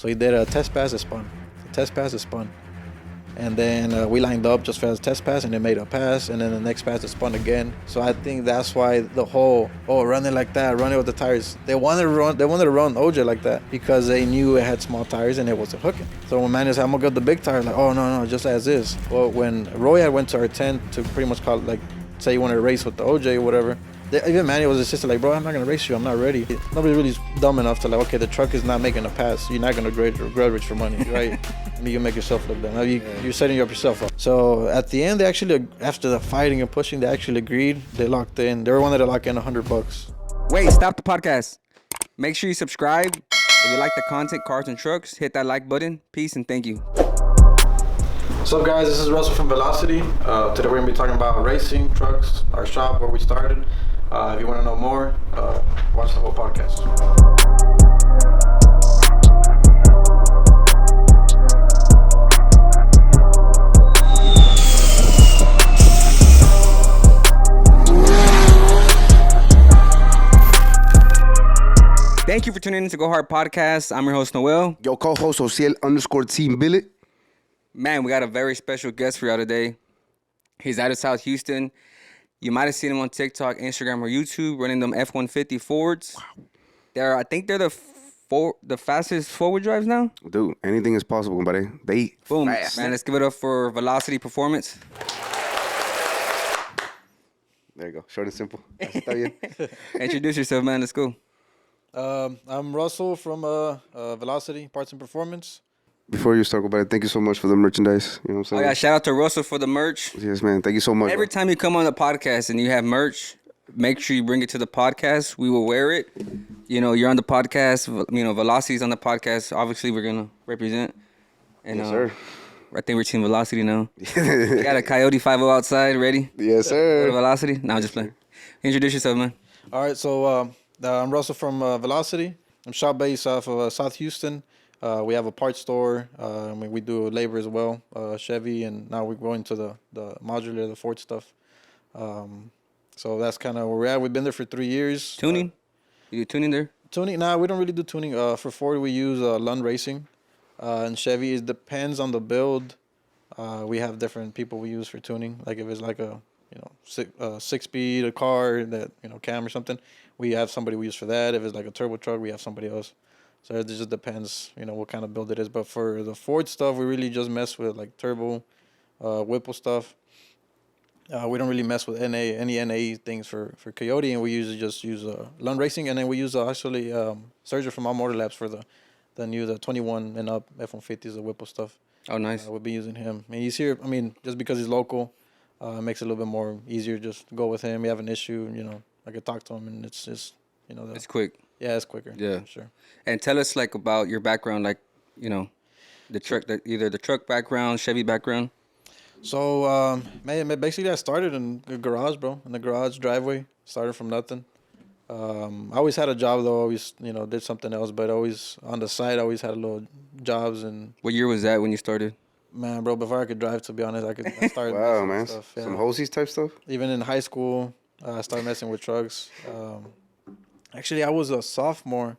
So he did a test pass, it spun. And then we lined up just for a test pass, and it made a pass, and then the next pass it spun again. So I think that's why the whole running like that, running with the tires. They wanted to run OJ like that because they knew it had small tires and it wasn't hooking. So when Manny said, "I'm gonna get the big tire," like, "Oh no, just as is." Well, when Roy had went to our tent to pretty much call it, like, say you wanted to race with the OJ or whatever. Even Manny was insistent, like, "Bro, I'm not gonna race you. I'm not ready." Nobody's really dumb enough to, like, okay, the truck is not making a pass. You're not gonna grade Grudge for money, right? I mean, you make yourself look dumb. You're setting yourself up. So at the end, they actually, after the fighting and pushing, they actually agreed. They locked in. They were wanted to lock in $100. Wait, stop the podcast. Make sure you subscribe. If you like the content, cars and trucks, hit that like button. Peace and thank you. What's up, guys? This is Russell from Velocity. Today we're gonna be talking about racing, trucks, our shop, where we started. If you want to know more, watch the whole podcast. Thank you for tuning in to Go Hard Podcast. I'm your host, Noel. Yo, co-host Ociel_Team Billet. Man, we got a very special guest for y'all today. He's out of South Houston. You might have seen him on TikTok, Instagram, or YouTube running them F-150 Fords. Wow. I think they're the fastest forward drives now. Dude, anything is possible, buddy. They boom, fast. Man. Let's give it up for Velocity Performance. There you go, short and simple. Está bien. Introduce yourself, man. Let's go. I'm Russell from Velocity Parts and Performance. Before you start, buddy, thank you so much for the merchandise. You know what I'm saying? Oh yeah, shout out to Russell for the merch. Yes, man. Thank you so much. Every time you come on the podcast and you have merch, make sure you bring it to the podcast. We will wear it. You know, you're on the podcast. You know, Velocity's on the podcast. Obviously, we're gonna represent. And, yes, sir. I think we're Team Velocity now. We got a Coyote 50 outside, ready? Yes, sir. Velocity? No, I'm just playing. Introduce yourself, man. All right, so I'm Russell from Velocity. I'm shop based off of South Houston. We have a parts store. We do labor as well, Chevy, and now we're going to the modular, the Ford stuff. So that's kind of where we're at. We've been there for 3 years. Tuning? You do tuning there? Tuning? Nah, we don't really do tuning. For Ford, we use Lund Racing. And Chevy, it depends on the build. We have different people we use for tuning. Like if it's like a 6-speed a car that cam or something, we have somebody we use for that. If it's like a turbo truck, we have somebody else. So it just depends, what kind of build it is. But for the Ford stuff, we really just mess with like turbo, Whipple stuff. We don't really mess with any NA things for Coyote, and we usually just use Lund Racing, and then we use actually Sergio from Automotive Labs for the 21 and up F-150s, the Whipple stuff. Oh, nice. We'll be using him. I mean, he's here. I mean, just because he's local, it makes it a little bit more easier. Just go with him. You have an issue, I could talk to him, and it's just, it's quick. Yeah, it's quicker. Yeah, sure. And tell us like about your background, like the truck, either the truck background, Chevy background. So, basically, I started in the garage, bro. In the garage driveway. Started from nothing. I always had a job though. Always, did something else, but always on the side. I always had little jobs. And what year was that when you started? Man, bro, before I could drive, to be honest, I started. Wow, man. Stuff, yeah. Some hosies type stuff. Even in high school, I started messing with trucks. Actually, I was a sophomore,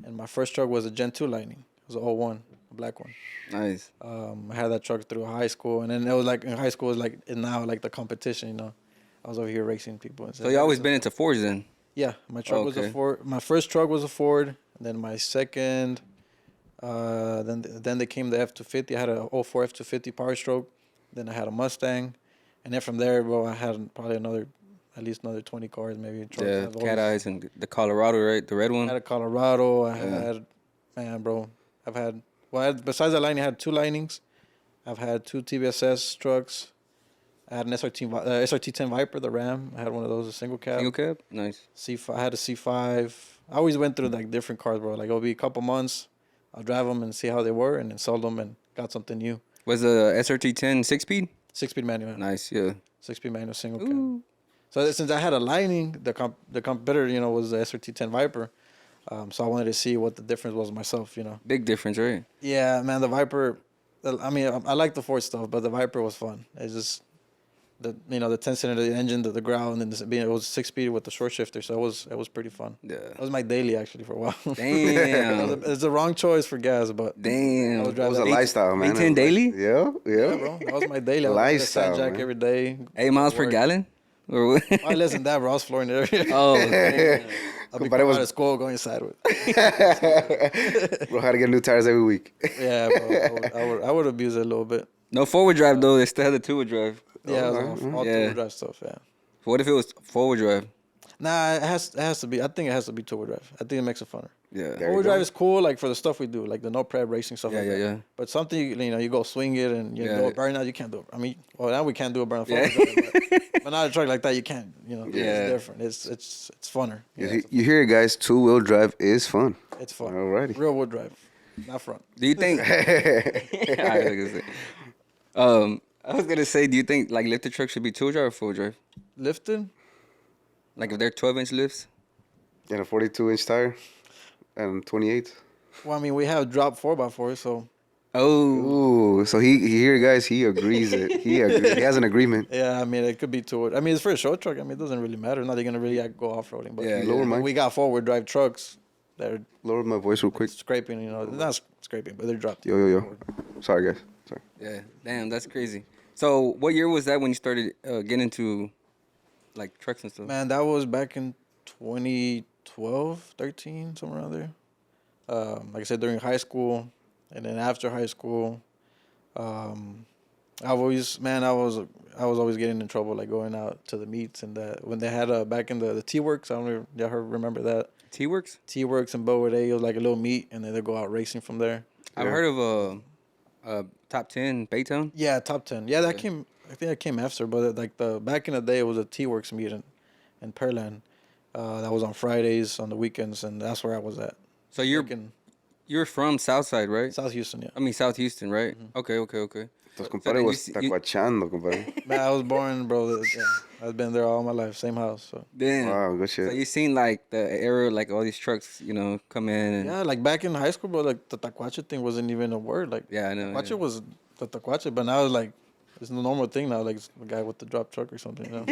and my first truck was a Gen 2 Lightning. It was an 01, a black one. Nice. I had that truck through high school, and then it was like in high school, it was like now like the competition. I was over here racing people. And so you always been into Fords then? Yeah, my truck was a Ford. My first truck was a Ford, and then my second, then they came the F-250. I had a 04 F-250 Power Stroke. Then I had a Mustang, and then from there, bro, I had probably at least another 20 cars, maybe. Yeah, Cat Eyes and the Colorado, right? The red one? I had a Colorado. I had, man, bro. Besides that Lightning, I had 2 Lightnings. I've had 2 TVSS trucks. I had an SRT10 Viper, the Ram. I had one of those, a single cab. Single cab? Nice. I had a C5. I always went through like different cars, bro. Like it'll be a couple months. I'll drive them and see how they were, and then sell them and got something new. Was the SRT10 6-speed? 6-speed manual. Nice, yeah. 6-speed manual, single cab. So since I had a Lightning, the competitor, was the SRT10 Viper. So I wanted to see what the difference was myself, Big difference, right? Yeah, man, the Viper. I mean, I like the Ford stuff, but the Viper was fun. It's just, the 10-cylinder engine, the ground, and it was 6-speed with the short shifter. So it was pretty fun. Yeah. That was my daily actually for a while. Damn. It's the wrong choice for gas, but Damn. I was It driving was a that. lifestyle, man. V10 It was daily? Yeah, Yeah, bro. That was my daily. I was driving that Lifestyle, Jack man. every day. 8 miles per Work. gallon? Or what? Probably less than that, bro. I was flooring it every Oh, damn. I'll be But it coming was- out of school going sideways. Bro, had to get new tires every week. Yeah, bro. I would abuse it a little bit. No forward drive, though. They still had the two-wheel drive. Yeah, it Oh, was yeah. all Yeah. two-wheel drive stuff. Yeah. What if it was forward drive? Nah, it has to be. I think it has to be two-wheel drive. I think it makes it funner. Yeah. There you Four-wheel go. drive is cool, like for the stuff we do, like the no prep racing stuff. Yeah, like yeah, that. yeah. But something you go swing it and you Yeah. go burnout, you can't do it. I mean, well now we can't do a burnout. Yeah. But not a truck like that, you can't. Yeah. It's different. It's funner. You hear it, guys. Two-wheel drive is fun. It's fun. Alrighty. Real wheel drive, not front. Do you think? I was gonna say, do you think like lifted trucks should be two-wheel drive or four-wheel drive? Lifted. Like if they're 12-inch lifts? And a 42-inch tire and 28. Well, I mean, we have drop 4x4, so Oh, Ooh, so he here, guys. He agrees it. He has an agreement. yeah. I mean, it could be two. I mean, it's for a show truck. I mean, it doesn't really matter. Not gonna really go off roading. But Yeah, Lower mine. we got forward drive trucks that are Lower my voice real quick. scraping. Not scraping, but they're dropped. Yo. Sorry, guys. Sorry. yeah. Damn, that's crazy. So what year was that when you started getting into like trucks and stuff? Man, that was back in 2012, 13, somewhere around there. Like I said, during high school, and then after high school, I was always getting in trouble, like going out to the meets and that. When they had back in the T-Works, I don't know if y'all remember that. T-Works? T-Works in Boa Day, it was like a little meet, and then they go out racing from there. I've heard of top 10 Baytown. Yeah, top 10. Yeah, I think that came after, but like back in the day, it was a T-Works meet in Pearland. That was on Fridays, on the weekends, and that's where I was at. So you're from Southside, right? South Houston, yeah. I mean South Houston, right? Okay. Tus So compadre then was you tacuachando, compadre. Man, I was born, bro. Yeah, I've been there all my life, same house. So Damn. Wow, good So shit. you seen like the era, like all these trucks, come in and yeah, like back in high school, bro, like the tacuache thing wasn't even a word. Like yeah, I know. tacuache Yeah. was the tacuache, but now it's like it's a normal thing now. Like it's the guy with the drop truck or something. Yeah.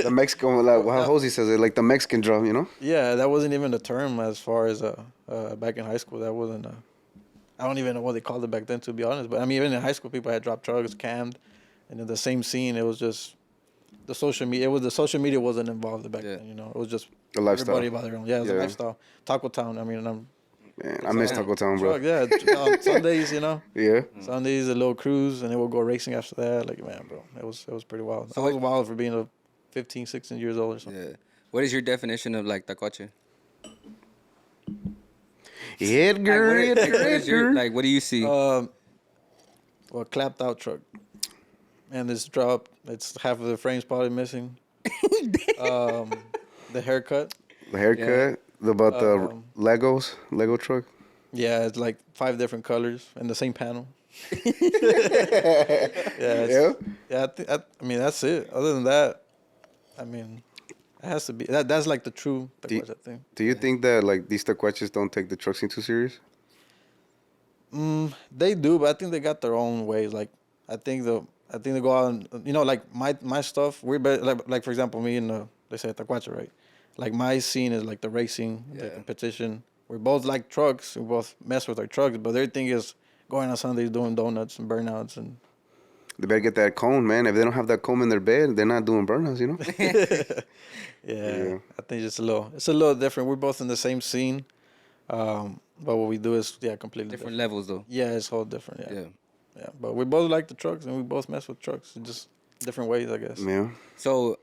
The Mexican, like how Jose says it, like the Mexican drum. Yeah, that wasn't even the term as far as back in high school. That wasn't. I don't even know what they called it back then, to be honest. But I mean, even in high school, people had drop trucks, cammed, and in the same scene, it was just the social media. The social media wasn't involved back then. It was just The lifestyle. everybody about their own. Yeah, it was a Yeah. lifestyle. Taco Town. I mean, Man, I miss Taco Town, bro. truck. Yeah, on Sundays, Yeah. Sundays a little cruise, and then we'll go racing after that. Like man, bro, it was pretty wild. So I was wild for being 15, 16 years old or something. Yeah. What is your definition of like tacuache? Edgar, Like what do you see? Well, clapped out truck, and it's dropped. It's half of the frame's probably missing. The haircut. The haircut. About the Lego truck. Yeah, it's like 5 different colors in the same panel. Yeah. Yeah. I mean, that's it. Other than that, I mean, it has to be that's like the true tacuache thing. Do you think that like these tacuaches don't take the trucks too serious? They do, but I think they got their own ways. Like I think they go out and like my stuff. We're better, like for example, me and they say tacuache, right? Like my scene is like the racing, the competition. We're both like trucks. We both mess with our trucks, but their thing is going on Sundays doing donuts and burnouts and. They better get that cone, man. If they don't have that cone in their bed, they're not doing burnouts, Yeah, I think it's a little different. We're both in the same scene, but what we do is completely Different levels though. Yeah, it's all different. Yeah. Yeah, but we both like the trucks and we both mess with trucks. It's just different ways, I guess. Yeah. So,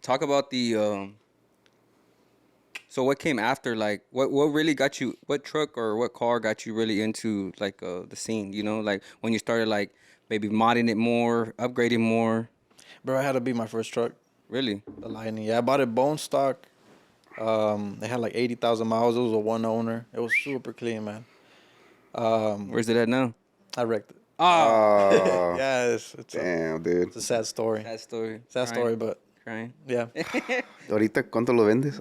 talk about the. So what came after? Like, what really got you? What truck or what car got you really into like the scene? Like when you started like maybe modding it more, upgrading more. Bro, I had to be my first truck. Really? The Lightning. Yeah, I bought it bone stock. It had like 80,000 miles. It was a one owner. It was super clean, man. Where's it at now? I wrecked it. Oh, Yeah, it's damn, dude. it's a sad story. Sad story. Sad story, but Crying. yeah. Ahorita, ¿cuánto lo vendes?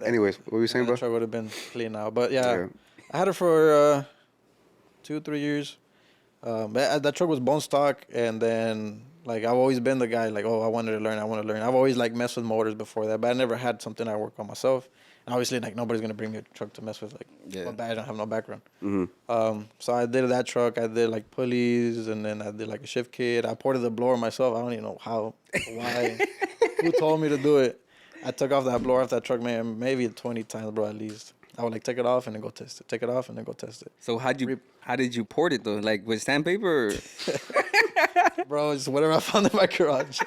Anyways, what were you saying, The bro? truck would have been clean now. But yeah, Yeah. I had it for 2-3 years. But that truck was bone stock, and then like I've always been the guy like, oh, I wanted to learn, I want to learn. I've always like messed with motors before that, but I never had something I work on myself. And obviously, like nobody's gonna bring me a truck to mess with. Like, Yeah. I don't have no background. Mm-hmm. So I did that truck. I did like pulleys, and then I did like a shift kit. I ported the blower myself. I don't even know how, why, who told me to do it. I took off that blower off that truck, man, maybe 20 times, bro, at least. I would like take it off and then go test it. Take it off and then go test it. So how did you port it though? Like with sandpaper? Or? Bro, just whatever I found in my garage.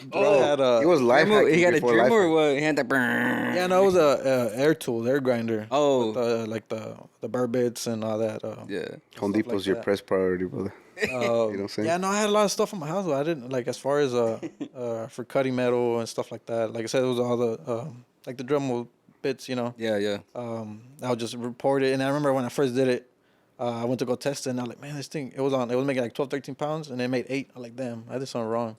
Bro, I had it was life Dremel- hacking he had a before life Dremel or hack. what? He had that. Yeah, no, it was a air tool, air grinder. Oh. With, like the burr bits and all that. Yeah. Home stuff Depot's like your that. press priority, brother. You know what I'm saying? Yeah, no, I had a lot of stuff in my house. But I didn't like as far as for cutting metal and stuff like that. Like I said, it was all the like the Dremel bits, you know. Yeah, yeah. I would just report it, and I remember when I first did it, I went to go test it, and I was like, man, this thing, it was making like 12, 13 pounds, and it made 8. I'm like, damn, I did something wrong.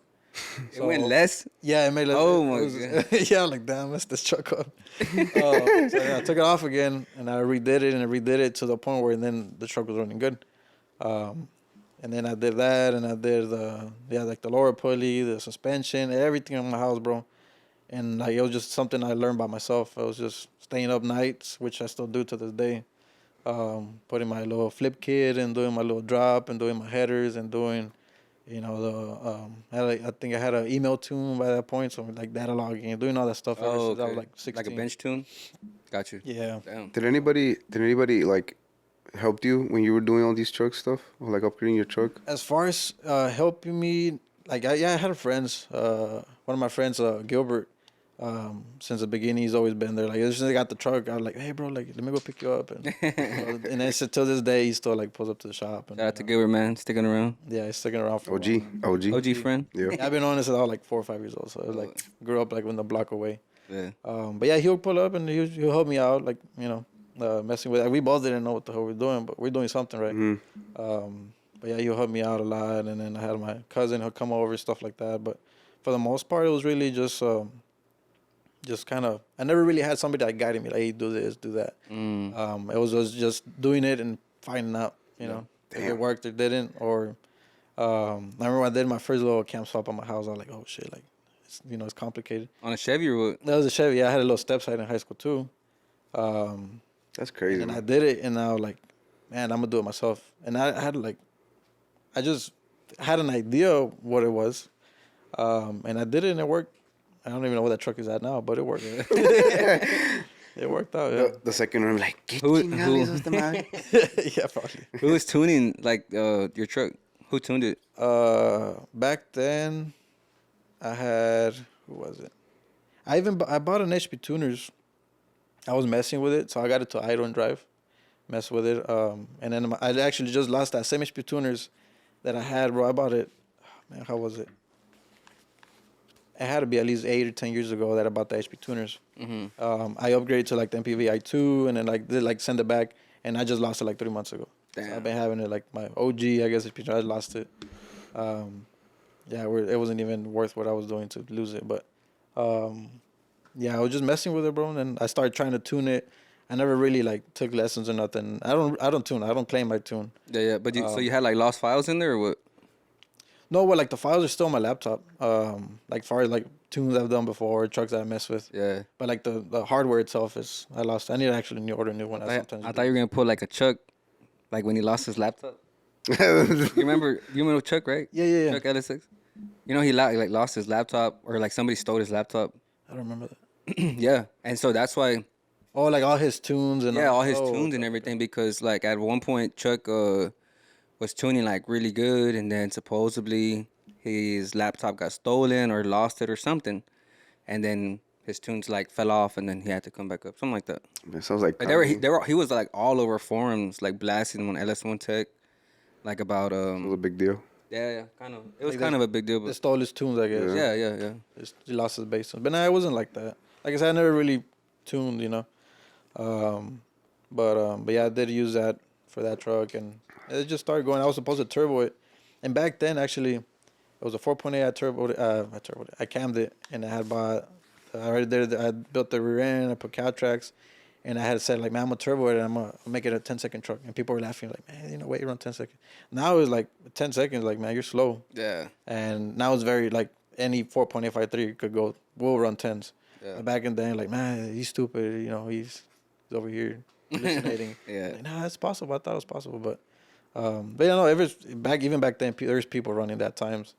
It went less. Yeah, it made less. Oh, it my was, God. yeah, I'm like, damn, messed this truck up. So yeah, I took it off again, and I redid it to the point where then the truck was running good. And then I did that, and I did like the lower pulley, the suspension, everything in my house, bro. And like it was just something I learned by myself. I was just staying up nights, which I still do to this day. Putting my little flip kit and doing my little drop and doing my headers and doing, you know, I think I had an email tune by that point, so like data logging and doing all that stuff. Oh, Since I was okay. like 16. Like a bench tune. Got you. Yeah. Damn. Did anybody like helped you when you were doing all these truck stuff, or like upgrading your truck? As far as helping me, like I had friends. One of my friends, Gilbert. Since the beginning, he's always been there. Like, as soon as I got the truck, I was like, "Hey, bro, like, let me go pick you up." And and then till this day, he still like pulls up to the shop. And, Shout out to Gilbert, man, sticking around. yeah, he's sticking around for a OG, while. OG friend. Yeah. I've been on this since I was like 4 or 5 years old, so I was like grew up like when the block away. Yeah. But yeah, he'll pull up and he'll help me out, like you know, messing with. Like, we both didn't know what the hell we're doing, but we're doing something right. Mm-hmm. But yeah, he'll help me out a lot, and then I had my cousin who'll come over, stuff like that. But for the most part, it was really just kind of, I never really had somebody that guided me, like, hey, do this, do that. It was just doing it and finding out, you know, if it worked or didn't. Or I remember when I did my first little cam swap on my house, I was like, oh shit, like, it's, you know, it's complicated. On a Chevy or what? That was a Chevy. Yeah, I had a little step side in high school too. That's crazy. And I Man. did it, and I was like, man, I'm gonna do it myself. And I had like, I just had an idea of what it was, and I did it, and it worked. I don't even know where that truck is at now, but it worked. It worked out. Yeah, The second one, like, Who- yeah, probably. Who was tuning like your truck? Who tuned it? Back then, I had, who was it? I bought an HP Tuners. I was messing with it, so I got it to idle and drive, mess with it. And then I actually just lost that same HP Tuners that I had, bro. I bought it. Man, how was it? It had to be at least 8 or 10 years ago that I bought the HP Tuners. I upgraded to like the MPV i2 and then like did like send it back, and I just lost it like 3 months ago. Damn. So I've been having it like my OG, I guess HP Tuners. I lost it. It wasn't even worth what I was doing to lose it. But yeah, I was just messing with it, bro. And then I started trying to tune it. I never really like took lessons or nothing. I don't tune. I don't claim I tune. Yeah, yeah. But so you had like lost files in there or what? No, well, like the files are still on my laptop. Like far as like tunes I've done before, trucks that I mess with. Yeah. But like the hardware itself is, I lost. I need to actually order a new one. I thought you were gonna put like a Chuck, like when he lost his laptop. You remember Chuck, right? Yeah. Chuck LS6. You know he like lost his laptop, or like somebody stole his laptop. I don't remember that. Yeah, and so that's why. Oh, like all his tunes and Yeah, all his oh, tunes and everything, because like at one point Chuck was tuning like really good, and then supposedly his laptop got stolen or lost it or something, and then his tunes like fell off, and then he had to come back up, something like that. It sounds like But he was like all over forums, like blasting on LS1 Tech, like about it was a big deal. yeah, kind of. It was Like kind of a big deal, They but stole his tunes, I guess. yeah. He lost his bass. But nah, it wasn't like that. Like I said, I never really tuned, you know. But yeah, I did use that for that truck, and it just started going. I was supposed to turbo it, and back then actually, it was a 4.8. I cammed it, and I had bought. I already did. I built the rear end. I put cow tracks, And I had said, like, man, I'm a turbo it and I'm going to make it a 10-second truck. And people were laughing, like, man, you know, wait, run 10 seconds. Now it's like 10 seconds, like, man, you're slow. Yeah. And now it's very, like, any 4.853 will run 10s. Yeah. But back in the day, like, man, he's stupid. You know, he's over here hallucinating. Yeah. Like, nah, it's possible. I thought it was possible. But you know, even back then, there's people running that times.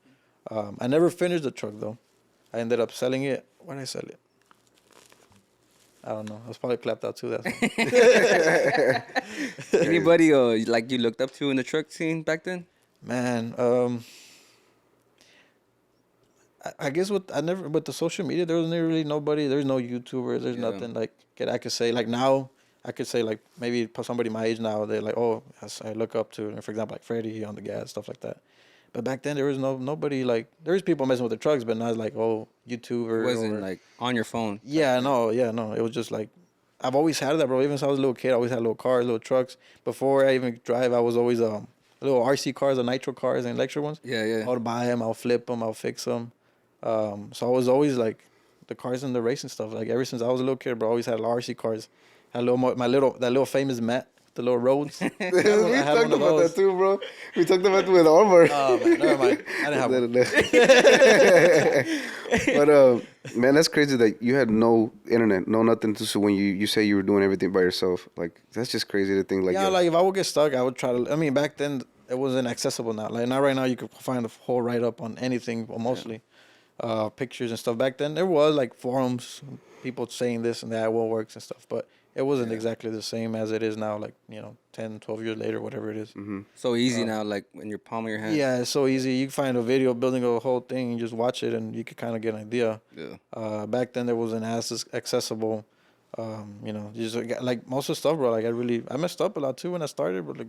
I never finished the truck, though. I ended up selling it. Where did I sell it? I don't know. I was probably clapped out too. That's Anybody like you looked up to in the truck scene back then? man. I guess with the social media, there was never really nobody. There's no YouTubers. There's nothing like I could say like now. I could say like maybe somebody my age now. They're like, oh, I look up to, for example, like Freddie on the gas, stuff like that. But back then there was nobody like there was people messing with the trucks, but not like YouTuber. It wasn't like on your phone. Yeah, no. It was just like I've always had that, bro. Even since I was a little kid, I always had little cars, little trucks. Before I even drive, I was always little RC cars, the nitro cars, and electric ones. Yeah. I'll buy them, I'll flip them, I'll fix them. So I was always like the cars and the racing stuff. Like ever since I was a little kid, bro, I always had RC cars. Had that little famous Matt, the little roads. We talked about that too, bro. We talked about it with Armor. Oh man, never mind. I didn't have one. But man, that's crazy that you had no internet, no nothing to. So when you say you were doing everything by yourself, like that's just crazy to think. Like like if I would get stuck, I would try to. I mean, back then it wasn't accessible. Now, like not right now, you could find a whole write up on anything, or mostly pictures and stuff. Back then, there was like forums, people saying this and that, what works and stuff, but it wasn't exactly the same as it is now. Like 10, 12 years later, whatever it is. Mm-hmm. So easy now, like in your palm of your hand. Yeah, it's so easy. You can find a video building a whole thing and just watch it, and you could kind of get an idea. Yeah. Back then, there wasn't as accessible. You just like most of the stuff, bro. Like I messed up a lot too when I started, but like,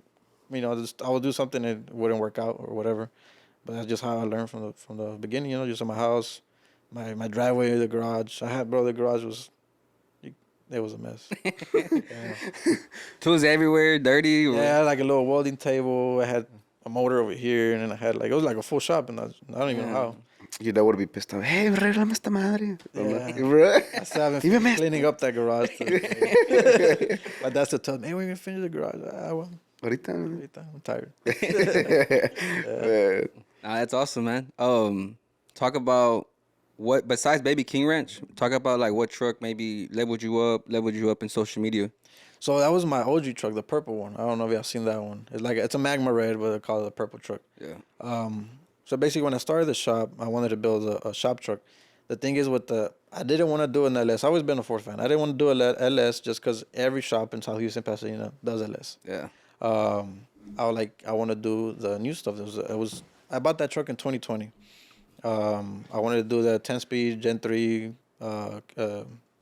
I would do something and it wouldn't work out or whatever. But that's just how I learned from the beginning. Just in my house, my driveway, the garage. The garage was. It was a mess. Tools everywhere, dirty. Yeah, I had like a little welding table. I had a motor over here, and then I had it was like a full shop, and I don't even know how. Your dad would be pissed off. Hey, arreglame esta madre. Yeah. Bro. I still haven't cleaning up that garage. But that's the tough. Hey, we're gonna finish the garage. Well, Ahorita. I'm tired. Nah, that's awesome, man. Talk about. What besides Baby King Ranch? Talk about like what truck maybe leveled you up in social media. So that was my OG truck, the purple one. I don't know if y'all seen that one. It's a Magma Red, but they call it a purple truck. Yeah. So basically, when I started the shop, I wanted to build a shop truck. The thing is, I didn't want to do an LS. I've always been a Ford fan. I didn't want to do a LS just because every shop in South Houston, Pasadena does LS. Yeah. I want to do the new stuff. I bought that truck in 2020. I wanted to do the 10-speed Gen 3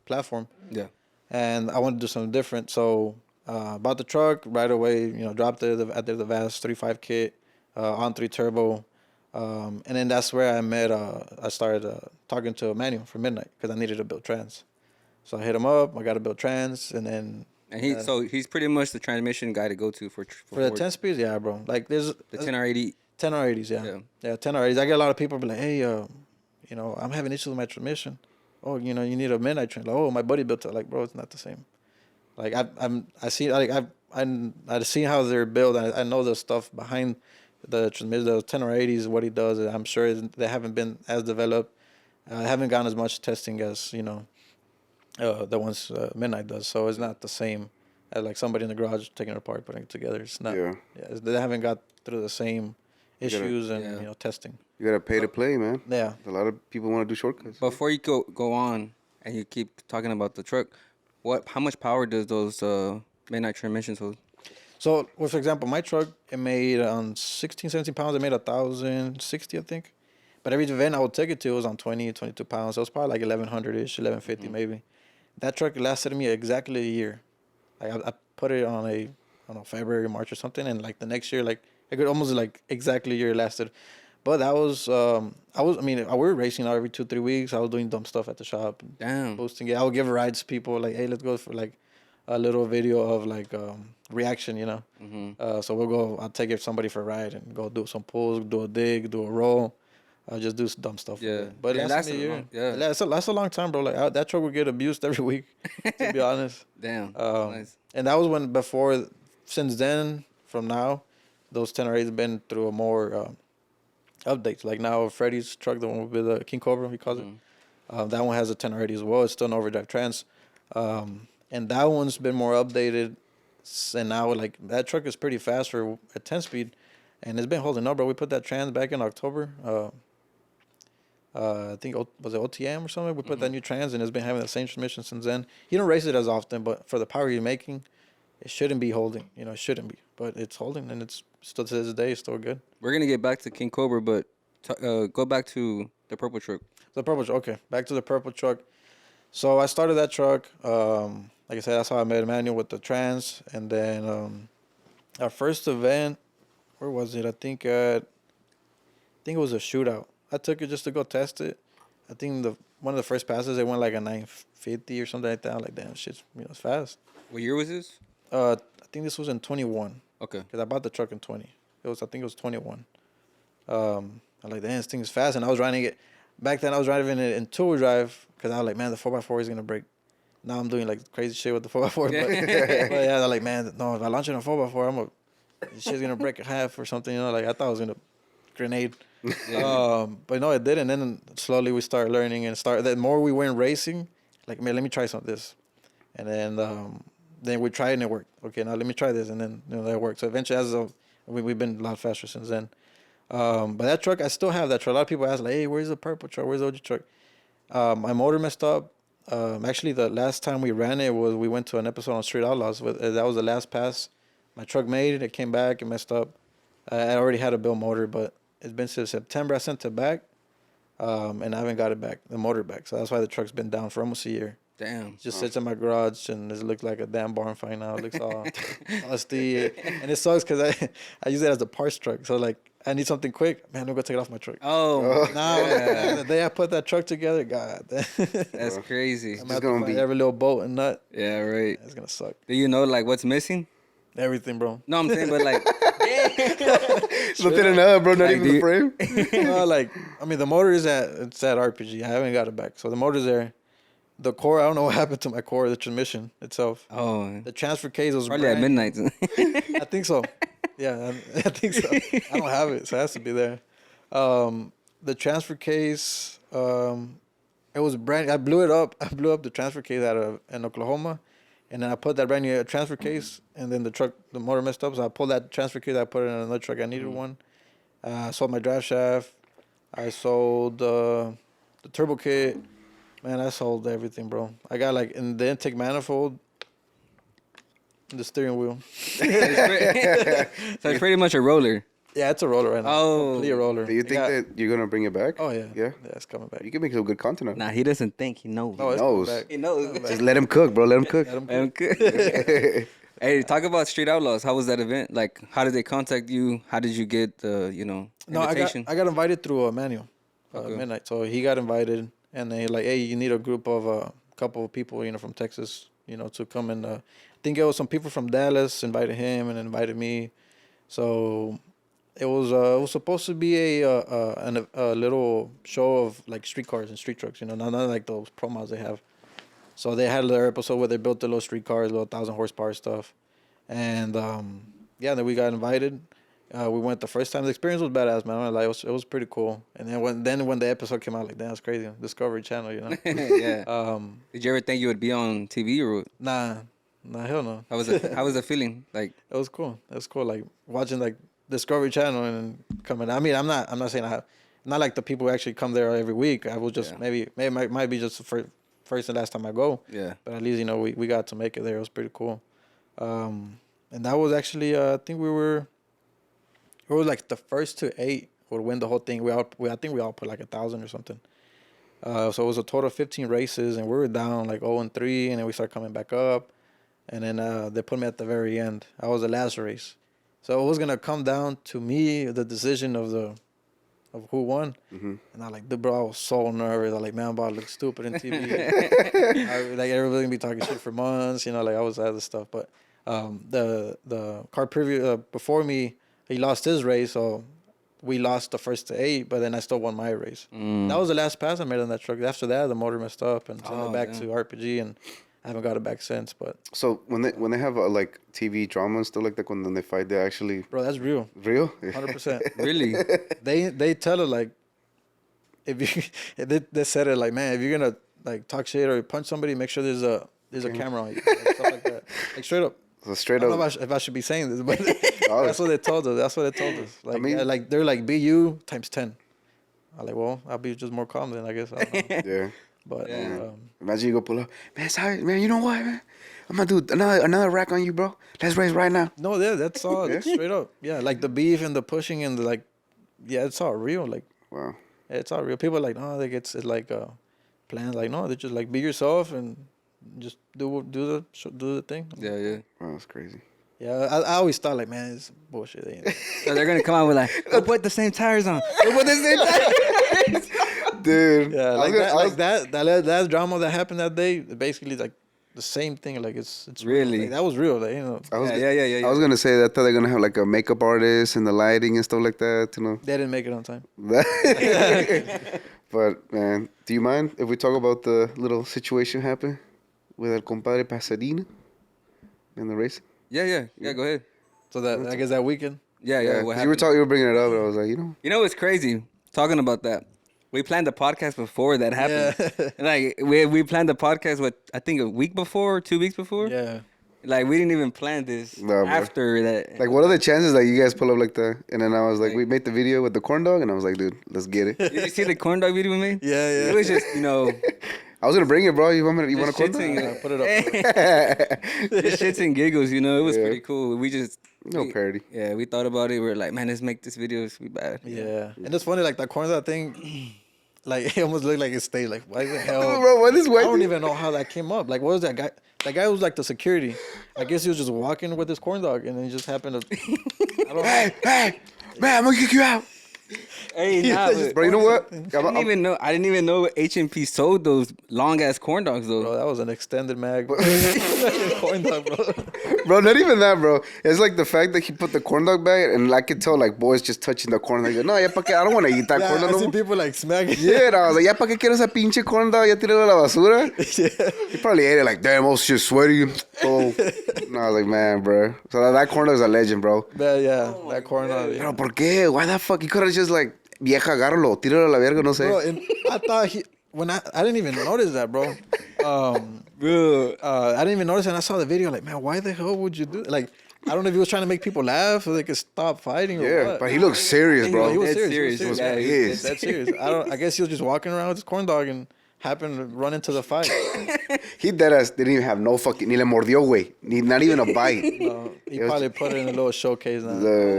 platform. Yeah. And I wanted to do something different. So bought the truck right away, dropped it at the VAS 3.5 kit, on 3 turbo. And then that's where I started talking to Emmanuel from Midnight because I needed to build trans. So I hit him up. I got to build trans, and then. And he's pretty much the transmission guy to go to for the 10 speeds, yeah, bro. Like there's the 10R80. 10R80s, yeah, 10R80s. I get a lot of people be like, hey, I'm having issues with my transmission. Oh, you need a midnight trans. Like, oh, my buddy built it. Like, bro, it's not the same. Like I've seen how they're built. I know the stuff behind the transmission, the 10R80s, what he does. I'm sure they haven't been as developed. Haven't gotten as much testing as the ones Midnight does. So it's not the same as like somebody in the garage taking it apart, putting it together. It's not. Yeah, they haven't got through the same issues and testing. You gotta pay to play, man. Yeah. A lot of people want to do shortcuts. Before you go on and you keep talking about the truck, how much power does those Midnight transmissions hold? So, for example, my truck, it made on 16, 17 pounds, it made 1,060, I think. But every event I would take it to, it was on 20, 22 pounds. So it was probably like 1,100-ish, 1,150 maybe. That truck lasted me exactly a year. Like I put it on I don't know, February, March or something. And like the next year, like it could almost like exactly a year it lasted. But that was, we were racing out every 2-3 weeks. I was doing dumb stuff at the shop. Damn. Posting it. I would give rides to people like, hey, let's go for like a little video of like reaction, Mm-hmm. So I'll take somebody for a ride and go do some pulls, do a dig, do a roll. I just do dumb stuff. Yeah. With it. But It it lasts lasts me a a year. long- yeah. That's a long time, bro. Like that truck would get abused every week, to be honest. Damn. Nice. And that was when before. Since then, from now, those 10R8s have been through a more updates. Like now, Freddy's truck, the one with the King Cobra, he calls it. That one has a 10R8 as well. It's still an overdrive trans. And that one's been more updated. And now, like, that truck is pretty fast for a 10-speed. And it's been holding up, bro. We put that trans back in October. I think, was it OTM or something? We put that new trans, and it's been having the same transmission since then. He don't race it as often, but for the power he's making, it shouldn't be holding. You know, it shouldn't be. But it's holding, and it's still to this day, it's still good. We're gonna get back to King Cobra, but go back to the purple truck. The purple truck. Okay, back to the purple truck. So I started that truck. Like I said, that's how I met Emmanuel with the trans. And then our first event, where was it? I think it was a shootout. I took it just to go test it. I think one of the first passes, it went like a 950 or something like that. I'm like, damn, shit's, it's fast. What year was this? I think this was in 21. Okay. Because I bought the truck in 20. I think it was 21. I'm like, damn, this thing is fast. And I was riding it. Back then, I was driving it in two-wheel drive because I was like, man, the 4x4 is going to break. Now I'm doing like crazy shit with the 4x4. But yeah, they're like, man, no, if I launch it on 4x4, this shit's going to break in half or something. Like I thought it was going to grenade. But no, it didn't. And then slowly we started learning and the more we went racing, like, man, let me try some of this. And then we tried and it worked. Okay, now let me try this. And then, that worked. So eventually, we've been a lot faster since then. But that truck, I still have that truck. A lot of people ask, like, hey, where's the purple truck? Where's the OG truck? My motor messed up. Actually, the last time we ran it we went to an episode on Street Outlaws. That was the last pass. My truck made it. It came back. It messed up. I already had a built motor, but it's been since September. I sent it back, and I haven't got it back, the motor back. So that's why the truck's been down for almost a year. Damn. It just sits in my garage, and it looks like a damn barn find now. It looks all dusty. And it sucks because I use it as a parts truck. So, like, I need something quick. Man, I'm going to take it off my truck. Oh. Now, the day I put that truck together, God. That's crazy. I'm going to be every little bolt and nut. Yeah, right. It's going to suck. Do you know, like, what's missing? Everything, bro. No, I'm saying, but, like... Nothing in the bro. Not Like, even the frame. The motor is at RPG. I haven't got it back. So the motor's there. The core, I don't know what happened to my core, the transmission itself. Oh. The transfer case was Probably at midnight. I think so. Yeah, I think so. I don't have it, so it has to be there. The transfer case, it was brand. I blew it up. I blew up the transfer case in Oklahoma, and then I put that brand new transfer case, and then the motor messed up, so I pulled that transfer case. I put it in another truck. I needed one. I sold my drive shaft. I sold the turbo kit. Man, I sold everything, bro. I got like in the intake manifold, the steering wheel. So it's pretty much a roller. Yeah, it's a roller right now. Oh. Complete roller. Do you think that you're gonna bring it back? Oh, yeah. Yeah? Yeah, it's coming back. You can make some good content on it. Nah, he doesn't think. He knows. Oh, it's knows. coming back. He knows. Just let him cook, bro. Let him cook. Let 'em I'm good. Hey, talk about Street Outlaws. How was that event? Like, how did they contact you? How did you get the, invitation? I got invited through Manuel, Okay. Midnight. So he got invited, and they like, hey, you need a group of a couple of people, from Texas, to come and. I think it was some people from Dallas invited him and invited me, so it was supposed to be a little show of like street cars and street trucks, not like those promos they have. So they had their episode where they built the little street cars, little 1,000 horsepower stuff, and then we got invited. We went the first time. The experience was badass, man. Like it was pretty cool. And then when the episode came out, like, damn, that's crazy. Discovery Channel, Yeah. Did you ever think you would be on TV or? Nah, hell no. How was the feeling? Like, it was cool. It was cool, like watching like Discovery Channel and coming. I mean, I'm not saying not like the people who actually come there every week. I will just maybe it might be just the first and last time I go. Yeah. But at least we got to make it there. It was pretty cool. And that was actually I think we were like the first to 8 would win the whole thing. I think we all put like 1,000 or something. So it was a total of 15 races, and we were down like 0-3, and then we started coming back up, and then they put me at the very end. I was the last race, so it was gonna come down to me, the decision of who won. Mm-hmm. And I like, bro, I was so nervous. I was like, man, I'm about to look stupid in TV. Like everybody's gonna be talking shit for months, like I was other stuff. But the car preview before me, he lost his race, so we lost the first to 8, but then I still won my race. That was the last pass I made on that truck. After that, the motor messed up and sent it back to RPG, and I haven't got it back since. But So when they have like TV drama and stuff like that, when they fight, they actually bro, that's real, real. 100%. Really? They tell it like, if you they said it like, man, if you're gonna like talk shit or punch somebody, make sure there's a camera on you, like, stuff like that, like straight up. So straight I up. don't know if I should be saying this, but that's what they told us. That's what they told us. Like, I mean- like they're like, be you times 10. I'm like, well, I'll be just more calm then, I guess. I don't know. Yeah. But Imagine you go pull up, man. Sorry, man. You know what, man? I'm gonna do another rack on you, bro. Let's race right now. no, yeah, that's all straight up. Yeah, like the beef and the pushing and the like, yeah, it's all real. Like, Wow. yeah, it's all real. People are like, no, they get it's like plans. Like, no, they just like be yourself and just do the thing. Yeah. Wow, that's crazy. Yeah, I always thought like, man, it's bullshit. Ain't it? So they're gonna come out with like, go put the same tires on. Go put the same tires. Dude. Yeah, I was like gonna- that, I like was- that drama that happened that day. Basically, like the same thing. Like it's Really? real. Like, that was real. Like, you know, I was, Yeah. I was gonna say that they're gonna have like a makeup artist and the lighting and stuff like that, you know. they didn't make it on time. But man, do you mind if we talk about the little situation happened with El Compadre Pasadena in the race? Yeah. Go ahead. So that I guess that weekend. Yeah. What 'cause you happened? were talking, you were bringing it up, and I was like, you know, You know what's crazy? Talking about that. We planned the podcast before that happened. Yeah. Like we planned the podcast I think a week before, 2 weeks before. Yeah. Like we didn't even plan this Nah, bro. after that. like what are the chances that you guys pull up like that? And then I was like, we made the video with the corn dog, and I was like, dude, let's get it. Did you see the corn dog video we made? Yeah. It was just I was gonna bring it, bro. You want a corn shits dog? and, Put it up. just shits and giggles. You know, it was Yeah. pretty cool. We just No parody. Yeah, we thought about it. We were like, man, let's make this video. It's be bad. Yeah. And it's funny, like that corn dog thing. Like it almost looked like it stayed. Like why the hell? Bro, what is I white? don't even know how that came up. Like what was that guy? That guy was like the security. I guess he was just walking with his corn dog, and then he just happened to. I don't know. Hey, man, I'm gonna kick you out. Hey, nah, just- Bro, you know what? I didn't even know. I didn't even know H&P sold those long ass corn dogs though. Bro, that was an extended mag. corn dog, bro. Bro, not even that, bro. It's like the fact that he put the corn dog back, and I could tell like boys just touching the corn dog. Like, no, ya pa' qué? I don't want to eat that Yeah, corn dog. I No see more. people like smacking. Yeah, and I was like, ya pa' qué quiero esa pinche corn dog? Ya tirarlo a la basura. Yeah. He probably ate it like, damn, oh shit, sweaty. Oh, no, I was like, man, bro. So that corn dog's a legend, bro. Yeah, that corn dog. Yeah. Pero ¿por qué? Why the fuck? He could have just like, vieja, agárralo, tíralo a la verga, no sé. Bro, and I thought I didn't even notice that, bro. Bro, I didn't even notice, and I saw the video. Like, man, why the hell would you do? Like, I don't know if he was trying to make people laugh so they could stop fighting. Or Yeah, what. but he looked serious, bro. He was Dead serious. He was serious. serious. Yeah, he was That's serious. I guess he was just walking around with his corn dog and happened to run into the fight. He deadass didn't even have no fucking, ni le mordió, güey. Not even a bite. He probably put it in a little showcase now. oh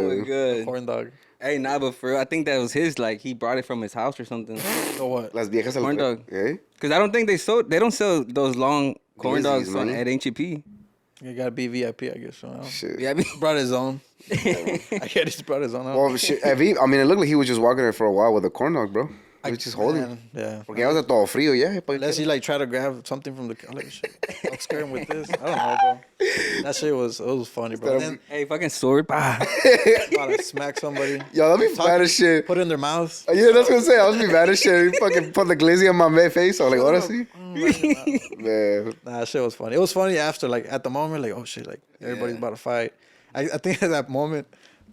my The, god. Corn dog. Hey, nah, but for real, I think that was his. Like he brought it from his house or something. So what? las viejas a la- Corn dog. Eh? Cause I don't think they don't sell those long corn Glizzies, dogs on man. at H&P. You gotta be VIP, I guess. So, Shit. Yeah, I mean, brought his own. I guess he brought his own. Well, shit, I mean, it looked like he was just walking there for a while with a corn dog, bro. He was just holding. Man, yeah. Porque ya was todo frío, ya. Unless he like try to grab something from the like, shit, I'll scare him with this. I don't know, bro. That shit was funny, bro. And then hey, fucking sword. Bah. about to smack somebody. Yo, let me mad as shit. Put it in their mouth. Yeah, that's what I'm saying. I was be mad as shit. He fucking put the glizzy on my face. I was like, ahora sí? Man. Nah, that shit was funny. It was funny after, like, at the moment, like, oh shit, like, everybody's about to fight. I think at that moment,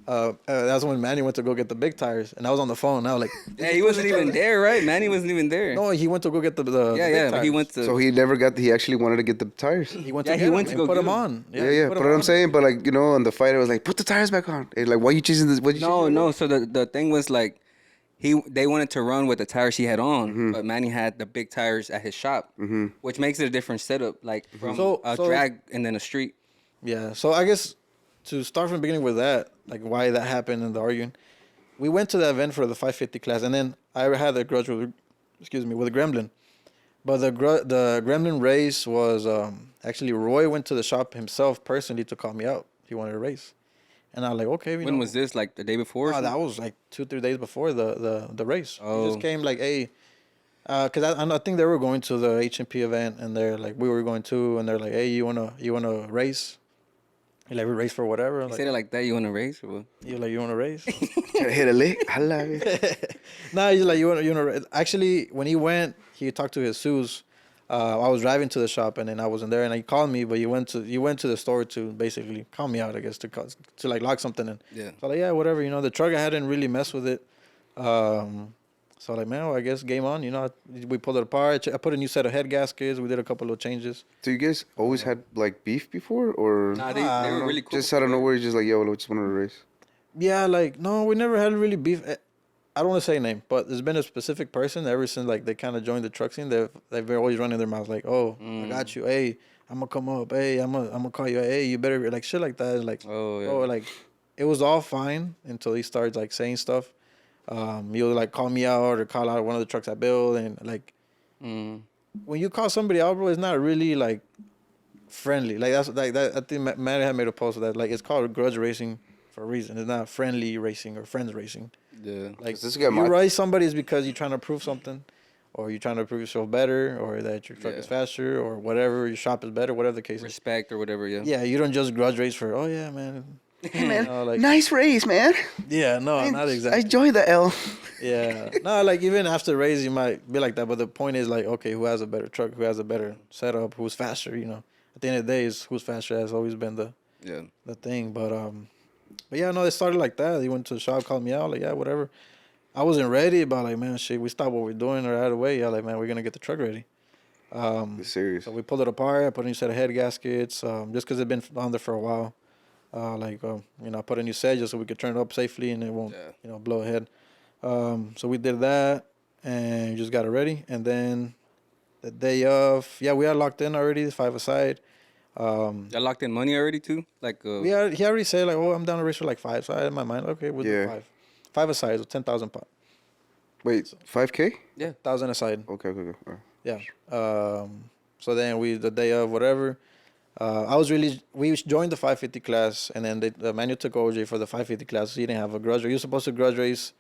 that's when Manny went to go get the big tires, and I was on the phone. Now, like, Yeah, he wasn't even there, right? Manny wasn't even there. no, he went to go get the yeah, big yeah, but he tires. went to. So he never got, he actually wanted to get the tires. He went Yeah, to he get went them to and go put get them them. on. Yeah. put But them what I'm on. saying, but like, you know, on the fight, it was like, put the tires back on. Like, why you chasing this? What you No. So the thing was like, they wanted to run with the tires he had on, but Manny had the big tires at his shop, which makes it a different setup, like from a drag and then a street. Yeah, so I guess to start from the beginning with that, like why that happened and the arguing, we went to the event for the 550 class, and then I had a grudge with, with a Gremlin. But the Gremlin race was actually Roy went to the shop himself personally to call me out. He wanted to race, and I was like, okay. When was this? Like the day before? or Oh, something? that was like 2-3 days before the race. He Oh. just came like, hey, because I think they were going to the H&P event, and they're like, we were going too, and they're like, hey, you wanna race? You like, we race for whatever. You Like, said it like that. You want to race or what? you like, you want to race? Trying to hit a lick. Hala, Nah, he's like, you want to. Actually, when he went, he talked to Jesus. I was driving to the shop and then I wasn't there, and he called me, but you went to the store to basically call me out, I guess, to like lock something in. Yeah. So like, yeah, whatever. The truck, I hadn't really messed with it. So like, man, well, I guess game on. We pulled it apart. I put a new set of head gaskets. We did a couple of changes. So you guys always had like beef before, or Nah, they were really cool. just out of nowhere? Just like, yo, I just wanted to race. Yeah, like, no, we never had really beef. I don't want to say name, but there's been a specific person ever since like they kind of joined the truck scene. They've been always running their mouth like, "Oh, I got you. Hey, I'm gonna come up. Hey, I'm gonna call you. Hey, you better," like shit like that. Like, Oh, yeah. bro, like it was all fine until he started like saying stuff. He'll like call me out or call out one of the trucks I build, and like when you call somebody out, bro, it's not really like friendly. Like that's like that. I think Matt had made a post of that. Like it's called grudge racing for a reason. It's not friendly racing or friends racing. Yeah. Like This if guy you might- race somebody is because you're trying to prove something, or you're trying to prove yourself better, or that your truck is faster, or whatever, your shop is better, whatever the case is. Respect or whatever, yeah. Yeah, you don't just grudge race for, oh yeah, man. Hey, man, like, nice race, man. yeah, no, not I exactly. enjoyed the L. Yeah, no, like even after the race, you might be like that, but the point is like, okay, who has a better truck, who has a better setup, who's faster, At the end of the day, is who's faster has always been the thing, but yeah, no, it started like that. He went to the shop, called me out, like, yeah, whatever. I wasn't ready, but like, man, shit, we stopped what we're doing or out of the way. Yeah, like, man, we're gonna get the truck ready. It's serious. So we pulled it apart. I put a new set of head gaskets, just because it'd been on there for a while. I put a new set just so we could turn it up safely and it won't, blow ahead. So we did that and just got it ready. And then the day of, we had locked in already, 5-a-side. Y'all locked in money already too? Like He already said like, oh, I'm down to race for like 5. So I had in my mind, okay, we'll do 5. 5-a-side, so 10,000 pot. Wait, 5K? Yeah. 1,000 aside. Okay. All right. Yeah. So then the day of whatever, we joined the 550 class, and then the manual took OJ for the 550 class. So he didn't have a grudge race. He was supposed to grudge race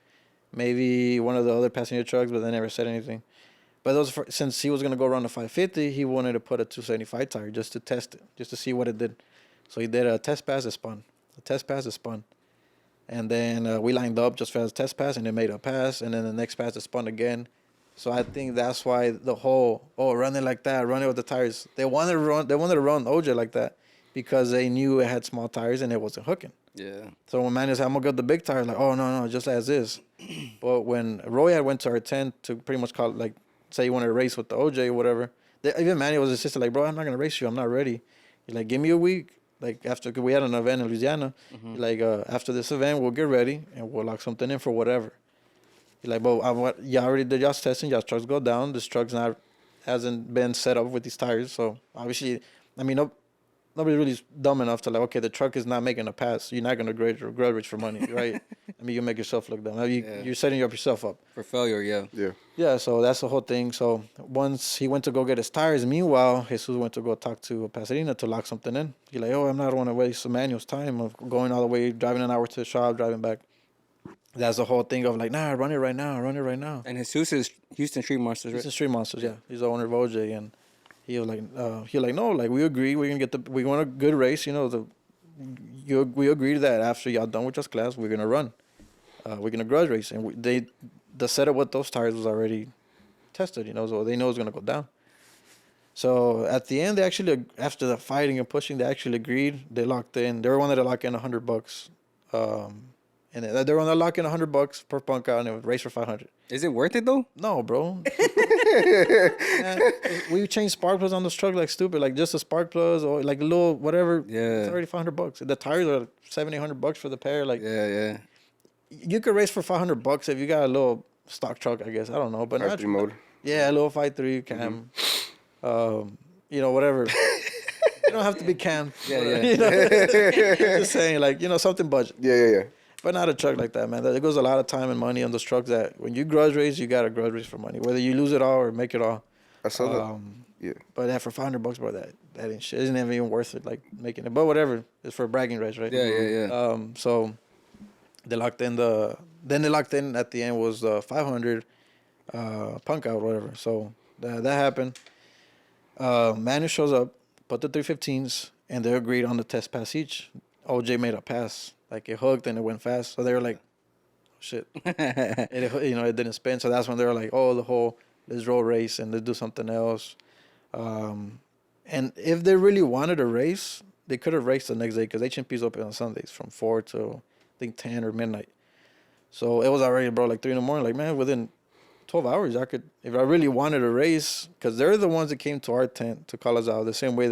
maybe one of the other passenger trucks, but they never said anything. But since he was going to go around the 550, he wanted to put a 275 tire just to test it, just to see what it did. So he did a test pass, it spun. And then we lined up just for a test pass, and it made a pass. And then the next pass, it spun again. So I think that's why the whole, running like that, running with the tires, they wanted to run OJ like that because they knew it had small tires and it wasn't hooking. Yeah. So when Manny said, I'm going to get the big tire, like, oh, no, just as is. But when Roy had went to our tent to pretty much call, like, say he wanted to race with the OJ or whatever, even Manny was insistent, like, bro, I'm not going to race you. I'm not ready. He's like, give me a week. Like, after, cause we had an event in Louisiana. Like, after this event, we'll get ready and we'll lock something in for whatever. He's like, but y'all already did y'all's testing. Y'all's trucks go down. This truck's hasn't been set up with these tires. So, obviously, I mean, nobody's really dumb enough to like, okay, the truck is not making a pass. You're not going to grudge for money, right? I mean, you make yourself look dumb. You're setting yourself up. For failure, yeah. Yeah. Yeah, so that's the whole thing. So once he went to go get his tires, meanwhile, Jesus went to go talk to Pasadena to lock something in. He's like, I'm not want to waste Emmanuel's time of going all the way, driving an hour to the shop, driving back. That's the whole thing of like, nah, run it right now. And Jesus is Houston Street Monsters, right? He's a Street Monsters, yeah. He's the owner of OJ, and he was like, no, like we agree, we want a good race, we agreed that after y'all done with this class, we're gonna run, we're gonna grudge race, and the setup with those tires was already tested, so they know it's gonna go down. So at the end, they actually, after the fighting and pushing, they actually agreed. They locked in. They were wanted to lock in $100. And they were on to lock in $100 per punk out, and it would race for 500. Is it worth it though? No, bro. Man, we changed spark plugs on this truck like stupid, like just a spark plugs or like a little whatever. Yeah. It's already $500. The tires are $700-800 for the pair. Like, Yeah. you could race for $500 if you got a little stock truck, I guess. I don't know, but 5.3 motor. Yeah, a little 5.3 cam. Whatever. You don't have to be cam. Yeah. Just saying, like, something budget. Yeah. But not a truck like that, man. There goes a lot of time and money on those trucks that when you grudge race, you got to grudge race for money. Whether you lose it all or make it all. I saw that. Yeah. But for $500, bro, that ain't shit. Isn't even worth it, like, making it. But whatever. It's for a bragging race, right? Yeah. So they locked in at the end was 500 punk out, whatever. So that happened. Manu shows up, put the 315s, and they agreed on the test pass each. OJ made a pass, like it hooked and it went fast. So they were like, shit, it didn't spin. So that's when they were like, oh, the whole let's roll race and let's do something else. And if they really wanted a race, they could have raced the next day because HMP's open on Sundays from 4 to I think 10 or midnight. So it was already, bro, like 3 in the morning. Like, man, within 12 hours, I could, if I really wanted a race, because they're the ones that came to our tent to call us out the same way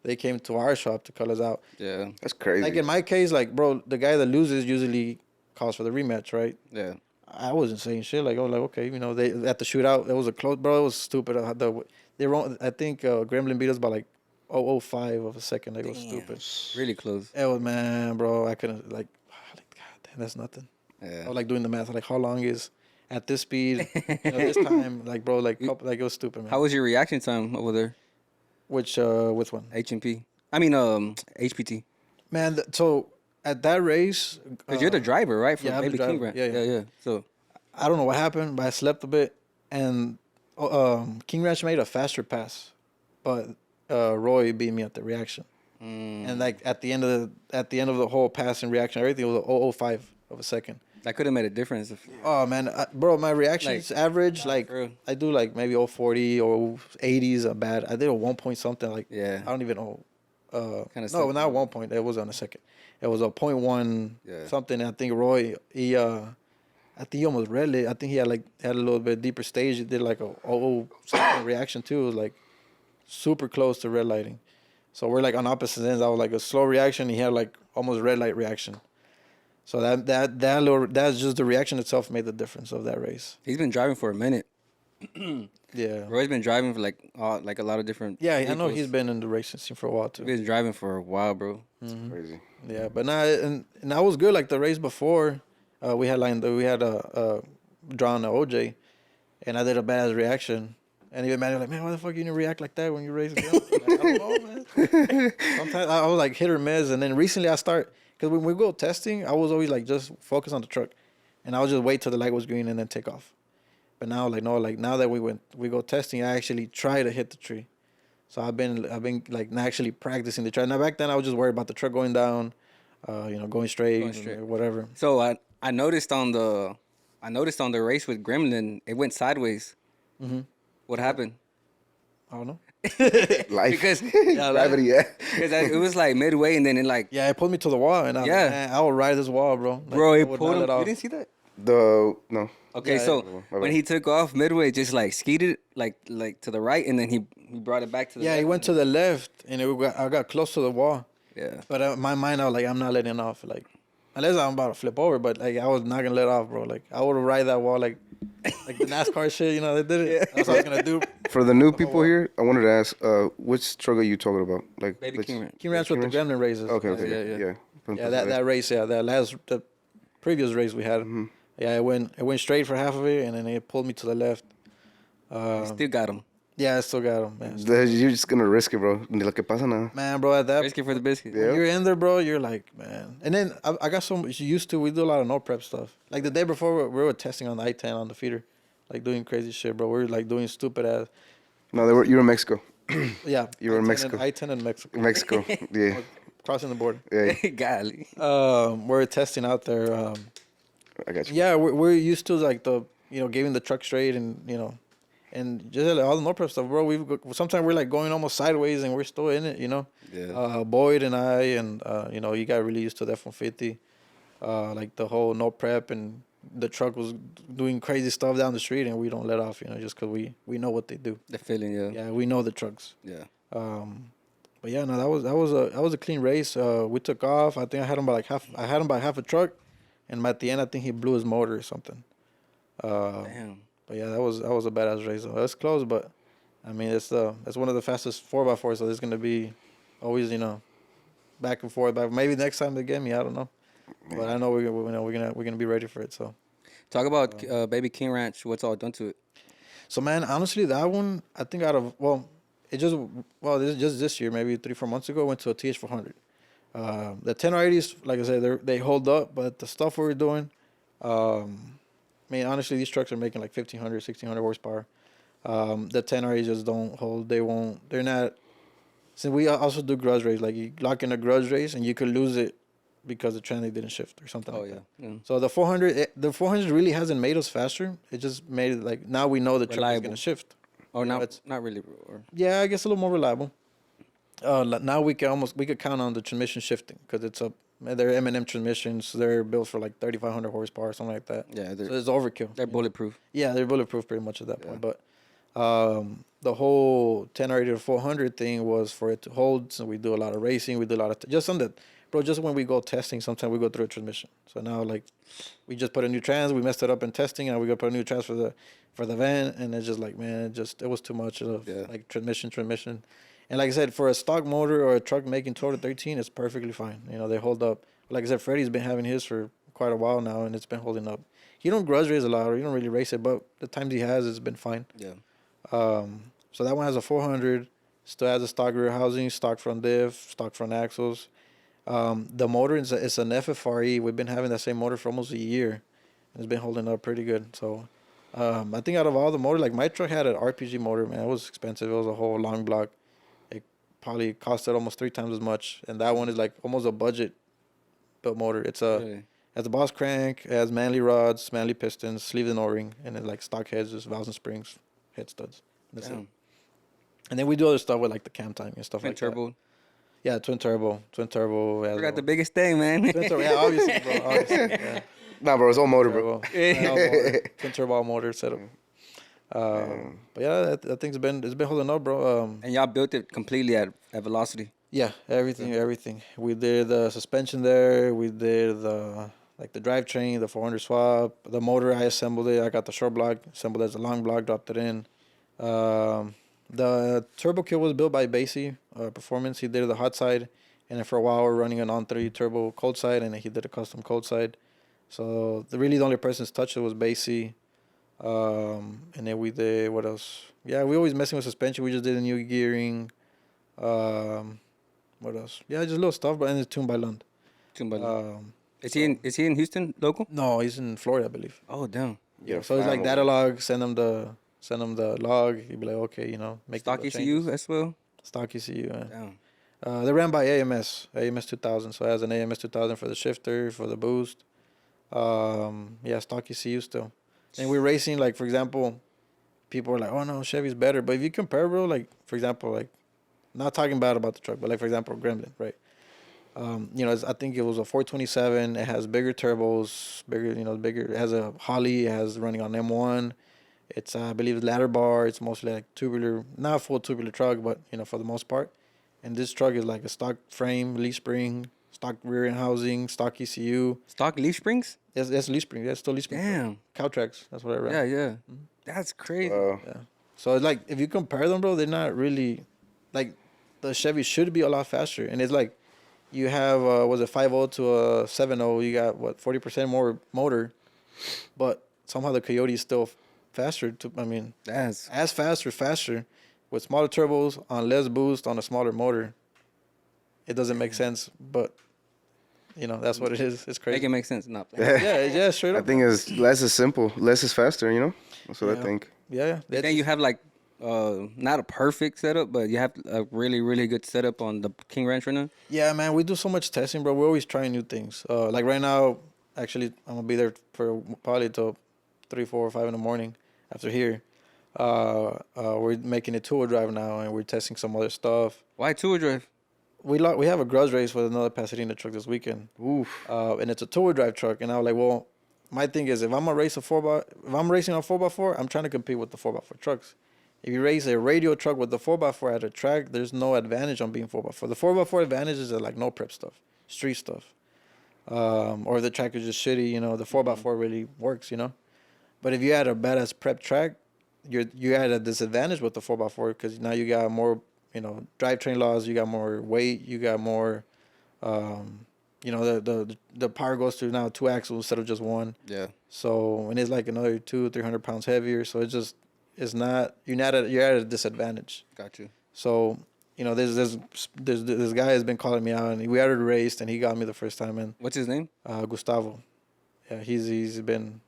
they came to our shop to call us out. Yeah. That's crazy. Like in my case, like, bro, the guy that loses usually calls for the rematch, right? Yeah. I wasn't saying shit. Like, I was like, okay, they at the shootout, it was a close, bro. It was stupid. They wrong. I think Gremlin beat us by like 0.05 of a second. Like, it was stupid. Really close. It was, man, bro. I couldn't like God damn, that's nothing. Yeah. I was like doing the math, like how long is at this speed, this time, like, bro, like it was stupid, man. How was your reaction time over there? Which one? HMP. I mean, HPT. Man, so at that race, Because you're the driver, right? For yeah, I'm the Baby King driver. Ranch. Yeah. So I don't know what happened, but I slept a bit, and King Ranch made a faster pass, but Roy beat me at the reaction, and like at the end of the whole pass and reaction, everything was 0.05 of a second. that could have made a difference. Oh man, bro, my reactions average like bro. I do like maybe 0.40 or 80s are bad. I did a 1 point something like Yeah. I don't even know. Kinda No, stuff. not 1 point. It was on a second. It was a 0.1 Yeah. something. I think Roy I think he almost red lit. I think he had a little bit deeper stage. He did like a something reaction too. It was like super close to red lighting. So we're like on opposite ends. I was like a slow reaction. He had like almost red light reaction. So that's just the reaction itself made the difference of that race. He's been driving for a minute. Yeah. Roy's been driving for like a lot of different. Yeah, I know vehicles. he's been in the racing scene for a while He's too. been driving for a while, bro. Crazy. Yeah, but now and I was good. Like the race before, we had drawn the OJ, and I did a badass reaction. And even man, like, man, why the fuck you didn't react like that when you race again? Like, I don't know, man. Sometimes I was like hit or miss, and then recently because when we go testing, I was always like just focus on the truck, and I would just wait till the light was green and then take off. But now, like no, like now that we go testing, I actually try to hit the tree. So I've been like not actually practicing the try. Now back then I was just worried about the truck going down, going straight, or whatever. So I noticed on the race with Gremlin, it went sideways. Mm-hmm. What happened? I don't know. Life. Because Gravity, yeah. because it was like midway and then it like Yeah, it pulled me to the wall, and I was like, man, I would ride this wall, bro. Like, bro, I it would pulled not him. let You off. didn't see that? No. Okay, Yeah, so my when bad. he took off midway, just like skeeted like to the right, and then he brought it back to the Yeah, left. he went to the left, and I got close to the wall. Yeah. But in my mind, I was like, I'm not letting off. Like, unless I'm about to flip over, but like, I was not gonna let off, bro. Like, I would ride that wall like the NASCAR shit. They did it. That's what I was gonna do. For the new people here, I wanted to ask, which truck are you talking about? Like Baby let's- King Ranch. King Ranch with the Gremlin races. Okay, Yeah. Yeah, that race, the previous race we had. Mm-hmm. Yeah, it went straight for half of it, and then it pulled me to the left. Still got him. Yeah, I still got him, man. You're just gonna risk it, bro. Ni lo que pasa nada. Man, bro, at that Risk it for the biscuit. Yeah. when you're in there, bro, you're like, man. And then I got so much used to. We do a lot of no prep stuff. Like the day before, we were testing on the I-10 on the feeder, like doing crazy shit, bro. We were like doing stupid ass. No, you were in Mexico. Yeah, You were in I-10 Mexico. I-10 in Mexico, Mexico. Yeah. crossing the border. Yeah. Golly. We're testing out there. I got you. Yeah, we're used to like giving the truck straight and and just like, all the no prep stuff, bro. Sometimes we're like going almost sideways and we're still in it, Yeah. Boyd and I and you got really used to the F-150, like the whole no prep, and the truck was doing crazy stuff down the street and we don't let off, just because we know what they do. The feeling, yeah. Yeah, we know the trucks. Yeah. But yeah, no, that was a clean race. We took off. I think I had him by half a truck, and at the end I think he blew his motor or something. Damn. But yeah, that was a badass race. Though. It was close, but I mean it's one of the fastest 4x4, so there's gonna be always back and forth. But maybe next time they get me, I don't know. But I know we're gonna be ready for it. So Talk about Baby King Ranch. What's all done to it? So man, honestly, that one I think this is just this year, maybe 3-4 months ago, went to a TH400. The 10R80s, like I said, they hold up, but the stuff we were doing, I mean, honestly, these trucks are making like 1,500, 1,600 horsepower. The 10R80s just don't hold. They're not since we also do grudge race, like you lock in a grudge race and you could lose it because the tranny didn't shift or something like that. Yeah. So the 400 really hasn't made us faster. It just made it like now we know the truck is Reliable. gonna shift. Or know, not really. Or, Yeah, I guess a little more reliable. Now we could count on the transmission shifting because they're M&M transmissions. They're built for like 3,500 horsepower, something like that. yeah, So it's overkill. they're bulletproof. Yeah, they're bulletproof pretty much at that point. But the whole 10R80 to 400 thing was for it to hold. So we do a lot of racing. We do a lot of just on the bro. Just when we go testing, sometimes we go through a transmission. So now like we just put a new trans. We messed it up in testing, and we got to put a new trans for the van, and it's just like man, it was too much of like transmission. And like I said, for a stock motor or a truck making 12 to 13, it's perfectly fine. You know, they hold up. Like I said, Freddie's been having his for quite a while now, and it's been holding up. He don't grudge race a lot, or he don't really race it, but the times he has, it's been fine. Yeah. So that one has a 400, still has a stock rear housing, stock front diff, stock front axles. The motor is it's an FFRE. We've been having that same motor for almost a year, and it's been holding up pretty good. So I think out of all the motors, like my truck had an RPG motor, man, it was expensive. It was a whole long block. Probably costed almost 3 times as much, and that one is like almost a budget built motor. It's has a boss crank, it has manly rods, manly pistons, sleeves and O-ring, and then like stock heads, just valves and springs, head studs. That's it. And then we do other stuff with like the cam timing and stuff Twin like turbo. that. Yeah, twin turbo. We got the biggest thing, man. Twin turbo, yeah, obviously, bro. Obviously, yeah. Nah, bro, it's all motor, bro. Twin turbo motor setup. But yeah, that thing's been holding up, bro. And y'all built it completely at velocity. Yeah, everything. We did the suspension there. We did the drivetrain, the 400 swap, the motor. I assembled it. I got the short block, assembled it as a long block, dropped it in. The turbo kit was built by Basie Performance. He did the hot side, and then for a while we're running an on-3 turbo cold side, and then he did a custom cold side. So the only person that's touched it was Basie. And then we did what else? Yeah, we always messing with suspension. We just did a new gearing. What else? Yeah, just little stuff, but and it's tuned by Lund. Is he in Houston local? No, he's in Florida, I believe. Oh damn. Yeah, so it's like data log. Send him the log. He'd be like, okay, you know, make stock ECU as well. Stock ECU. Damn. They ran by AMS 2000. So it has an AMS 2000 for the shifter, for the boost. Yeah, stock ECU still. And we're racing, like, for example, people are like, oh, no, Chevy's better. But if you compare, bro, like, for example, like, not talking bad about the truck, but, like, for example, Gremlin, right? You know, I think it was a 427. It has bigger turbos, bigger. It has a Holly. It has running on M1. It's, I believe, ladder bar. It's mostly, like, tubular, not a full tubular truck, but, you know, for the most part. And this truck is, like, a stock frame, leaf spring, stock rear end housing, stock ECU. Stock leaf springs? Yes, leaf spring. That's still leaf spring. Damn. Cow tracks. That's what I ran. Yeah. Mm-hmm. That's crazy. Yeah. So it's like if you compare them, bro, they're not really like the Chevy should be a lot faster. And it's like you have was it 5.0 to a 7.0, you got what 40% more motor, but somehow the Coyote is still faster. That's as fast or faster with smaller turbos on less boost on a smaller motor. It doesn't make sense, but. You know, that's what it is. It's crazy. Make it make sense. No. Yeah, straight up. I think it's less is simple, less is faster, you know? That's what I think. Yeah. Then you have, like, not a perfect setup, but you have a really, really good setup on the King Ranch right now? Yeah, man. We do so much testing, bro. We're always trying new things. Like right now, actually, I'm going to be there for probably till 3, 4, or 5 in the morning after here. We're making a two-wheel drive now, and we're testing some other stuff. Why two-wheel drive? We have a grudge race with another Pasadena truck this weekend. Oof. And it's a two-wheel drive truck. And I was like, well, my thing is if I'm racing on 4x4, I'm trying to compete with the 4x4 trucks. If you race a radio truck with the 4x4 at a track, there's no advantage on being 4x4. The 4x4 advantage is like no prep stuff, street stuff. Or if the track is just shitty, you know, the 4x4 really works, you know. But if you had a badass prep track, you're at a disadvantage with the 4x4 because now you got more, you know, drivetrain laws, you got more weight, you got more, you know, the power goes to now 2 axles instead of just 1. Yeah. So, and it's like another 200-300 pounds heavier. So it's not, you're at a disadvantage. Got you. So, you know, this guy has been calling me out, and we already raced, and he got me the first time. And what's his name? Gustavo. Yeah, he's been.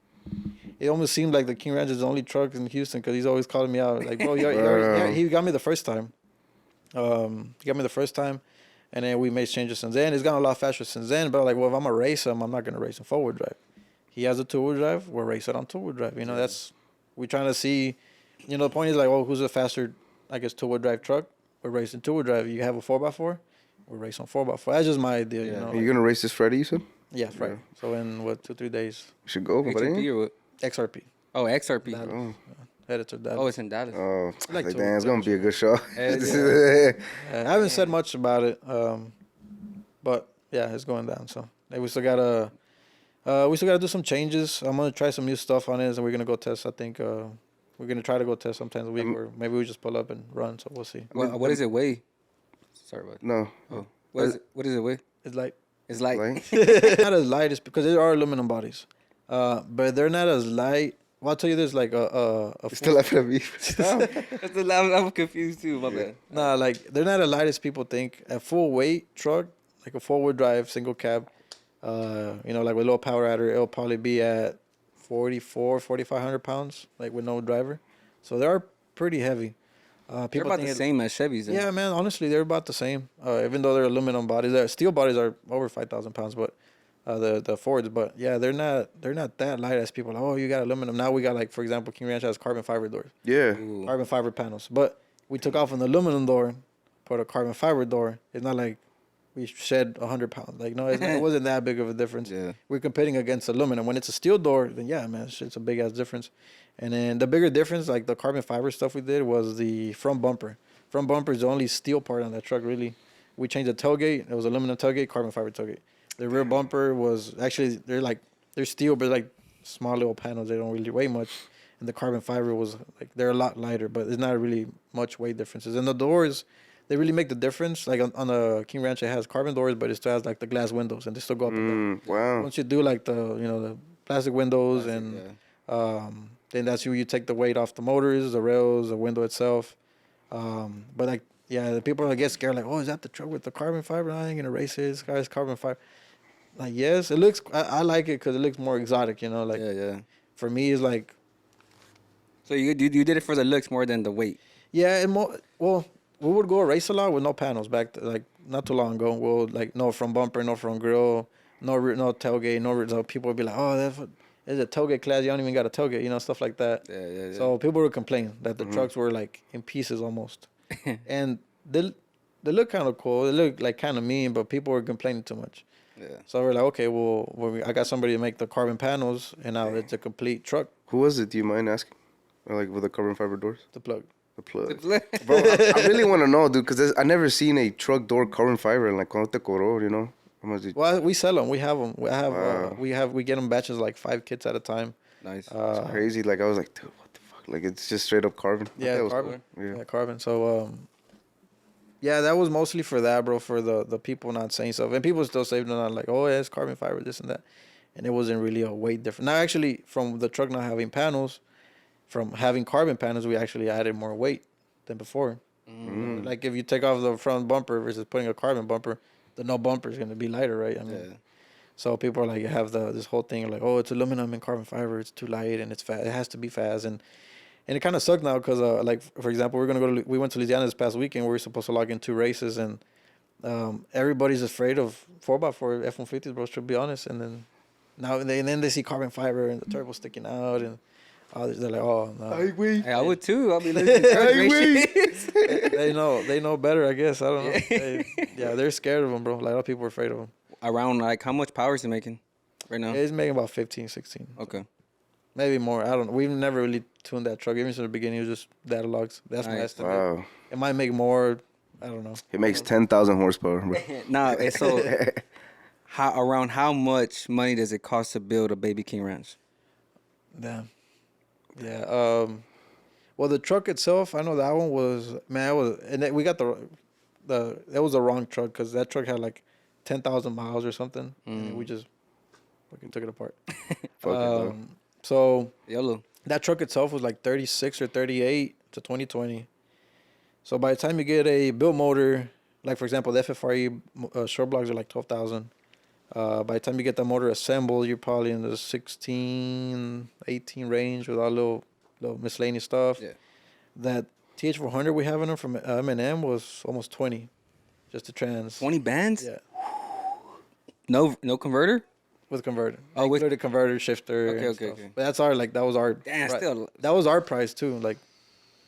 It almost seemed like the King Ranch is the only truck in Houston because he's always calling me out. Like, bro, he got me the first time. He got me the first time, and then we made changes since then. It's gotten a lot faster since then. But like, well, if I'm gonna race him, I'm not gonna race him forward drive. He has a two-wheel drive. We'll race it on two-wheel drive. You know, that's we're trying to see. You know, the point is like, oh, who's a faster, I guess, two-wheel drive truck? We're racing two-wheel drive. You have a 4x4. We're racing 4x4. That's just my idea. You know, Are you gonna race this Friday? You said. yeah, right. So in what 2-3 days, We should go, HTP buddy. or what? XRP. Oh, XRP. Dallas. Oh. Headed to Dallas. Oh, it's in Dallas. Oh, like like to- damn, it's gonna be a good show. Yeah. I haven't said much about it, but yeah, it's going down. So we still gotta do some changes. I'm gonna try some new stuff on it, and we're gonna go test. I think we're gonna try to go test sometimes a week, or maybe we just pull up and run. So we'll see. What does it weigh? Sorry about that. No. Oh, what does it weigh? It's like It's like not as light as because there are aluminum bodies, but they're not as light. Well, I'll tell you this, like a Still laughing at me. I'm confused too. My bad. nah, like they're not as light as people think. A full weight truck, like a 4-wheel drive single cab, you know, like with low power adder, it'll probably be at 4,500 pounds, like with no driver. So they are pretty heavy. They're People about think the same as Chevys. Then. Yeah, man. Honestly, they're about the same. Even though they're aluminum bodies, steel bodies are over 5,000 pounds, but the Fords. But yeah, they're not that light as people. Are like, oh, you got aluminum. Now we got like, for example, King Ranch has carbon fiber doors, Yeah. Ooh. carbon fiber panels. But we took off an aluminum door, put a carbon fiber door. It's not like we shed 100 pounds. Like no, it wasn't that big of a difference. Yeah. We're competing against aluminum. When it's a steel door, then yeah, man, it's a big ass difference. And then the bigger difference, like the carbon fiber stuff we did, was the front bumper. Front bumper is the only steel part on that truck, really. We changed the tailgate. It was aluminum tailgate, carbon fiber tailgate. The rear bumper was actually, they're steel, but like small little panels. They don't really weigh much. And the carbon fiber was like, they're a lot lighter, but there's not really much weight differences. And the doors, they really make the difference. Like on the King Ranch, it has carbon doors, but it still has like the glass windows, and they still go up and down. Wow. Once you do like the plastic windows then that's where you take the weight off the motors, the rails, the window itself. But like, yeah, the people get scared like, oh, is that the truck with the carbon fiber? I ain't gonna race it. This guy's carbon fiber. Like, yes, it looks. I like it because it looks more exotic. You know, like Yeah. for me, it's like, So you did it for the looks more than the weight. yeah, well, we would go race a lot with no panels like not too long ago. We'll like no front bumper, no front grill, no tailgate, so people would be like, oh, that's a tailgate class. You don't even got a tailgate, you know, stuff like that. Yeah. So people would complain that the trucks were like in pieces almost, and they look kind of cool. They look like kind of mean, but people were complaining too much. Yeah. So we're like, okay, well, I got somebody to make the carbon panels, and now it's a complete truck. Who was it? Do you mind asking? Or like with the carbon fiber doors? The plug. The plug. Bro, I really want to know, dude, because I never seen a truck door carbon fiber. And like, ¿cuánto te cobró, you know? How much did Well, we sell them. We have them. We get them batches like 5 kits at a time. Nice. It's crazy. Like, I was like, dude, what the fuck? Like, it's just straight up carbon. I thought Yeah, it was carbon. cool. Yeah. Yeah, carbon. So, yeah, that was mostly for that, bro. For the people not saying stuff, and people still say they're not like, oh, yeah, it's carbon fiber, this and that, and it wasn't really a weight difference. Now, actually, from the truck not having panels, from having carbon panels, we actually added more weight than before. Like if you take off the front bumper versus putting a carbon bumper, the no bumper is gonna be lighter, right? I mean, so people are like, you have this whole thing like, oh, it's aluminum and carbon fiber, it's too light and it's fast. It has to be fast, and it kind of sucked now because like for example, we went to Louisiana this past weekend. We were supposed to log in 2 races, and everybody's afraid of 4x4 F-150s, bro. To be honest, and then now they see carbon fiber and the turbo sticking out, and they're like, oh no. Hey, I would too. I'll be listening to They know better, I guess. I don't know. They're scared of them, bro. Like, a lot of people are afraid of them. Around like how much power is it making right now? It's making about 15, 16. Okay. Maybe more. I don't know. We've never really tuned that truck. Even since the beginning, it was just data logs. That's my Nice. estimate. Wow. It might make more. I don't know. It makes 10,000 horsepower, bro. Nah, so around how much money does it cost to build a baby King Ranch? Damn. Yeah. Well, the truck itself, I know that one was, man, and then we got it was the wrong truck because that truck had like 10,000 miles or something. And we just fucking took it apart. Fuck it, bro. So YOLO. that truck itself was like 36 or 38 to 2020. So by the time you get a built motor, like for example, the FFRE short blocks are like 12,000. By the time you get that motor assembled, you're probably in the 16, 18 range with all little miscellaneous stuff. Yeah. That TH400 we have in them from M&M was almost 20, just the trans. 20 bands? Yeah, No converter? with converter. Oh, with- Included converter, shifter. Okay, and okay, stuff. okay. But that's our that was our. Damn, still- that was our price too. Like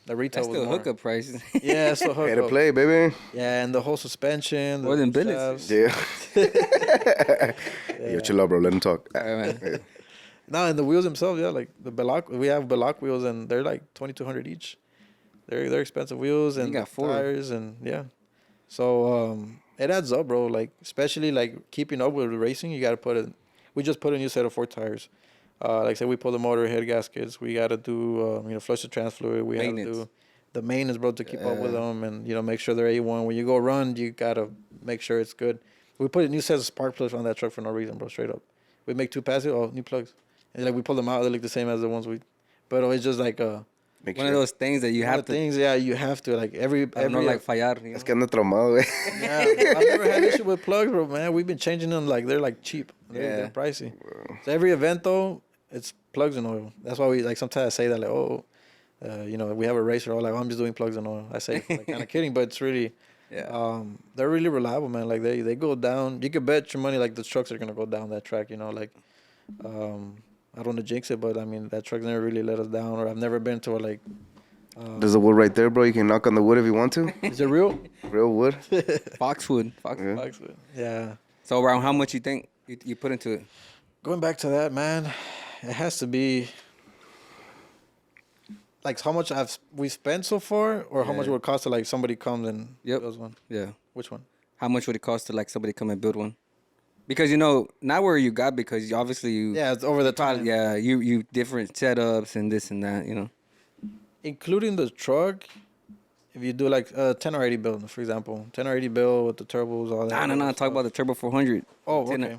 the retail That's was still more. hookup prices. Yeah, so Pay to hookup. play, baby. Yeah, and the whole suspension. More the than billets. shafts. Yeah. Yo, chill out, bro. Let him talk. All right, man. No, and the wheels themselves, yeah, like the Belloc. We have Belloc wheels, and they're like 2,200 each. They're expensive wheels and got 4. tires, and yeah. So it adds up, bro. Like especially like keeping up with racing, you got to put it. We just put a new set of 4 tires. Like I said, we pull the motor head gaskets. We got to do flush the trans fluid. We have to Maintenance. do the maintenance, bro, to keep up with them, and make sure they're A1. When you go run, you gotta make sure it's good. We put a new set of spark plugs on that truck for no reason, bro. Straight up, we make 2 passes. Oh, new plugs, and like we pull them out. They look the same as the ones we, but it's just like Make One sure. of those things that you one have of the to. things. Yeah, you have to like every. I don't know, like fallar. You Es know? que ando traumado, güey. Yeah, I've never had issue with plugs, bro. Man, we've been changing them like they're like cheap. They're Yeah. pricey. So every event though, it's plugs and oil. That's why we like sometimes I say that like we have a racer. Like I'm just doing plugs and oil. I say like, kind of kidding, but it's really. Yeah. They're really reliable, man. Like they go down. You can bet your money like the trucks are gonna go down that track. Like, I don't want to jinx it, but I mean that truck's never really let us down. Or I've never been to a like. There's a wood right there, bro. You can knock on the wood if you want to. Is it real? Real wood. Foxwood. Yeah. Yeah. So around how much you think you put into it? Going back to that, man, it has to be like how much we spent so far, or how much Yeah. would it cost to like somebody comes and Yep. builds one. Yeah. Which one? How much would it cost to like somebody come and build one? Because not where you got, because you obviously you Yeah, it's over the time. yeah you different setups and this and that, Including the truck. If you do like a 10R80 build, for example, 10R80 build with the turbos, all that. No. Talk about the Turbo 400. Oh, 10 okay.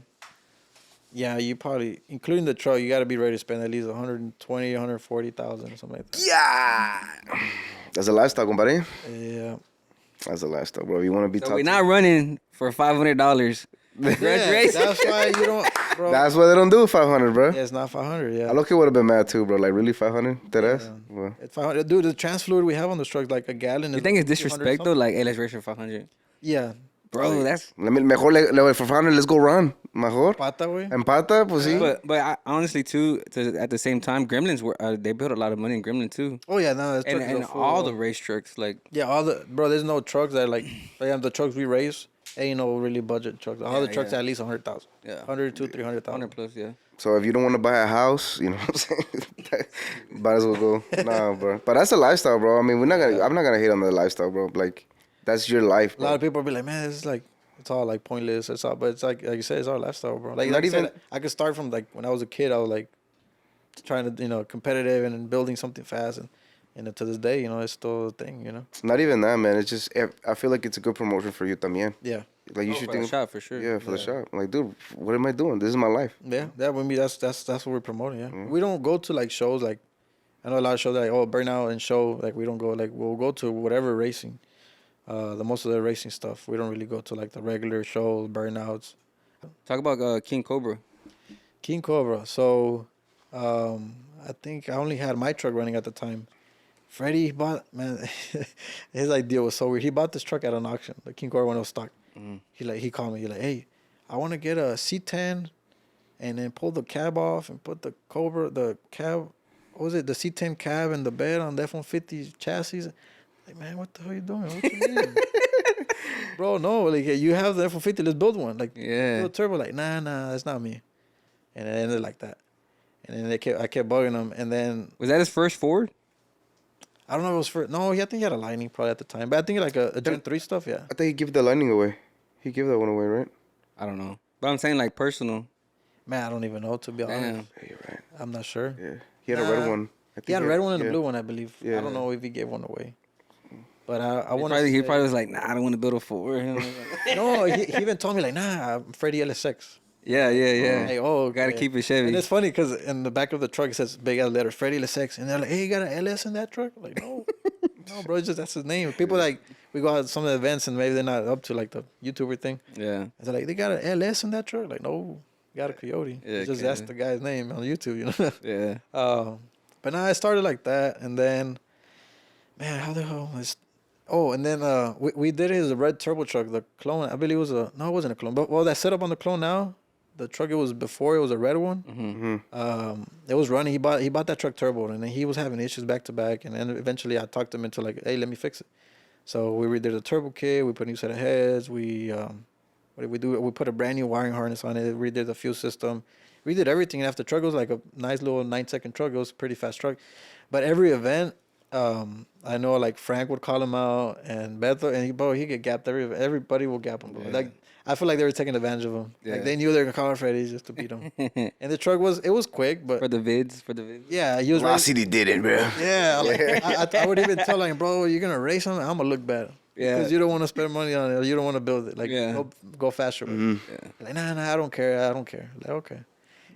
Yeah, you probably, including the truck, you got to be ready to spend at least 120, 140,000 or something like that. Yeah. That's a lifestyle, compadre. Yeah. That's a lifestyle, bro. You want to be So top. we're not running for $500. Grudge race. That's why you don't, bro. That's why they don't do 500, bro. Yeah, it's not 500. Yeah. I look, it would have been mad too, bro. Like really 500? Dead ass? Yeah. Well, It's 500. Dude, the trans fluid we have on the truck, like a gallon. You is think it's 200 disrespect though? something. Like, hey, let's race for 500. Yeah. Bro, that's. mejor for 500, let's go run. Mejor. Pata, güey. Empata, pues sí. But I, honestly too, at the same time, Gremlins were they built a lot of money in Gremlin too, Oh, yeah, no, that's and all the race trucks like. Yeah, bro, there's no trucks that like the trucks we race, ain't no really budget trucks. All the Yeah, trucks yeah. at least 100,000. Yeah. 100 to 300,000. 100 plus, yeah. So if you don't want to buy a house, you know what I'm saying? Might as well go. Nah, bro. But that's a lifestyle, bro. I mean, I'm not gonna hate on the lifestyle, bro. Like, that's your life, A lot bro. of people be like, man, it's like, it's all like pointless. It's all, but it's like you said, it's our lifestyle, bro. Like, Not I said, even- I could start from like when I was a kid. I was like trying to, competitive and building something fast, and to this day, it's still a thing, Not even that, man. It's just, I feel like it's a good promotion for you también. Yeah, Like, you should For the think. shop for sure. Yeah, for the shop. Like, dude, what am I doing? This is my life. yeah. That with me, that's what we're promoting. Yeah, we don't go to like shows like. I know a lot of shows that like, burnout and show, like we don't go, like we'll go to whatever racing. The most of the racing stuff, we don't really go to like the regular shows, burnouts. Talk about King Cobra. King Cobra. So, I think I only had my truck running at the time. Freddie bought, man, his idea was so weird. He bought this truck at an auction, the King Cobra when it was stock. He called me. He like, hey, I want to get a C10, and then pull the cab off and put the Cobra, the cab, what was it, the C10 cab and the bed on the F-150 chassis. Like, man, what the hell are you doing? What you mean? Bro, no, like you have the F-150, let's build one. Like, Yeah. build a turbo. Like, nah, that's not me. And it ended like that. And then I kept bugging him. And then Was that his first Ford? I don't know if it was for no. I think he had a Lightning probably at the time, but I think like a Gen 3 stuff. Yeah. I think he gave the Lightning away. He gave that one away, right? I don't know, but I'm saying like personal. Man, I don't even know to be honest. Damn. Yeah, you're right. I'm not sure. Yeah. He had a red Nah. one. I think He had a red one and yeah. a blue one, I believe. Yeah. I don't know if he gave one away. But I He want probably, he to. probably was like, nah, I don't want to build a Ford. No, he even told me like, nah, I'm Freddie LSX. yeah. Hey, Gotta okay. keep it Chevy. And it's funny because in the back of the truck it says big ass letter Freddie LSX, and they're like, hey, you got an LS in that truck? I'm like, no, no, bro, it's just that's his name. People like we go out to some of the events and maybe they're not up to like the YouTuber thing. Yeah. And they're like, they got an LS in that truck? Like, no, got a Coyote. Yeah, Just okay. that's the guy's name on YouTube, Yeah. But now I started like that, and then, man, how the hell is? Oh, and then we did his red turbo truck, the clone. I believe it was a no, it wasn't a clone, but well, that setup on the clone now. The truck it was before it was a red one. It was running. He bought that truck turbo, and then he was having issues back to back, and then eventually I talked him into like, hey, let me fix it. So we redid the turbo kit. We put a new set of heads. What did we do? We put a brand new wiring harness on it. Redid the fuel system. We did everything. And after the truck, it was like a nice little 9-second truck. It was a pretty fast truck. But every event, I know like Frank would call him out and Beto, and he get gapped. Everybody will gap him, bro. Yeah. Like I feel like they were taking advantage of him. Yeah. Like they knew they were gonna call Freddy just to beat him. And the truck was quick, but for the vids. yeah, he was. Velocity did it, bro. Yeah, like, I would even tell like, bro, you're gonna race him. I'm gonna look bad. Yeah. Because you don't want to spend money on it. Or you don't want to build it. Like, Yeah. go faster. With it. Yeah. Like, nah, I don't care. Like, okay.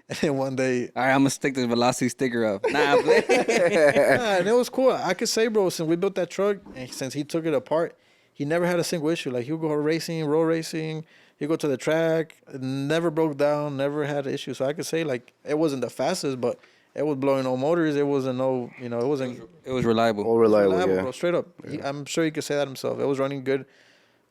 And then one day, All right, I'm gonna stick the velocity sticker up. Nah, play. and it was cool. I could say, bro, since we built that truck and since he took it apart, he never had a single issue. Like, he'll go racing, road racing. He'll go to the track. Never broke down. Never had an issue. So I could say, like, it wasn't the fastest, but it was blowing no motors. It wasn't no, it wasn't It was reliable. All reliable, reliable, yeah. bro. Straight up. I'm sure he could say that himself. It was running good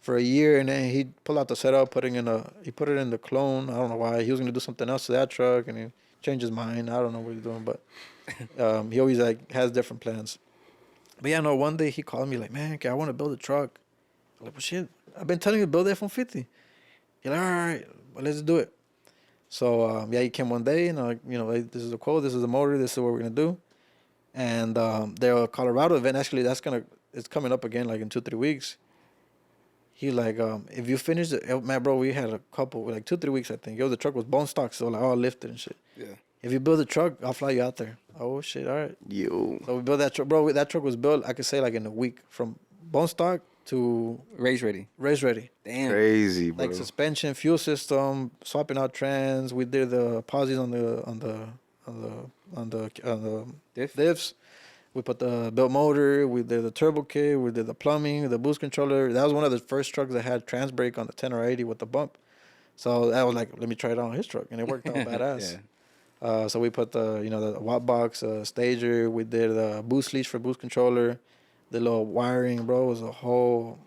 for a year, and then he pulled out the setup, put it in the clone. I don't know why. He was gonna do something else to that truck, and he changed his mind. I don't know what he's doing, but he always like has different plans. But yeah, no. One day he called me like, man, okay, I want to build a truck. I'm like, well, shit, I've been telling you to build the F-150. He's like, all right, well, let's do it. So yeah, he came one day, and like, like, this is a quote, this is the motor, this is what we're gonna do. And their Colorado event, actually, it's coming up again like in 2-3 weeks. He like, if you finish it, man, bro, we had a couple, like 2-3 weeks, I think. The truck was bone stock, so like all lifted and shit. Yeah. If you build a truck, I'll fly you out there. Oh shit, all right. Yo. So we built that truck, bro. That truck was built, I could say, like in a week, from bone stock to Race ready. race ready. Damn. Crazy, bro. Like suspension, fuel system, swapping out trans. We did the pauses on the diffs. We put the built motor. We did the turbo kit. We did the plumbing, the boost controller. That was one of the first trucks that had trans brake on the 10 or 80 with the bump. So that was like, let me try it on his truck, and it worked out badass. Yeah. So we put the watt box stager. We did the boost leash for boost controller. The little wiring, bro, was a whole.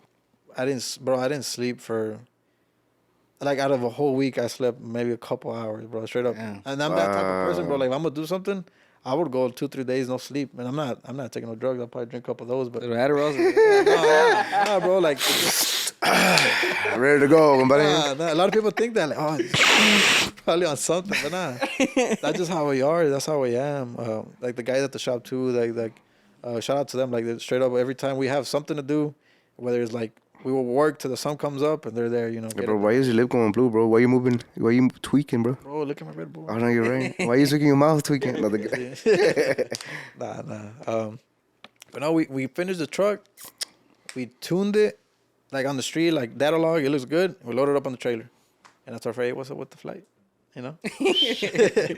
I didn't sleep for. Like out of a whole week, I slept maybe a couple hours, bro, straight up. Yeah. And I'm that type of person, bro. Like if I'm gonna do something, I would go 2-3 days no sleep, and I'm not taking no drugs. I'll probably drink a couple of those, but Little Adderalls. nah, bro, like Ready to go, buddy. nah, a lot of people think that, like, oh, probably on something, but nah, that's just how we are. That's how we am. Like the guys at the shop too, shout out to them. Like they straight up, every time we have something to do, whether it's like we will work till the sun comes up and they're there, Hey, bro, why is your lip going blue, bro? Why you moving? Why you tweaking, bro? Bro, look at my Red Bull. Oh no, you're right. Why you looking your mouth tweaking? Another guy. Nah. But no, we finished the truck. We tuned it, like on the street, like data log. It looks good. We loaded it up on the trailer, and that's our freight. What's up with the flight?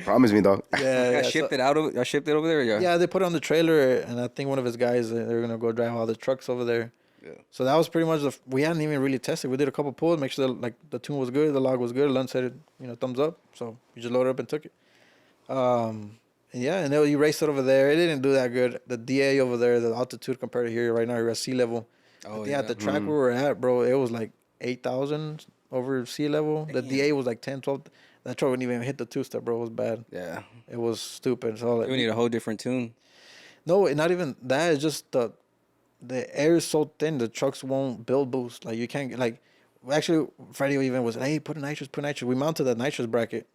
Promise me, dog. Yeah. I shipped it out. I shipped it over there. Yeah, they put it on the trailer, and I think one of his guys, they're gonna go drive all the trucks over there. Yeah. So that was pretty much we hadn't even really tested. We did a couple pulls, make sure like the tune was good, the log was good. Lund said it, thumbs up. So we just loaded up and took it. And then you raced it over there. It didn't do that good. The DA over there, the altitude compared to here right now, you're at sea level. Oh, At the track we were at, bro, it was like 8,000 over sea level. The DA was like 10, 12. That truck wouldn't even hit the two-step, bro. It was bad. Yeah. It was stupid. So We need a whole different tune. no, not even that. It's just the air is so thin, the trucks won't build boost. Like you can't actually Freddie even was, hey, put nitrous. We mounted the nitrous bracket.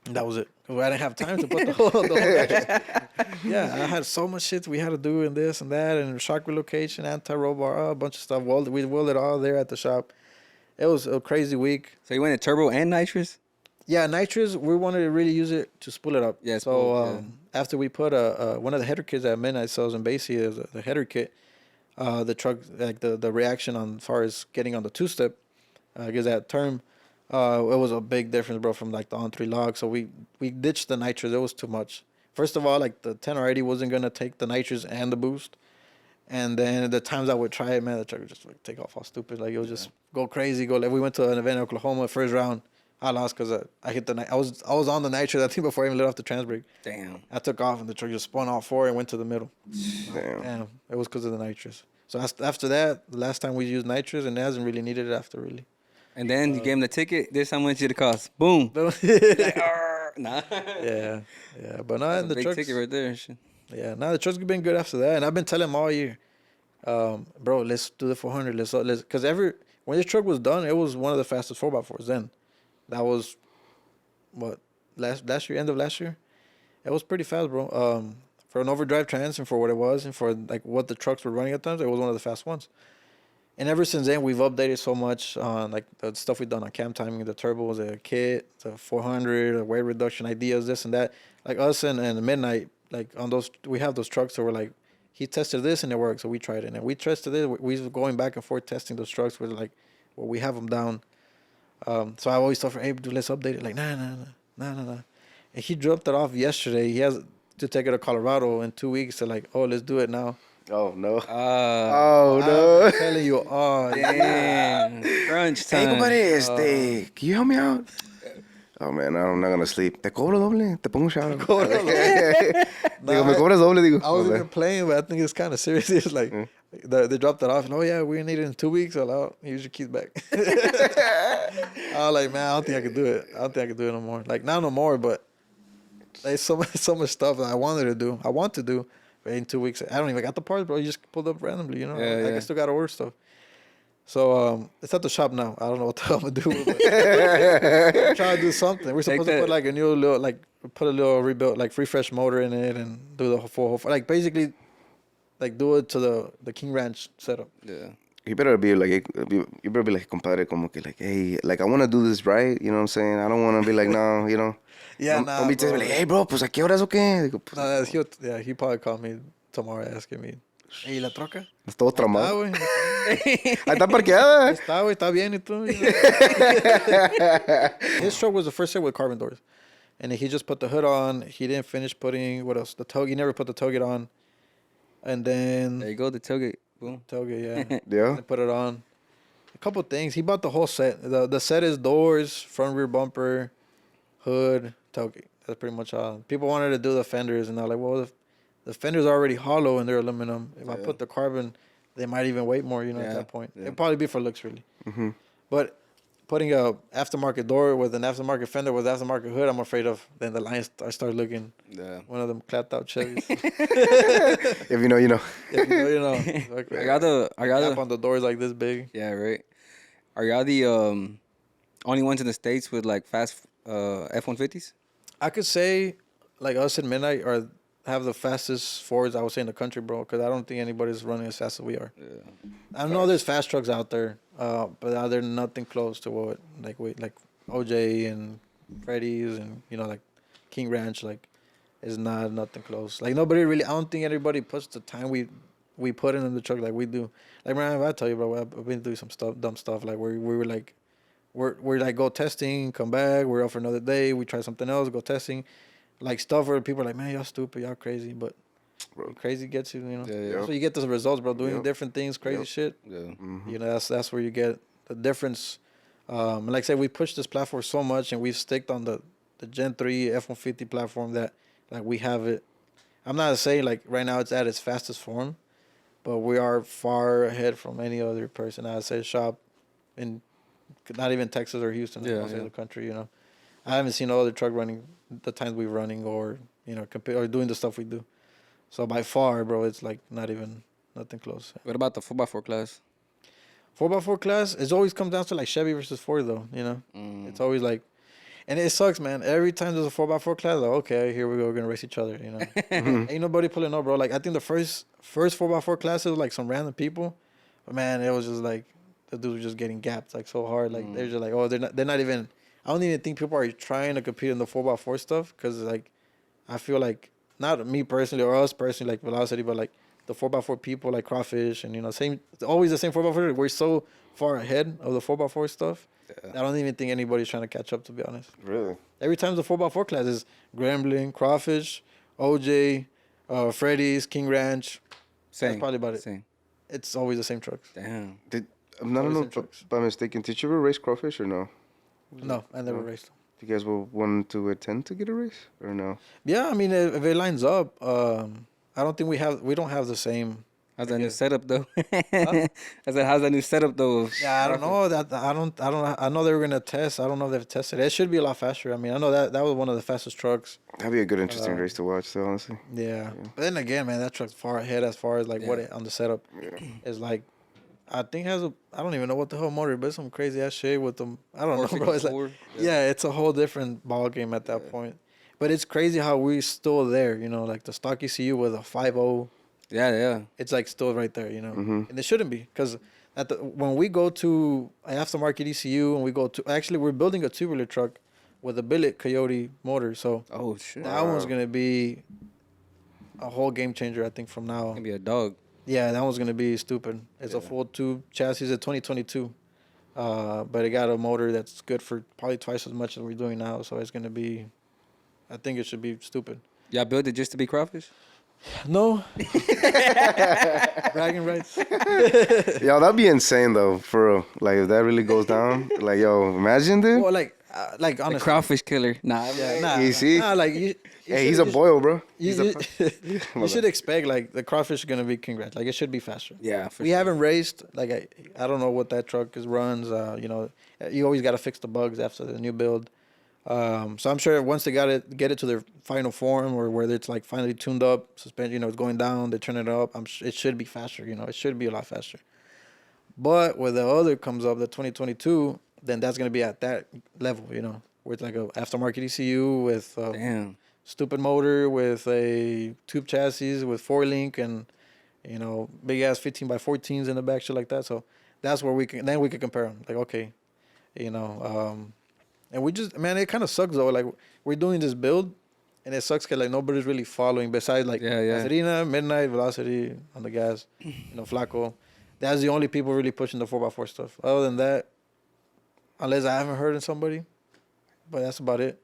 And that was it. 'Cause I didn't have time to put the whole nitrous. Yeah, I had so much shit we had to do and this and that and shock relocation, anti-roll bar, a bunch of stuff. We welded all there at the shop. It was a crazy week. So you went to turbo and nitrous? Yeah, nitrous, we wanted to really use it to spool it up. Yeah, so after we put one of the header kits at Midnight Cells in Basie is the header kit, the truck, like the reaction on as far as getting on the two-step, gives that term, it was a big difference, bro, from like the on-3 log. So we ditched the nitrous. It was too much. First of all, like the 10 or 80 wasn't going to take the nitrous and the boost. And then the times I would try it, man, the truck would just like take off all stupid. Like it would just go crazy. We went to an event in Oklahoma, first round. I lost because I hit the I was on the nitro, I think, before I even let off the trans brake. Damn. I took off and the truck just spun off forward and went to the middle. Damn. It was because of the nitrous. So after that, the last time we used nitrous, and it hasn't really needed it after, really. And then you gave him the ticket. This how much it cost. Boom. yeah, Nah. yeah. But no, That's and a the big trucks. ticket right there. Shit. Yeah, no, the truck's been good after that, and I've been telling him all year, bro, let's do the 400. Let's because when this truck was done, it was one of the fastest 4x4s. Then, that was what last year, end of last year. It was pretty fast, bro. For an overdrive trans and for what it was and for like what the trucks were running at times, it was one of the fast ones. And ever since then, we've updated so much on like the stuff we've done on cam timing, the turbos, the kit, the 400, the weight reduction ideas, this and that. Like us and Midnight, like on those, we have those trucks that were like, he tested this and it worked, so we tried it. And we tested it. We were going back and forth testing those trucks. We're like, well, we have them down. So I always thought, hey, dude, let's update it. Like, nah. And he dropped it off yesterday. He has to take it to Colorado in 2 weeks. So like, oh, let's do it now. Oh, no. Oh, no. I'm telling you, damn. Crunch Hey, time. compadre, can you help me out? Oh, man, I'm not going to sleep. Te cobro doble. Te pongo un shout out. Digo, me cobras doble, digo. I was even playing, but I think it's kind of serious. It's like, they dropped it off. And, oh, yeah, we need it in 2 weeks. So here's your keys back. I was like, man, I don't think I could do it. I don't think I could do it no more. Like, not no more, but there's so much stuff that I wanted to do. I want to do. But in 2 weeks, I don't even got the parts, bro. You just pulled up randomly, you know? Yeah, I still got to order stuff. So it's at the shop now. I don't know what the hell I'm going to do. But try to do something. We're supposed to put like a new little, like, put a little rebuilt, like, refresh motor in it and do the whole like, basically, like, do it to the King Ranch setup. Yeah. You better be like, compadre, como que like, hey, like, I want to do this right. You know what I'm saying? I don't want to be like, no, you know. Yeah, Don't be telling me like, hey, bro, pues, ¿a qué horas o qué? Digo, pues, No, he probably called me tomorrow asking me, hey, ¿la troca? es todo Ah, tramado. güey. Ahí está parqueada. Está, güey, está bien y tú. His truck was the first set with carbon doors. And he just put the hood on. He didn't finish putting, what else? The tailgate. He never put the tailgate on. And then... There you go, the tailgate. Boom. Tailgate, yeah. Yeah. They put it on. A couple things. He bought the whole set. The set is doors, front rear bumper, hood, tailgate. That's pretty much all. People wanted to do the fenders, and they're like, well, the fenders are already hollow and they're aluminum. If I put the carbon, they might even weight more, you know, at that point. Yeah. It'd probably be for looks, really. Mm-hmm. But putting a aftermarket door with an aftermarket fender with aftermarket hood, I'm afraid of. Then the lines start looking one of them clapped out Chevys. If you know, you know. If you know, okay. I got the Gap on the doors like this big. Yeah, right. Are y'all the only ones in the States with like fast F-150s? I could say, like us at Midnight are have the fastest Fords, I would say, in the country, bro. Because I don't think anybody's running as fast as we are. Yeah. I know there's fast trucks out there, but they're nothing close to what like OJ and Freddy's and like King Ranch is nothing close. Like nobody really. I don't think anybody puts the time we put in the truck like we do. Like man, I tell you, bro, I've been doing some dumb stuff. Like we were like, we're like go testing, come back. We're out for another day. We try something else, go testing. Like stuff where people are like, man, y'all stupid, y'all crazy, but bro, crazy gets you, Yeah. That's where you get those results, bro. Doing different things, crazy shit. Yeah. Mm-hmm. That's where you get the difference. Like I said, we pushed this platform so much, and we've sticked on the Gen 3 F-150 platform that like we have it. I'm not saying like right now it's at its fastest form, but we are far ahead from any other person. I'd say shop in not even Texas or Houston, the country. I haven't seen no other truck running the times we're running or or doing the stuff we do. So by far, bro, it's like nothing close. What about the 4x4 class? 4x4 class, it always comes down to like Chevy versus Ford, though. It's always like, and it sucks, man. Every time there's a 4x4 class, like, okay, here we go, we're gonna race each other. Ain't nobody pulling up, bro. Like I think the first 4x4 classes was like some random people, but man, it was just like the dudes were just getting gapped like so hard. Like they're just like, oh, they're not even. I don't even think people are trying to compete in the 4x4 stuff because like I feel like not me personally or us personally like Velocity, but like the 4x4 people like Crawfish and it's always the same 4x4. We're so far ahead of the 4x4 stuff. Yeah. I don't even think anybody's trying to catch up, to be honest. Really? Every time the 4x4 class is Gremlin, Crawfish, OJ, Freddy's, King Ranch. Same. That's probably about it. Same. It's always the same trucks. Damn. I'm not know by mistaken. Did you ever race Crawfish or no? No, I never No. raced them. You guys will want to attend to get a race or no? Yeah, I mean, if it lines up, I don't think we don't have the same. How's I that new guess. setup though? Huh? I said, how's that new setup though? Yeah, I don't know that. I don't. I know they were gonna test. I don't know if they've tested it. It should be a lot faster. I mean, I know that was one of the fastest trucks. That'd be a good, interesting race to watch, though. Honestly. Yeah. But then again, man, that truck's far ahead as far as like what Yeah. it, on the setup is like. I think it has a. I don't even know what the hell motor, but it's some crazy ass shit with them. I don't know, bro. It's like, 454? yeah, it's a whole different ball game at that point. But it's crazy how we still there. You know, like the stock ECU with a 5.0. Yeah. It's like still right there, you know, Mhm. and it shouldn't be because when we go to aftermarket ECU and we go to actually we're building a tubular truck with a billet Coyote motor, so Oh shit. that one's gonna be a whole game changer. I think from now. Gonna be a dog. Yeah, that one's gonna be stupid. It's a full tube chassis, a 2022, but it got a motor that's good for probably twice as much as we're doing now. So it's gonna be, I think it should be stupid. Y'all built it just to be crawfish? No, bragging rights. Yo, that'd be insane though, for real. Like if that really goes down, like yo, imagine, dude. Well, like The honestly, crawfish killer. Nah. yeah, nah, You see? nah, like you Hey, he's a boil, bro. You, you should expect like the crawfish is gonna be congrats. Like it should be faster. Yeah. For We sure. haven't raced. Like I don't know what that truck runs. You know, you always got to fix the bugs after the new build. So I'm sure once they get it to their final form or where it's like finally tuned up, suspend, you know, it's going down, they turn it up. It should be faster. You know, it should be a lot faster. But when the other comes up, the 2022, then that's gonna be at that level. You know, with like a aftermarket ECU with Damn. stupid motor with a tube chassis with 4-link and you know big ass 15x14s in the back, shit like that. So that's where we can compare them. Like okay, you know, and we just man, it kind of sucks though. Like we're doing this build, and it sucks because like nobody's really following besides like Yeah. Gasolina, Midnight, Velocity on the gas, you know, Flaco. That's the only people really pushing the 4x4 stuff. Other than that, unless I haven't heard of somebody, but that's about it.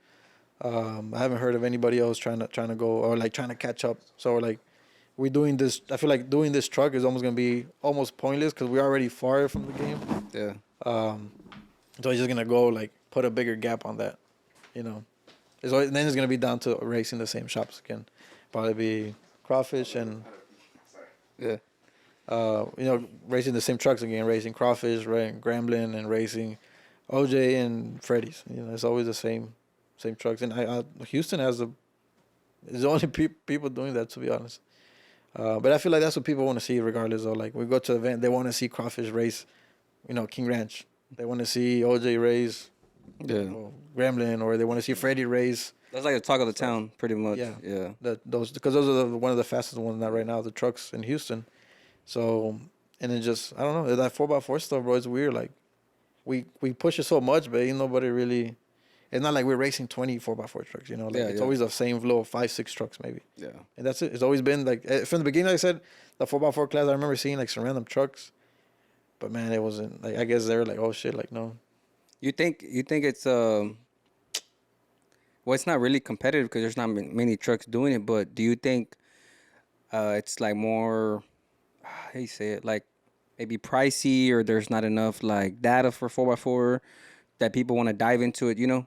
I haven't heard of anybody else trying to go or like trying to catch up. So like we're doing this. I feel like doing this truck is almost gonna be almost pointless because we're already far from the game. Yeah. So it's just gonna go like put a bigger gap on that, you know. Then it's gonna be down to racing the same shops again. Probably be Crawfish and Yeah. you know, racing the same trucks again, racing Crawfish, Gremlin, and racing OJ and Freddy's. You know, it's always the same trucks. And Houston is the only people doing that, to be honest. But I feel like that's what people want to see, regardless of like we go to the event, they want to see Crawfish race, you know, King Ranch. They want to see OJ race, Yeah. Gremlin, or they want to see Freddy race. That's like the talk of the town, pretty much. Yeah. Yeah. Those are one of the fastest ones not right now, the trucks in Houston. So and it just I don't know that 4x4 stuff, bro. It's weird. Like we push it so much, but ain't nobody really. It's not like we're racing 20 4x4 trucks, you know. Like it's always the same little 5-6 trucks maybe. Yeah. And that's it. It's always been like from the beginning. Like I said, the 4x4 class. I remember seeing like some random trucks, but man, it wasn't like I guess they were like, oh shit, like no. You think it's well, it's not really competitive because there's not many trucks doing it. But do you think it's like more, how do you say it, like maybe pricey, or there's not enough like data for 4x4 that people want to dive into it? You know.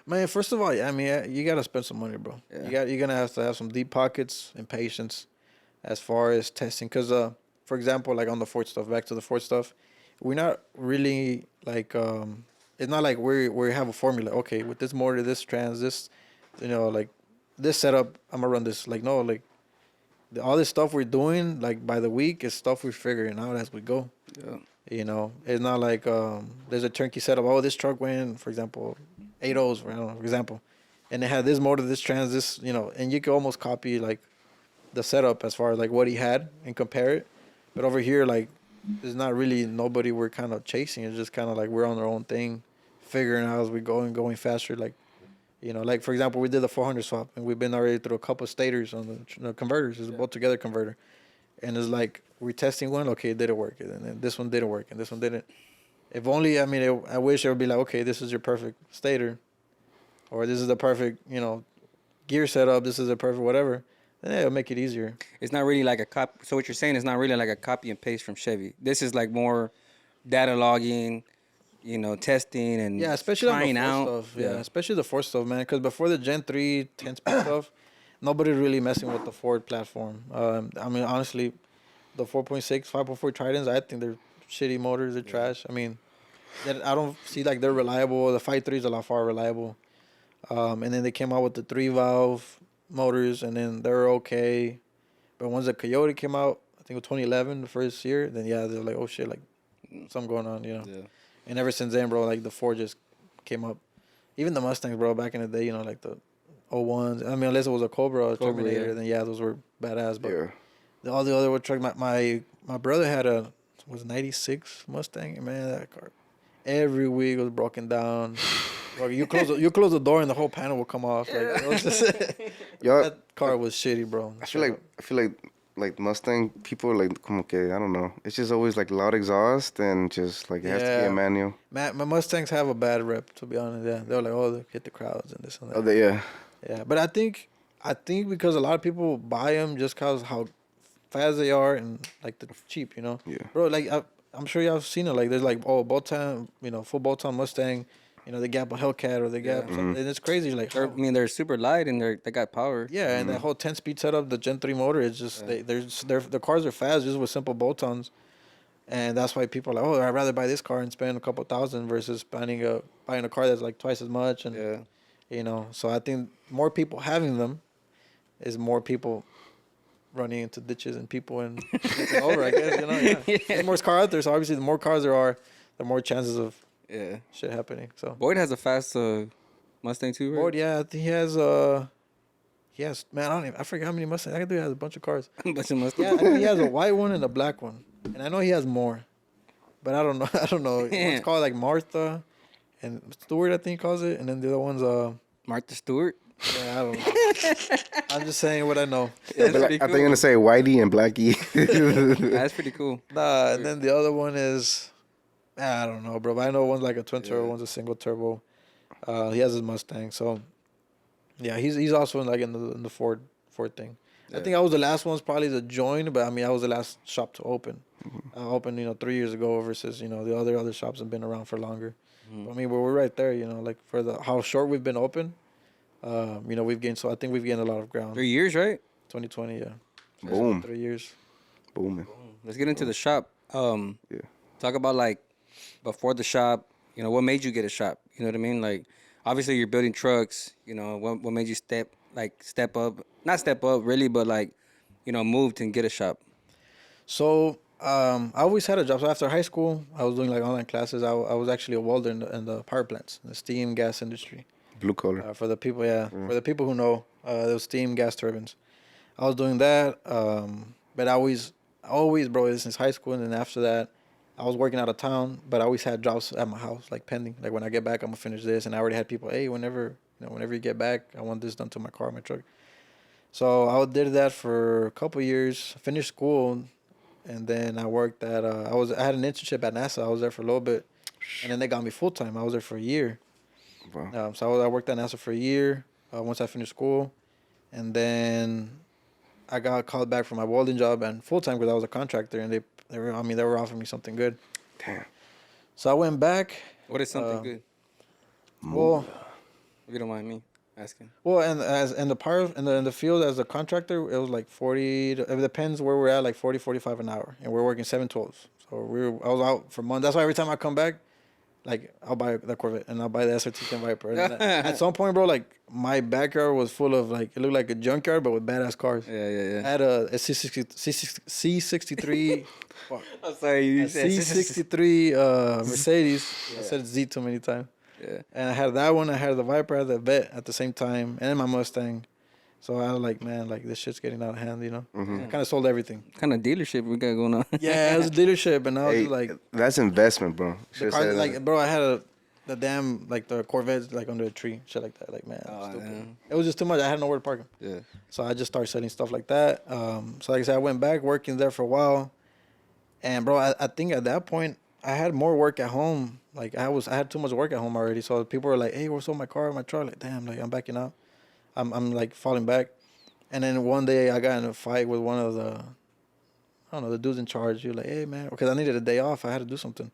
Man, first of all, I mean, you gotta spend some money, bro. Yeah. You're gonna have to have some deep pockets and patience, as far as testing. Cause for example, like on the Ford stuff, back to the Ford stuff, we're not really like it's not like we have a formula. Okay, with this motor, this trans, this, you know, like this setup, I'm gonna run this. Like no, like all this stuff we're doing, like by the week, is stuff we're figuring out as we go. Yeah. You know, it's not like there's a turnkey setup. Oh, this truck went, for example, 8.0s, for example, and it had this motor, this trans, this, you know, and you could almost copy like the setup as far as like what he had and compare it. But over here, like, there's not really nobody we're kind of chasing. It's just kind of like we're on our own thing, figuring out as we go and going faster. Like, you know, like for example, we did the 400 swap, and we've been already through a couple of stators on the converters. It's a both together converter, and it's like we're testing one. Okay, it didn't work, and then this one didn't work, and this one didn't. If only, I mean, I wish it would be like, okay, this is your perfect stator, or this is the perfect, you know, gear setup. This is the perfect whatever. Then it'll make it easier. It's not really like a cop. So what you're saying is not really like a copy and paste from Chevy. This is like more data logging, testing and Yeah, especially on the trying Ford out. stuff. Yeah, especially the Ford stuff, man. Because before the Gen 3 10-speed stuff, nobody really messing with the Ford platform. I mean, honestly, the 4.6, 5.4 Tritons, I think they're shitty motors. They're trash. I mean, I don't see like they're reliable. The 5.3 is a lot far reliable. And then they came out with the 3-valve motors, and then they're okay. But once the Coyote came out, I think it was 2011, the first year, then yeah, they're like, oh shit, like something going on, Yeah. And ever since then, bro, like the Ford just came up. Even the Mustangs, bro, back in the day, like the 01s. I mean, unless it was a Cobra or a Terminator, then yeah, those were badass. But all the other trucks, my brother had was 96 Mustang, and man, that car, every week was broken down. Bro, you close the door and the whole panel will come off. Like, it was just, that car was shitty, bro. I feel like Mustang people are like, como que, I don't know. It's just always like loud exhaust and just like it has to be a manual. My Mustangs have a bad rep, to be honest. Yeah, they're like, oh, they hit the crowds and this and that. Oh, yeah. But I think because a lot of people buy them just cause how fast they are and like the cheap, Yeah. Bro, like I'm sure y'all have seen it. Like there's like bolt-on, full bolt-on Mustang. They gap a Hellcat or they gap something. And it's crazy. Like they're super light and they got power. Yeah, and that whole 10-speed setup, the Gen 3 motor, it's just the cars are fast just with simple bolt-ons, and that's why people are like, oh, I'd rather buy this car and spend a couple $1,000 versus buying a car that's like twice as much, and so I think more people having them is more people running into ditches and people and it's over. I guess There's more cars out there, so obviously the more cars there are, the more chances of shit happening. So Boyd has a fast Mustang too, right? Boyd, yeah, I think he has man, I forget how many Mustangs. I think he has a bunch of cars. A bunch of Mustangs. Yeah, I think he has a white one and a black one, and I know he has more, but I don't know. One's called like Martha, and Stewart, I think he calls it, and then the other one's Martha Stewart. Yeah, I don't know. I'm just saying what I know. I think you're gonna say Whitey and Blackie. That's pretty cool. Nah, and then the other one is, I don't know, bro. But I know one's like a twin turbo, one's a single turbo. He has his Mustang, so yeah, he's also in the Ford thing. Yeah. I think I was the last ones probably to join, but I mean I was the last shop to open. I opened 3 years ago versus the other shops have been around for longer. But, I mean we're right there, like for how short we've been open. We've gained. So I think we've gained a lot of ground. 3 years, right? 2020, yeah. Boom. 3 years. Booming. Let's get into the shop. Talk about like before the shop. What made you get a shop? You know what I mean? Like, obviously you're building trucks. What made you step up? Not step up really, but like, move and get a shop. So I always had a job. So after high school, I was doing like online classes. I was actually a welder in the power plants, in the steam gas industry. Blue collar. For the people, for the people who know, those steam gas turbines. I was doing that, but I always, bro, since high school, and then after that, I was working out of town, but I always had jobs at my house, like pending. Like when I get back, I'm gonna finish this, and I already had people, hey, whenever you get back, I want this done to my car, my truck. So I did that for a couple years, finished school, and then I worked at. I had an internship at NASA. I was there for a little bit, and then they got me full time. I was there for a year. Wow. So I worked at NASA for a year once I finished school, and then I got called back for my welding job and full time because I was a contractor, and they were offering me something good. Damn. So I went back. What is something good? Well, if you don't mind me asking. Well, and in the field as a contractor, it was like 40. It depends where we're at, like 40, 45 an hour, and we're working 7/12. So I was out for months. That's why every time I come back, like I'll buy the Corvette and I'll buy the SRT10 Viper. And at some point, bro, like my backyard was full of like it looked like a junkyard, but with badass cars. Yeah. I had a C63. I'm sorry, you said C63 Mercedes. I said Z too many times. Yeah. And I had that one. I had the Viper, I had the Vet at the same time, and my Mustang. So I was like, man, like this shit's getting out of hand, Mm-hmm. I kind of sold everything. What kind of dealership we got going on? Yeah, it was a dealership, and I was like, that's investment, bro. The car, like, bro, I had the damn like the Corvettes like under a tree, shit like that. Like, man, stupid. It was just too much. I had nowhere to park them. Yeah. So I just started selling stuff like that. So like I said, I went back working there for a while, and bro, I think at that point I had more work at home. Like I had too much work at home already. So people were like, "Hey, where's my car, my truck?" Like, damn, like I'm backing out. I'm like falling back. And then one day I got in a fight with one of the dudes in charge. You're like, "Hey, man," because I needed a day off. I had to do something.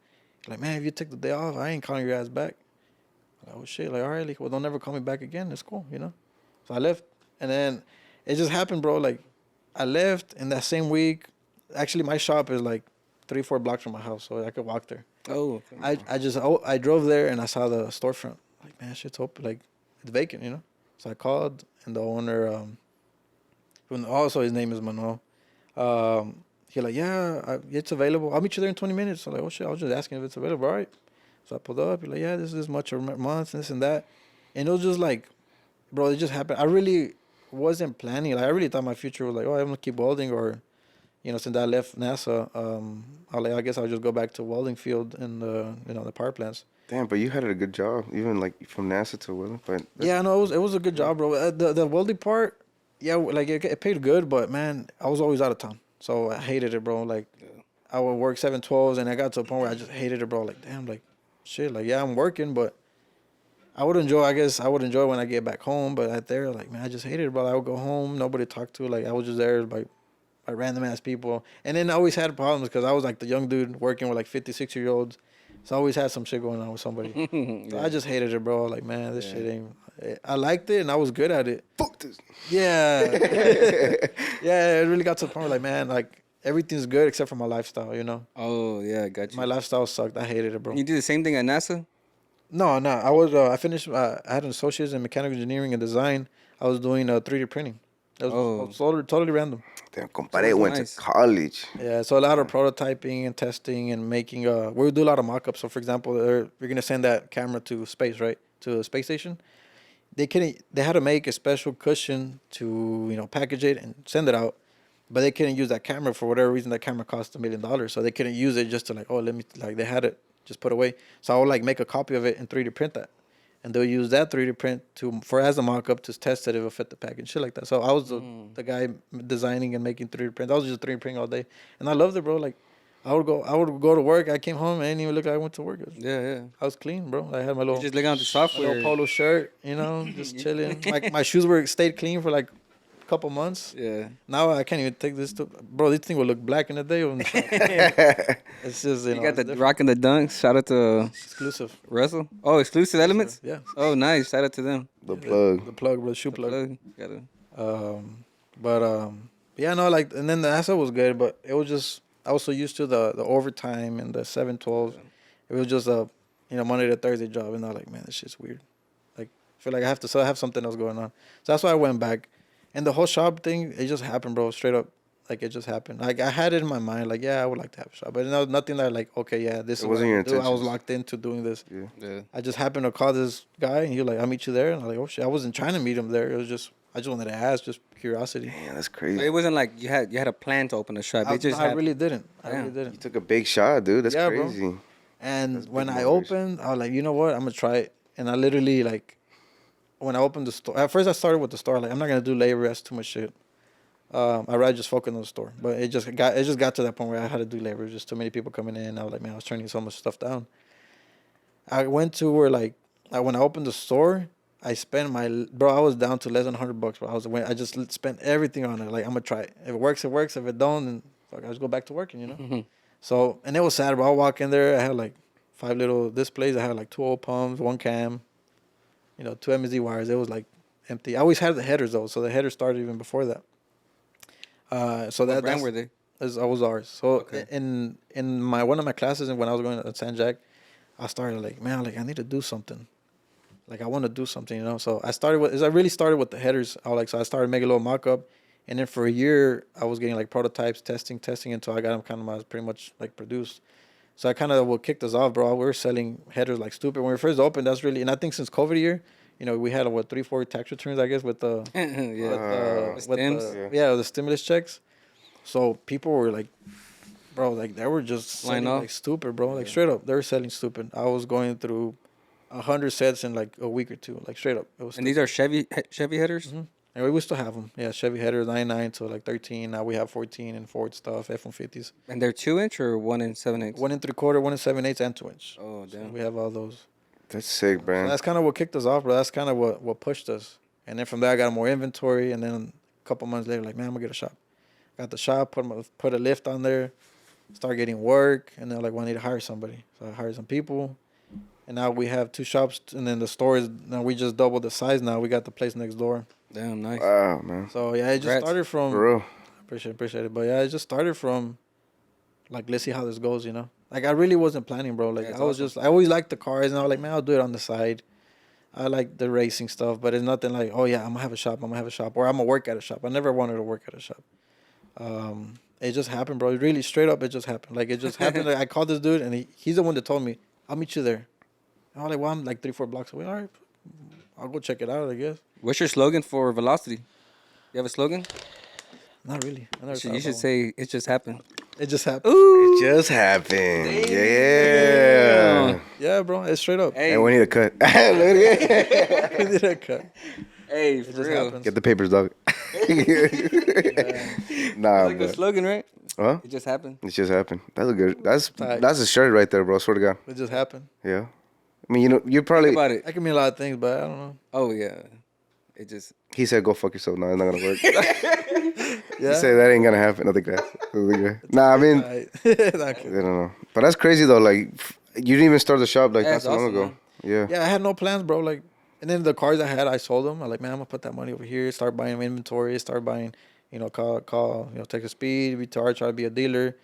Like, man, if you take the day off, I ain't calling your ass back. Like, oh shit, like, all right, like, well, don't never call me back again. It's cool, you know. So I left, and then it just happened, bro. Like, I left in that same week. Actually, my shop is like 3-4 blocks from my house, so I could walk there. Oh, I drove there and I saw the storefront. Like, man, shit's open. Like, it's vacant, you know. So I called, and the owner, who also his name is Manuel. He like, yeah, it's available. I'll meet you there in 20 minutes. I'm like, oh shit, I was just asking if it's available. All right. So I pulled up. He's like, yeah, this is this much a month, and this and that. And it was just like, bro, it just happened. I really wasn't planning. Like, I really thought my future was like, oh, I'm gonna keep welding, or, you know, since I left NASA, I guess I'll just go back to welding field in the, you know, the power plants. Damn, but you had a good job, even like from NASA to welding. But Yeah, no, it was a good job, bro. The welding part, yeah, like it paid good, but man, I was always out of town, so I hated it, bro. Like, I would work 7/12s, and I got to a point where I just hated it, bro. Like, damn, like, shit, like, yeah, I'm working, but I would enjoy. I guess I would enjoy when I get back home, but out there, like, man, I just hated it, bro. I would go home, nobody to talk to. Like, I was just there by random ass people, and then I always had problems because I was like the young dude working with like 56-year-olds, so I always had some shit going on with somebody. So I just hated it, bro. Like, man, this shit ain't. I liked it and I was good at it. fuck this. Yeah, yeah. It really got to the point where, like, man, like, everything's good except for my lifestyle. You know, oh yeah, got you. my lifestyle sucked. I hated it, bro. You did the same thing at NASA? No. I finished. I had an associate's in mechanical engineering and design. I was doing 3D printing. That was totally random. Damn, compadre went nice. to college. Yeah, so a lot of prototyping and testing and making. We would do a lot of mock-ups. So, for example, you're gonna send that camera to space, right? To a space station. They had to make a special cushion to, you know, package it and send it out, but they couldn't use that camera for whatever reason. That camera cost $1 million, so they couldn't use it just to, like, oh, let me, like, they had it just put away. So I would, like, make a copy of it and 3D print that, and they'll use that 3D print as a mock-up to test it if it fit the package, shit like that. So I was the guy designing and making 3D prints. I was just 3D printing all day, and I loved it, bro. Like, I would go to work. I came home, I didn't even look like I went to work. Yeah. I was clean, bro. I had my little, Just looking at the my software. little polo shirt, you know, just chilling. My shoes stayed clean for like a couple months. Yeah. Now I can't even take this bro. This thing would look black in the day. It's just, you know, You got it's the rocking the dunks. Shout out to exclusive. Russell. Oh, exclusive elements. Yeah. Oh, nice. Shout out to them. The plug. The plug, bro. Shoe plug. Gotta. Yeah, no, like, and then the asset was good, but it was just, I was so used to the overtime and the 7/12. It was just a, you know, Monday to Thursday job, and I was like, man, this shit's weird. Like, I feel like I have to have something else going on. So that's why I went back. And the whole shop thing, it just happened, bro. Straight up, like, it just happened. Like, I had it in my mind, like, yeah, I would like to have a shop, but no, nothing that, like, okay, yeah, this is what wasn't your I do. I was intentions. locked into doing this. Yeah. I just happened to call this guy, and he was like, I'll meet you there. And I'm like, oh shit, I wasn't trying to meet him there. It was just, I just wanted to ask, just curiosity. Man, that's So crazy. it wasn't like you had a plan to open a shop. I, It just I happened. really didn't. I Damn. really didn't. You took a big shot, dude. That's Yeah, bro. crazy. And That's when big I motivation. opened, I was like, you know what? I'm gonna try it. And I literally, like, when I opened the store, at first I started with the store. Like, I'm not gonna do labor. That's too much shit. I'd rather just focus on the store. But it just got to that point where I had to do labor. Just too many people coming in. I was like, man, I was turning so much stuff down. I went to where, like, when I opened the store, I spent I was down to less than $100, bro. I just spent everything on it. Like, I'm gonna try it. If it works, it works. If it don't, then fuck, I just go back to working, you know. So, and it was sad, bro. I walk in there, I had like 5 little displays. I had like 2 old pumps, 1 cam, you know, 2 MSD wires. It was like empty. I always had the headers though, so the headers started even before that. So What brand were they? I was ours. So Okay. in one of my classes, and when I was going to San Jack, I started like, man, like, I need to do something. Like, I want to do something, you know. So I really started with the headers. So I started making a little mock-up, and then for a year I was getting like prototypes, testing until I got them kind of pretty much like produced. So I kind of what kicked us off, bro. We were selling headers like stupid when we first opened. That's really, and I think since COVID year, you know, we had 3-4 tax returns, I guess, with the Yeah. Stems? the stimulus checks. So people were like, bro, like, they were just Line selling up. like stupid, bro. Like, straight up, they were selling stupid. I was going through 100 sets in like a week or two, like, straight up. It was And these are Chevy headers? Mhm. And we still have them. Yeah, Chevy headers, 99 to like 13. Now we have 14 and Ford stuff, F-150s. And they're 2-inch or 1 and 7/8? 1 3/4, 1 7/8, and 2-inch. Oh, So damn. we have all those. That's sick, So man. that's kind of what kicked us off, bro. That's kind of what pushed us. And then from there, I got more inventory. And then a couple months later, like, man, I'm gonna get a shop. Got the shop, put a lift on there. start getting work, and they're like, well, I need to hire somebody. So I hired some people, and now we have 2 shops, and then the store is now we just doubled the size. Now we got the place next door. Damn, nice. Wow, man. So yeah, it just Congrats. started from. For real. Appreciate it, but yeah, it just started from. Like, let's see how this goes, you know. Like, I really wasn't planning, bro. Like, Yeah, I was awesome. just, I always liked the cars, and I was like, man, I'll do it on the side. I like the racing stuff, but it's nothing like, oh yeah, I'm gonna have a shop, or I'm gonna work at a shop. I never wanted to work at a shop. It just happened, bro. It really straight up, it just happened. Like, it just happened. Like, I called this dude, and he's the one that told me, I'll meet you there. And I was like, well, I'm like 3-4 blocks away. All right, I'll go check it out, I guess. What's your slogan for Velocity? You have a slogan? Not really. I never You thought should about say it just happened. one. It just happened. It just happened. Yeah. Yeah, bro. It's straight up. Hey, And we need a cut. Look at it. We did a cut. hey, It for just real. happens. Get the papers, dog. Nah, Like the but slogan, right? huh? It just happened. It just happened. That's a good. Tight. That's a shirt right there, bro. Swear to God. It just happened. Yeah. I mean, you know, you probably. Think about it. That can mean a lot of things, but I don't know. Oh yeah, it just. He said, "Go fuck yourself." No, it's not gonna work. Yeah. He said that ain't gonna happen. I think that. Nah, I mean, Not I kidding. don't know. But that's crazy though. Like, you didn't even start the shop like Yeah, not it's so long awesome, ago. man. Yeah. Yeah, I had no plans, bro. Like, and then the cars I had, I sold them. I'm like, man, I'm gonna put that money over here. Start buying inventory. Start buying, call, take a speed, retard, try to be a dealer.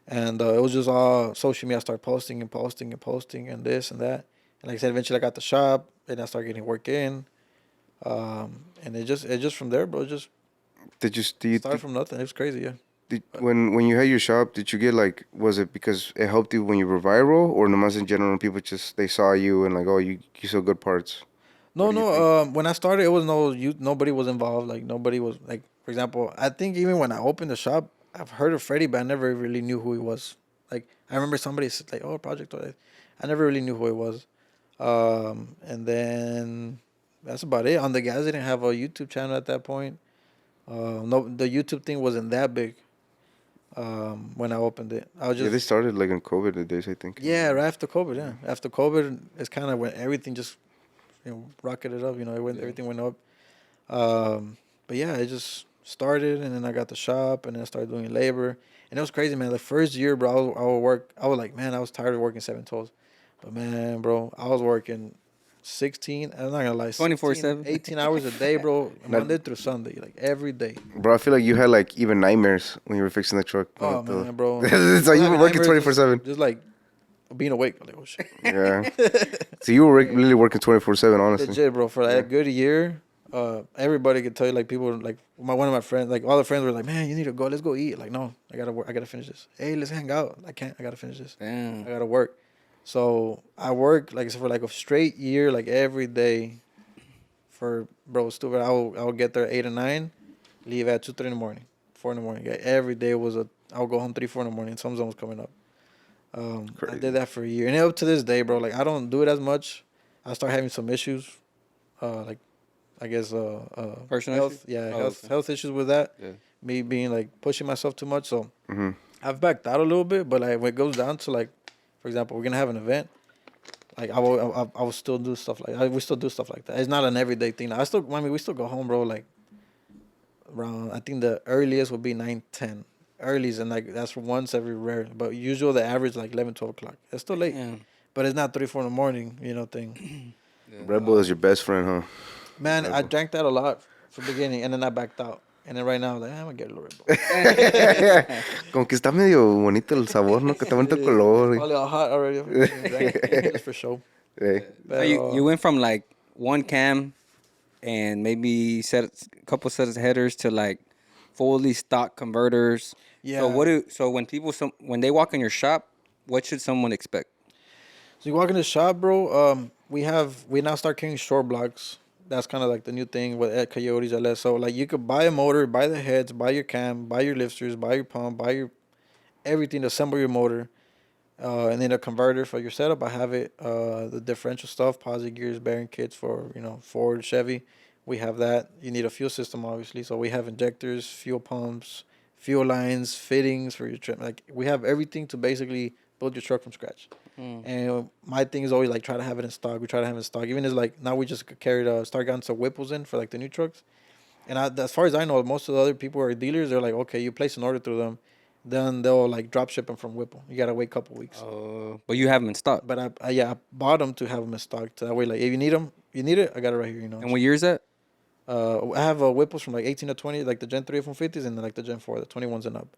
And it was just all social media. I started posting and this and that. And like I said, eventually I got the shop, and I started getting work in. And it just from there, bro. It just Do you started from nothing. It was crazy, yeah. when you had your shop, did you get like, was it because it helped you when you were viral, or nomás in general people just they saw you and like, oh, you sell good parts? No, What do you no. When I started, it was nobody was involved. Like, nobody was like, for example, I think even when I opened the shop, I've heard of Freddie, but I never really knew who he was. Like, I remember somebody said like, "Oh, Project." I never really knew who he was. And then that's about it. On the guys didn't have a YouTube channel at that point. No, the YouTube thing wasn't that big. When I opened it, I was Yeah, just they started like in COVID days, I think. yeah, right after COVID. Yeah, after COVID, it's kind of when everything just rocketed up. Everything went up. But yeah, it just started, and then I got the shop, and then I started doing labor, and it was crazy, man. The first year, bro, I would work. I was like, man, I was tired of working 7/12, but man, bro, I was working 16. I'm not gonna lie, 24/7? 18 hours a day, bro, Monday through Sunday, like every day. Bro, I feel like you had like even nightmares when you were fixing the truck. Oh man, bro, It's like you were working Nightmares 24/7. just like being awake. Like, oh shit. Yeah. So you were really working 24/7, honestly. Legit, bro. For a good year, everybody could tell you, like, people, like, one of my friends, like, all the friends were like, man, you need to go. Let's go eat. Like, no, I gotta work. I gotta finish this. Hey, let's hang out. I can't. I gotta finish this. Damn. I gotta work. So I worked, like I said, for like a straight year, like every day. For, bro, stupid. I would get there at 8 or 9, leave at 2, 3 in the morning, 4 in the morning. Yeah, every day was I would go home 3, 4 in the morning. Something was coming up. I Crazy. did that for a year, and up to this day, bro. Like, I don't do it as much. I start having some issues, like, I guess Personal health, issues? yeah, Oh, okay. health issues with that. Yeah. Me being like pushing myself too much, so Mm-hmm. I've backed out a little bit. But like when it goes down to, like, for example, we're gonna have an event, like I will still do stuff we still do stuff like that. It's not an everyday thing. We still go home, bro. Like around, I think the earliest would be 9, 10. Earlies, and like that's once every rare. But usually the average like 11, 12 o'clock. It's still late, Yeah. but it's not 3, 4 in the morning, thing. Red Bull is your best friend, huh? Man, I drank that a lot from the beginning, and then I backed out. And then right now, I'm like, I'm gonna get a little Red Bull. Como que está medio bonito el sabor, ¿no? Que está bonito el color. Probably all hot already. Just for show. Hey. So you went from like one cam and maybe a couple sets of headers to like fully stock converters. Yeah. So when they walk in your shop, what should someone expect? So you walk in the shop, bro. We now start carrying short blocks. That's kind of like the new thing with Coyotes LS. So like you could buy a motor, buy the heads, buy your cam, buy your lifters, buy your pump, buy your everything to assemble your motor, and then a converter for your setup. I have it. The differential stuff, posi gears, bearing kits for Ford, Chevy. We have that. You need a fuel system, obviously. So we have injectors, fuel pumps, fuel lines, fittings for your trim. Like we have everything to basically build your truck from scratch. And my thing is always like try to have it in stock. We try to have it in stock. Even as like now we just carried start getting some Whipples in for like the new trucks. And as far as I know, most of the other people who are dealers, they're like, okay, you place an order through them, then they'll like drop ship them from Whipple. You gotta wait a couple weeks. But you have them in stock. But I bought them to have them in stock. So that way, like if you need them, you need it. I got it right here. You know. And what year is that? I have Whipples from like 18 to 20, like the Gen 3 F-150s, and then like the Gen 4, the 21s and up.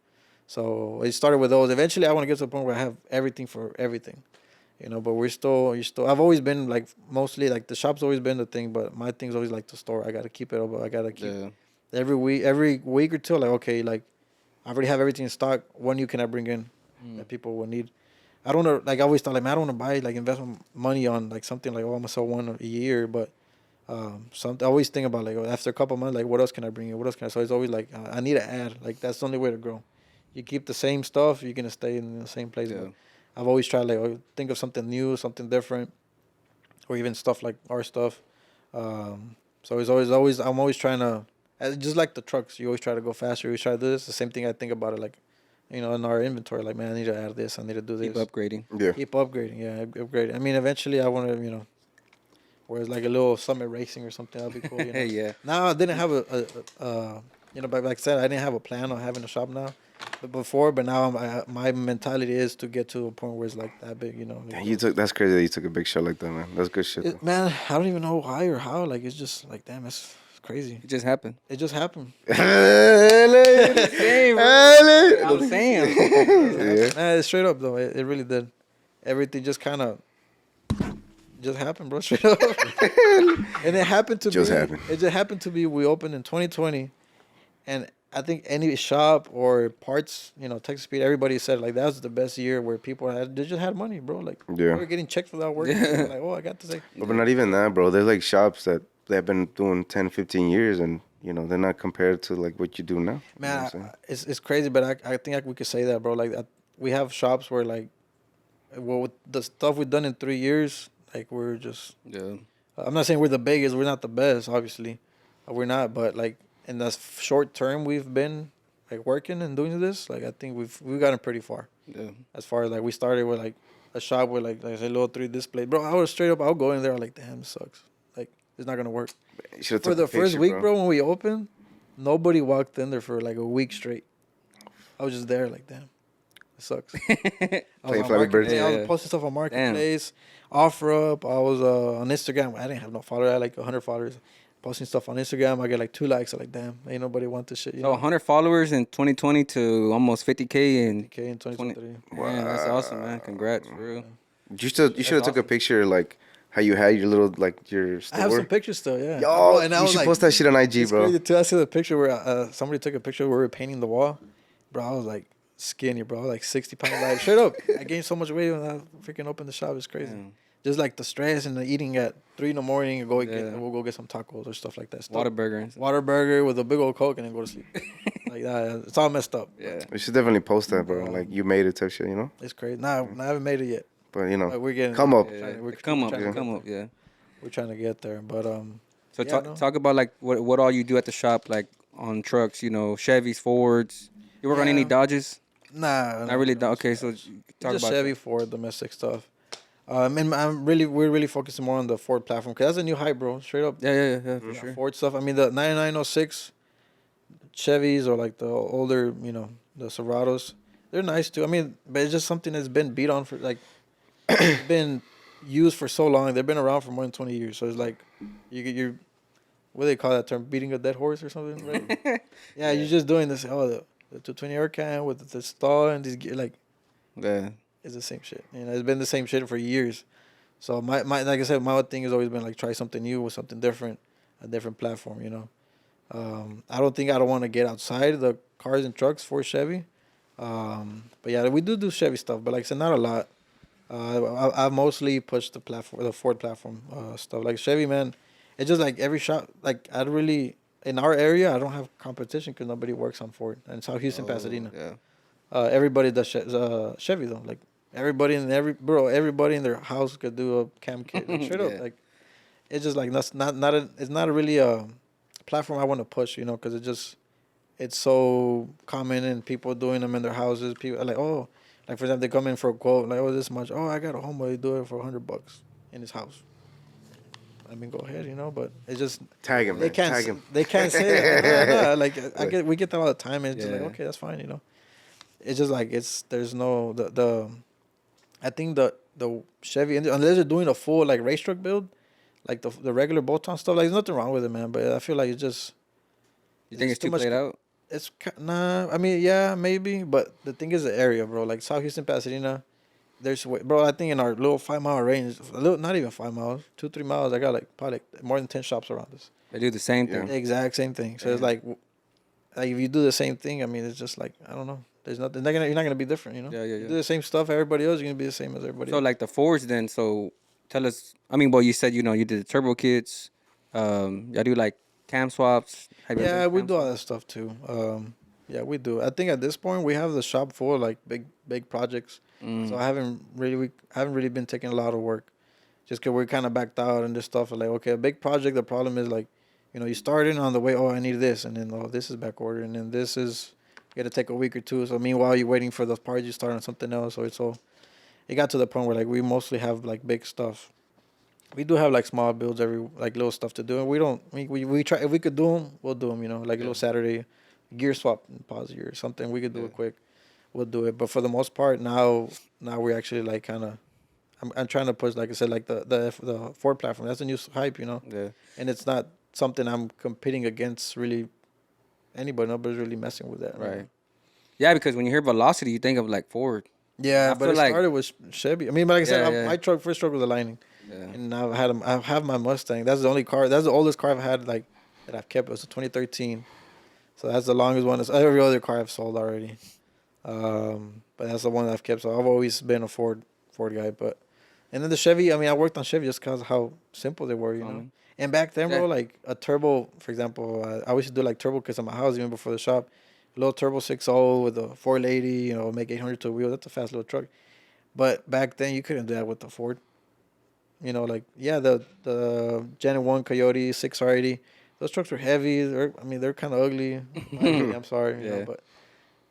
So it started with those. Eventually, I want to get to the point where I have everything for everything, you know. But you're still. I've always been like mostly like the shop's always been the thing, but my thing's always like the store. I gotta keep it up. I gotta keep every week or two. Like okay, like I already have everything in stock. What new can I bring in that people will need? I don't know. Like I always thought, like man, I don't want to buy like investment money on like something like I'm gonna sell one a year, but. I always think about like after a couple months, like what else can I bring in? What else can I? So it's always like I need to add. Like that's the only way to grow. You keep the same stuff, you're gonna stay in the same place. Yeah. But I've always tried like think of something new, something different, or even stuff like our stuff. So it's always I'm always trying to just like the trucks. You always try to go faster. You always try to do this. The same thing I think about it like. You know, in our inventory, like man, I need to add this. I need to do this. Keep upgrading. Yeah. Keep upgrading. Yeah, upgrade. I mean, eventually, I want to, you know. Whereas like a little summit racing or something, that'd be cool. You know? Yeah. Now I didn't have you know, but like I said, I didn't have a plan on having a shop now, but now my mentality is to get to a point where it's like that big, you know. That's crazy that you took a big shot like that, man. That's good shit. Though. Man, I don't even know why or how. Like it's just like damn, it's crazy. It just happened. It just happened. I'm saying. Yeah. Man, straight up though, it really did. Everything just kind of. Just happened, bro. Straight up, and it happened to It just happened to be. We opened in 2020, and I think any shop or parts, you know, Texas Speed, everybody said like that was the best year where people they just had money, bro. Like they were getting checks without working. Yeah. Like oh, I got this. Like, But not even that, bro. There's like shops that they've been doing 10, 15 years, and you know they're not compared to like what you do now. man, You know it's crazy, but I think we could say that, bro. Like we have shops where like, well, with the stuff we've done in 3 years. Like we're just. Yeah. I'm not saying we're the biggest. We're not the best, obviously. We're not. But like in the short term, we've been like working and doing this. Like I think we've gotten pretty far. Yeah. As far as like we started with like a shop with like I said, little 3 display. Bro, I was straight up. I'll go in there. I'm like damn, this sucks. Like it's not gonna work. For the first week, bro, when we opened, nobody walked in there for like a week straight. I was just there like damn. It sucks. I was posting stuff on Marketplace. Offer up. I was on Instagram. I didn't have no followers. I had like 100 followers. Posting stuff on Instagram. I get like 2 likes. I'm like, damn, ain't nobody want this shit. You know? 100 followers in 2020 to almost 50K in 2023. Wow. Man, that's awesome, man. Congrats, for real. You should have took a picture like how you had your little like your store. I have some pictures still, yeah. Yo, and you should post that shit on IG, bro. Crazy too. I see the picture where somebody took a picture where we were painting the wall. Bro, I was like skinny, bro. Like 60 pounds. Like straight up. I gained so much weight when I freaking opened the shop. It's crazy. Just like the stress and the eating at 3 a.m. and we'll go get some tacos or stuff like that. Waterburger with a big old Coke and then go to sleep. Like that. It's all messed up. Yeah. We should definitely post that, bro. Like you made it type shit, you know? It's crazy. Nah, I haven't made it yet. But you know, but we're getting come up. Yeah. We're come up. Yeah. We're trying to get there. But So talk about like what all you do at the shop, like on trucks, you know, Chevys, Fords. You work on any Dodges? Nah. Not really. Okay, so talk just about Chevy, Ford, domestic stuff. And we're really focusing more on the Ford platform because that's a new hype, bro. Straight up. Yeah, for sure. Ford stuff. I mean, the 9906 Chevys or like the older, you know, the Silverados, they're nice too. I mean, but it's just something that's been beat on for like, it's been used for so long. They've been around for more than 20 years. So it's like, you're what do they call that term? Beating a dead horse or something, right? Yeah, you're just doing this. Oh, the 220 air can with the stall and these like. Yeah. It's the same shit. You know, it's been the same shit for years. So my like I said, my thing has always been like try something new with something different, a different platform. You know, I don't want to get outside the cars and trucks for Chevy. But yeah, we do Chevy stuff, but like I said, not a lot. I mostly push the Ford platform stuff. Like Chevy, man, it's just like every shop. Like I don't really in our area, I don't have competition because nobody works on Ford and South Houston, Pasadena. Yeah. Everybody does Chevy though. Like everybody in their house could do a cam kit. Like, straight up, like it's just like it's not a really a platform I want to push, you know, because it's so common and people doing them in their houses. People are like, oh, like for example, they come in for a quote, like, oh, this much. Oh, I got a homeboy do it for $100 in his house. I mean, go ahead, you know, but it's just tag him. They can't say that. Like we get that all the time, and it's just like, okay, that's fine, you know. it's just like there's no the I think the Chevy engine, unless they're doing a full like race truck build, like the regular bolt-on stuff, like there's nothing wrong with it, man. But I feel like it's just You think it's too too much. played out? Nah. I mean, yeah, maybe, but the thing is the area, bro. Like South Houston, Pasadena. Bro. I think in our little 5 mile range, not even 5 miles, 2-3 miles. I got like probably like more than 10 shops around us. They do the same Yeah. thing. The exact same thing. So it's like if you do the same thing, I mean, it's just like I don't know. There's nothing. You're not gonna be different, you know. Yeah, yeah, You yeah. do the same stuff. Everybody else, you're gonna be the same as everybody So else. like the Fords then. So tell us. I mean, well, you said you did the turbo kits. Y'all do like cam swaps. Have you ever Yeah, done we cam do all swaps? that stuff too. Yeah, we do. I think at this point we have the shop full of like big projects. So I haven't really been taking a lot of work, just because we're kind of backed out and this stuff. Like okay, a big project. The problem is like, you start in on the way. Oh, I need this, and then this is back order, and then this is got to take a week or two. So meanwhile you're waiting for those parts, you start on something else. So it got to the point where like we mostly have like big stuff. We do have like small builds, like little stuff to do, and we don't. We try if we could do them, we'll do them. Like a little Saturday gear swap and pause year or something. We could do it quick. We'll do it. But for the most part, now we're actually like kind of. I'm trying to push, like I said, like the Ford platform. That's a new hype. Yeah. And it's not something I'm competing against really. Anybody, nobody's really messing with that. Right. Yeah, because when you hear velocity, you think of like Ford. Yeah, I but feel it like- started with Chevy. I mean, like I said, Yeah, yeah. my first truck was a Lightning. Yeah. And I have my Mustang. That's the only car. That's the oldest car I've had like that I've kept. It was a 2013. So that's the longest one. Every other car I've sold already. But that's the one that I've kept. So I've always been a Ford guy. And then the Chevy. I mean, I worked on Chevy just because of how simple they were, you know. And back then, bro, Yeah. like a turbo, for example, I used to do like turbo kits in my house even before the shop. A little turbo 6.0 with a 480, make 800 to a wheel. That's a fast little truck. But back then, you couldn't do that with the Ford. The Gen 1 Coyote 6R80, those trucks were heavy. They're kind of ugly. I'm sorry, Yeah.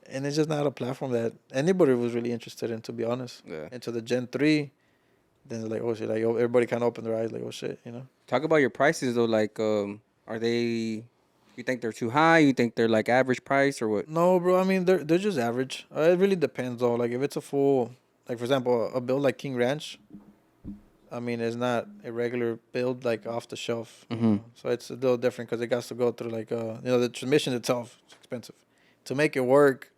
and it's just not a platform that anybody was really interested in, to be honest. Yeah. And to the Gen 3, then it's like, oh shit, like everybody kind of opened their eyes, like, oh shit. Talk about your prices though. Like, are they? You think they're too high? You think they're like average price or what? No, bro. I mean, they're just average. It really depends, though. Like, if it's a full, like for example, a build like King Ranch. I mean, it's not a regular build like off the shelf. So it's a little different because it has to go through like the transmission itself is expensive. To make it work,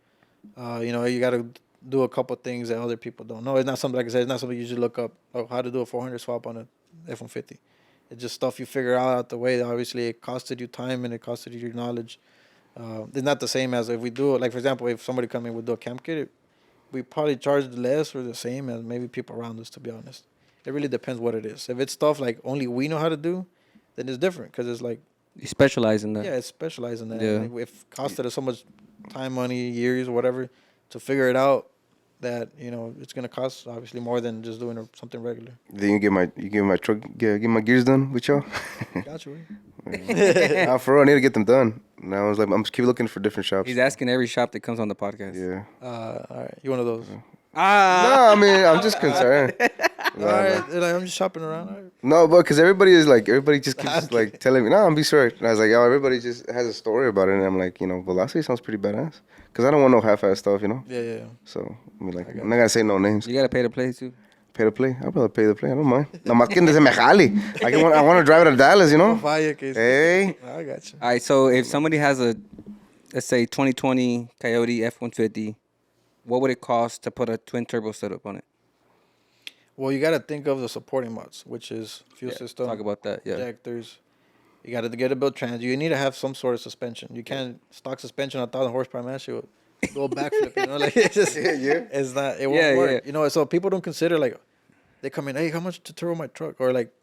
you got to do a couple things that other people don't know. It's not something, like I said, it's not something you usually look up. Oh, how to do a 400 swap on a F-150. It's just stuff you figure out the way. Obviously, it costed you time and it costed you your knowledge. It's not the same as if we do it. Like for example, if somebody come in, we do a cam kit, we probably charge less or the same as maybe people around us. To be honest, it really depends what it is. If it's stuff like only we know how to do, then it's different because it's like You specialize in that. it's specialized in that. Yeah. Like, if it costed us so much time, money, years, or whatever to figure it out, that it's gonna cost obviously more than just doing something regular. Then you get my truck, get my gears done with y'all. Gotcha. Nah, for real, I need to get them done. Now I was like, I'm just keep looking for different shops. He's asking every shop that comes on the podcast. Yeah. All right, you one of those? No, I mean, I'm just concerned. All right, like, I'm just shopping around. All right. No, but because everybody just keeps like telling me, no, I'm be sure. And I was like, everybody just has a story about it. And I'm like, Velocity sounds pretty badass. Because I don't want no half-ass stuff, Yeah. So, I mean, like, I'm not going to say no names. You gotta pay to play too. Pay to play? I'd rather pay to play. I don't mind. No más que se me jale. I want to drive it to Dallas, Fire case. Hey. I got you. All right, so if somebody has a, let's say 2020 Coyote F-150, what would it cost to put a twin turbo setup on it? Well, you got to think of the supporting mods, which is fuel system, Talk about that. Yeah. injectors. You got to get a built trans. You need to have some sort of suspension. You can't stock suspension on 1,000 horsepower, man. She will go backflip. Like it's just, it's not. It won't work. So people don't consider like they come in. Hey, how much to turbo my truck? Or like,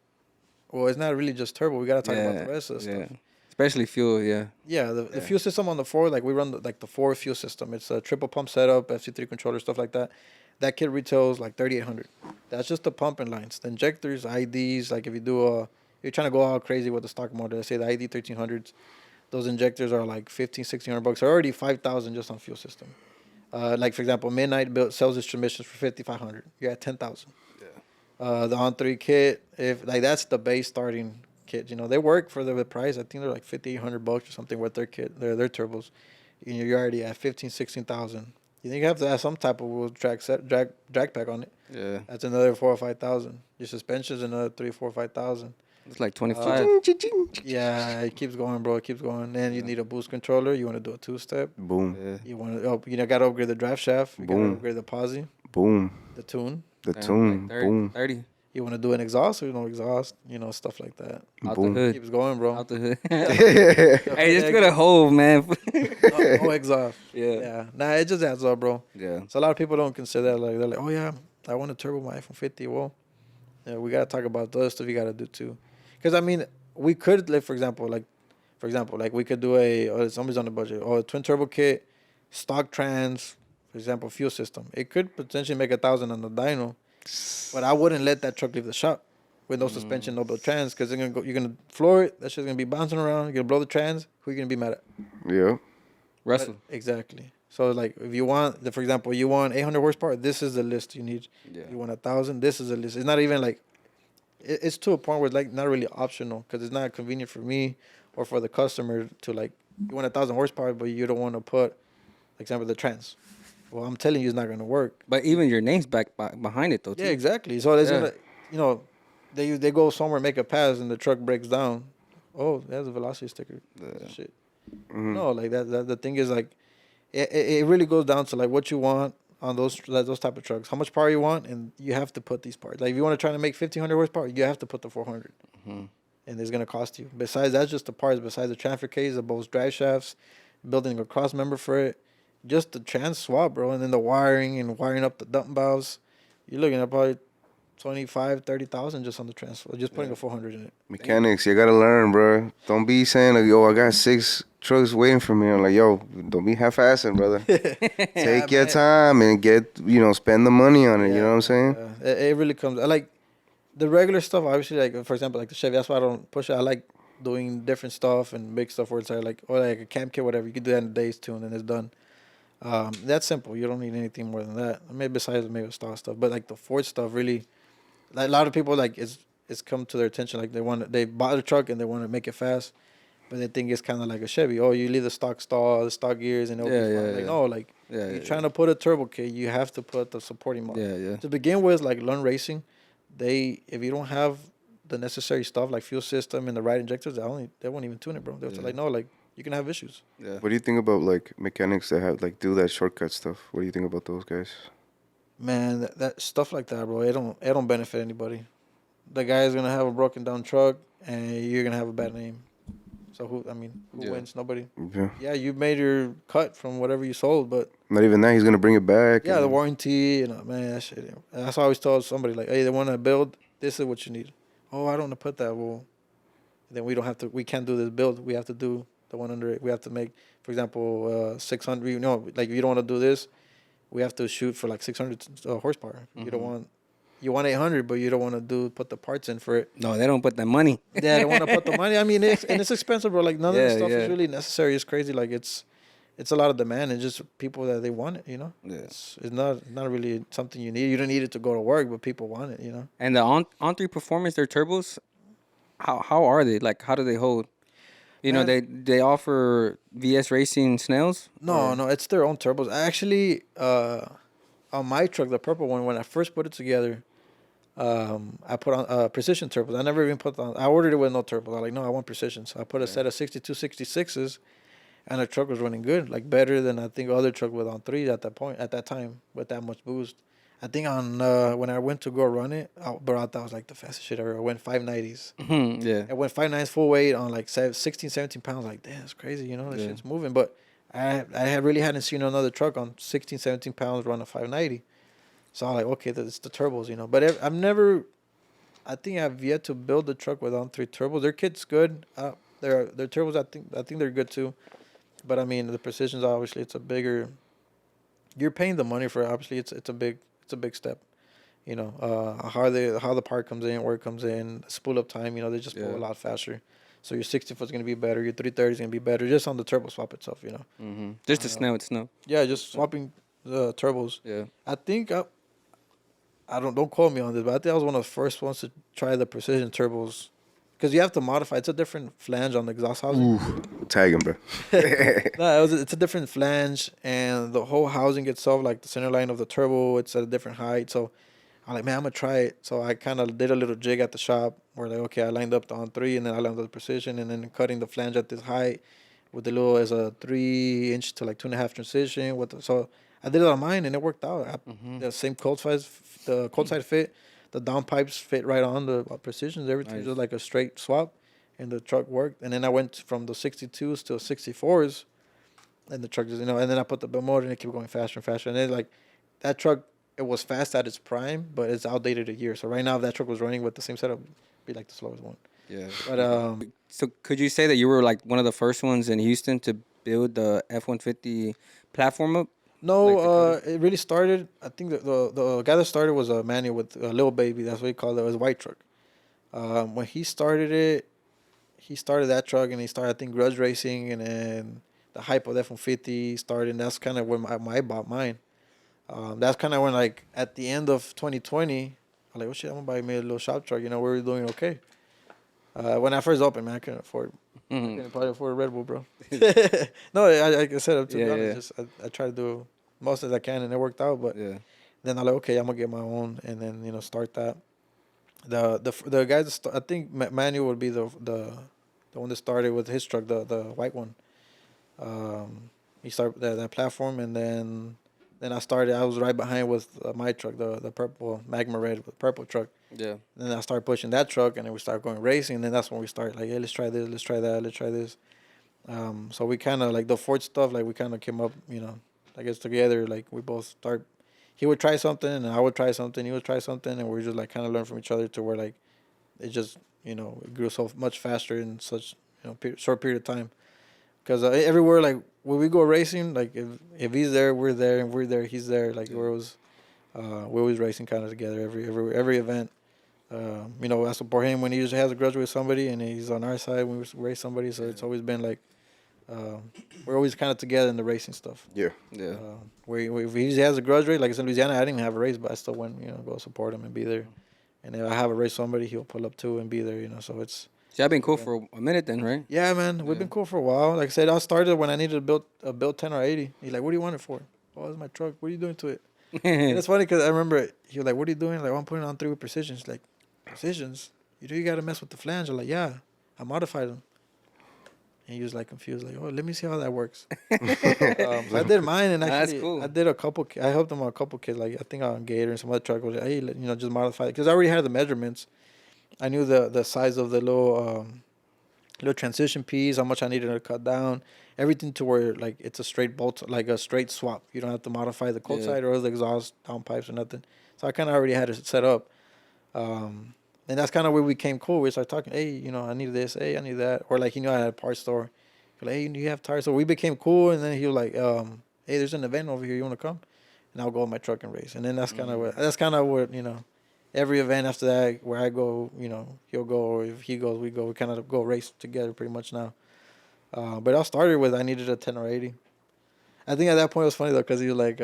well, it's not really just turbo. We got to talk about the rest of the stuff. Especially fuel. Yeah. Yeah, the fuel system on the Ford, like we run the Ford fuel system. It's a triple pump setup, FC3 controller, stuff like that. That kit retails like $3,800. That's just the pumping lines. The injectors, IDs, like if you do you're trying to go all crazy with the stock motor. Let's say the ID 1300s. Those injectors are like $1,500-$1,600. They're already $5,000 just on fuel system. Like for example, Midnight sells its transmissions for $5,500. You're at $10,000. Yeah. The on-3 kit, if like that's the base starting kit. They work for the price. I think they're like $5,800 or something with their kit, their turbos. You're already at $15,000-$16,000. You think you have to have some type of wheel drag pack on it. Yeah. That's another 4 or 5,000. Your suspension's another 3, 4, 5,000. It's like 25. Yeah, it keeps going, bro. It keeps going. Then you need a boost controller. You want to do a 2-step. Boom. Yeah. You want to, got to upgrade the drive shaft. You got to Boom. upgrade the posi, Boom. the tune. The Damn, tune. like 30, Boom. 30. You want to do an exhaust or no exhaust, stuff like that. Out Boom. the hood. Keeps going, bro. Out the hood. Hey, just go to Hove, man. No exhaust. Yeah. Yeah. Nah, it just adds up, bro. Yeah. So a lot of people don't consider that. Like, they're like, oh, yeah, I want to turbo my F-150. Well, yeah, we got to talk about the other stuff you got to do, too. Because, I mean, we could, like, for example, we could do somebody's on the budget, a twin turbo kit, stock trans, for example, fuel system. It could potentially make 1,000 on the dyno, but I wouldn't let that truck leave the shop with no suspension, no trans, because you're gonna floor it. That shit's gonna be bouncing around. You're gonna blow the trans. Who are you gonna be mad at? Yeah. Russell. Exactly. So like, if you want, for example, you want 800 horsepower, this is the list you need. Yeah. You want 1,000, this is the list. It's not even like, it's to a point where it's like not really optional, because it's not convenient for me or for the customer to like, you want 1,000 horsepower, but you don't want to put, for example, the trans. Well, I'm telling you, it's not going to work. But even your name's behind it, though, too. Yeah, exactly. So it's Yeah. gonna, they go somewhere, make a pass, and the truck breaks down. Oh, there's a velocity sticker. Shit. No, like that. The thing is like, it really goes down to like what you want on those type of trucks. How much power you want, and you have to put these parts. Like if you want to try to make 1,500 horsepower, you have to put the 400, and it's gonna cost you. Besides that's just the parts. Besides the transfer case, the both drive shafts, building a cross member for it, just the trans swap, bro, and then the wiring and wiring up the dump valves. You're looking at probably 25, 30,000 just on the transfer, just putting a 400 in it. Mechanics, you gotta learn, bro. Don't be saying like, yo, I got 6 trucks waiting for me. I'm like, yo, don't be half-assing, brother. Take your time and spend the money on it. You know what I'm saying? It really comes. I like the regular stuff. Obviously, like for example, like the Chevy. That's why I don't push it. I like doing different stuff and big stuff where it's like, or like a cam kit, whatever. You can do that in days too, and then it's done. That's simple. You don't need anything more than that. Maybe besides maybe stock stuff, but like the Ford stuff, really, like a lot of people like it's come to their attention. Like they bought a truck and they want to make it fast, but they think it's kind of like a Chevy. Oh, you leave the stock stall, the stock gears, and it'll be fine. Like no, like you're trying to put a turbo kit, you have to put the supporting motor. Yeah. To begin with, like Learn Racing, if you don't have the necessary stuff like fuel system and the right injectors, they won't even tune it, bro. They'll like no, like you can have issues. Yeah. What do you think about like mechanics that have like do that shortcut stuff? What do you think about those guys? Man, that stuff like that, bro, it don't benefit anybody. The guy's gonna have a broken down truck, and you're gonna have a bad name. So who wins? Nobody. Yeah. Yeah, you made your cut from whatever you sold, but Not even that. He's gonna bring it back. yeah, the warranty, man, that shit. That's why I always tell somebody like, hey, they want to build. This is what you need. Oh, I don't want to put that. Well, then we can't do this build. We have to do the one under it. We have to make, for example, 600. Like if you don't want to do this, we have to shoot for like 600 horsepower. You want 800, but you don't want to put the parts in for it. No, they don't put that money. Yeah, they want to put the money. I mean, it's expensive, bro. Like none of this stuff is really necessary. It's crazy. Like it's a lot of demand. It's just people that they want it. Yeah. It's not really something you need. You don't need it to go to work, but people want it. And the on3 Performance, their turbos, how are they? Like, how do they hold? They offer VS Racing snails? No, it's their own turbos. Actually, on my truck, the purple one, when I first put it together, I put on precision turbos. I never even put on. I ordered it with no turbos. I like, no, I want precision. So I put a set of 62, 66s, and the truck was running good, like better than I think other truck with on 3 at that time with that much boost. I think on when I went to go run it, bro, I thought it was like the fastest shit ever. I went 590s. Yeah. I went 590s full weight on like 16, 17 pounds. Like, damn, it's crazy, that shit's moving. But I hadn't seen another truck on 16, 17 pounds run a 590. So I'm like, okay, it's the turbos, But I think I've yet to build a truck with on 3 turbos. Their kit's good. Their turbos, I think they're good too. But I mean, the precisions, obviously, it's a bigger. You're paying the money for it. Obviously, it's a big step. How the part comes in, where it comes in, spool up time. They just pull a lot faster. So your 60-foot is gonna be better. Your 330 is gonna be better just on the turbo swap itself. Mm-hmm. Just the snow. Yeah, just swapping the turbos. Yeah. I think I don't quote me on this, but I think I was one of the first ones to try the precision turbos because you have to modify. It's a different flange on the exhaust housing. Ooh, tag him, bro. No, it's a different flange, and the whole housing itself, like the center line of the turbo, it's at a different height. So I'm like, man, I'm gonna try it. So I kind of did a little jig at the shop where like, okay, I lined up the on 3, and then I lined up the precision, and then cutting the flange at this height with the little as a 3-inch to like 2.5 transition. So I did it on mine, and it worked out. The same cold size, the cold side fit, the downpipes fit right on the precisions. Everything was just like a straight swap, and the truck worked. And then I went from the 62s to 64s, and the truck just, and then I put the motor, and it kept going faster and faster. And then like that truck, it was fast at its prime, but it's outdated a year. So right now, if that truck was running with the same setup, it'd be like the slowest one. Yeah. But So could you say that you were like one of the first ones in Houston to build the F-150 platform up? no, Like it really started. I think the guy that started was a manual with a little baby. That's what he called it. It was a white truck. When he started it, he started that truck, and he started, I think, Grudge racing, and then the hype of the F-150 started. And that's kind of when I bought mine. That's kind of when, like, at the end of 2020, I'm like, oh shit, I'm gonna buy me a little shop truck. We were doing okay. When I first opened, man, I couldn't afford. I couldn't probably afford a Red Bull, bro. No, like I said, to be honest, just I try to do most as I can, and it worked out. But then I'm like, okay, I'm gonna get my own, and then start that. The guys, I think Manuel would be the one that started with his truck, the white one. He started that platform, and then I started. I was right behind with my truck, the purple Magma Red, the purple truck. Yeah. Then I started pushing that truck, and then we started going racing. And then that's when we started like, hey, let's try this, let's try that, let's try this. So we kind of like the Ford stuff, like we kind of came up, I guess together. Like we both start. He would try something, and I would try something. He would try something, and we just like kind of learn from each other to where like it just it grew so much faster in such short period of time. Because everywhere, like when we go racing, like if he's there, we're there, and we're there, he's there. Like we're always racing kind of together every event. I support him when he usually has a grudge with somebody, and he's on our side when we race somebody. So it's always been like we're always kind of together in the racing stuff. Yeah. If he has a grudge race, like it's in Louisiana, I didn't even have a race, but I still went, go support him and be there. And if I have a race somebody, he'll pull up too and be there. So it's. So y'all been cool for a minute then, right? Yeah, man, we've been cool for a while. Like I said, I started when I needed to build a build 10 or 80. He's like, "What do you want it for?" "Oh, it's my truck. What are you doing to it?" And it's funny because I remember he was like, "What are you doing?" Like, "Oh, I'm putting it on 3 with precisions." Like, precisions? You got to mess with the flange. I'm like, "Yeah, I modified them." And he was like confused, like, "Oh, let me see how that works." So I did mine, and actually, that's cool. I did a couple. I helped him on a couple kids, like I think on Gator and some other truck. I was like, "Hey, just modify it," because I already had the measurements. I knew the size of the little transition piece, how much I needed to cut down, everything to where like it's a straight bolt, like a straight swap. You don't have to modify the cold side or the exhaust downpipes or nothing. So I kind of already had it set up. And that's kind of where we came cool. We started talking, hey, I need this, hey, I need that. Or like, I had a parts store. Like, hey, do you have tires? So we became cool. And then he was like, hey, there's an event over here. You want to come? And I'll go with my truck and race. And then that's kind of what, every event after that where I go, he'll go, or if he goes, we go. We kind of go race together pretty much now. But I started with I needed a 10 or 80. I think at that point it was funny though, because he was like,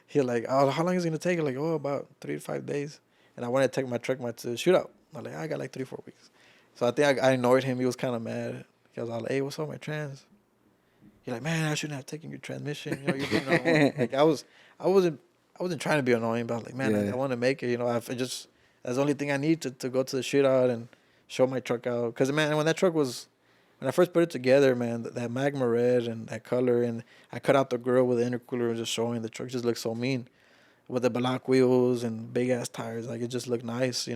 he was like, oh, how long is it gonna take? I'm like, oh, about 3 to 5 days. And I wanted to take my truck to shootout. I'm like, I got like 3-4 weeks. So I think I annoyed him. He was kind of mad because I was like, hey, what's up with my trans? He's like, man, I shouldn't have taken your transmission. You're doing it wrong. Like I wasn't trying to be annoying, but I was like, man, I want to make it. That's the only thing I need to go to the shootout and show my truck out. Because, man, when I first put it together, man, that Magma Red and that color, and I cut out the grill with the intercooler and just showing the truck just looked so mean. With the block wheels and big-ass tires, like, it just looked nice,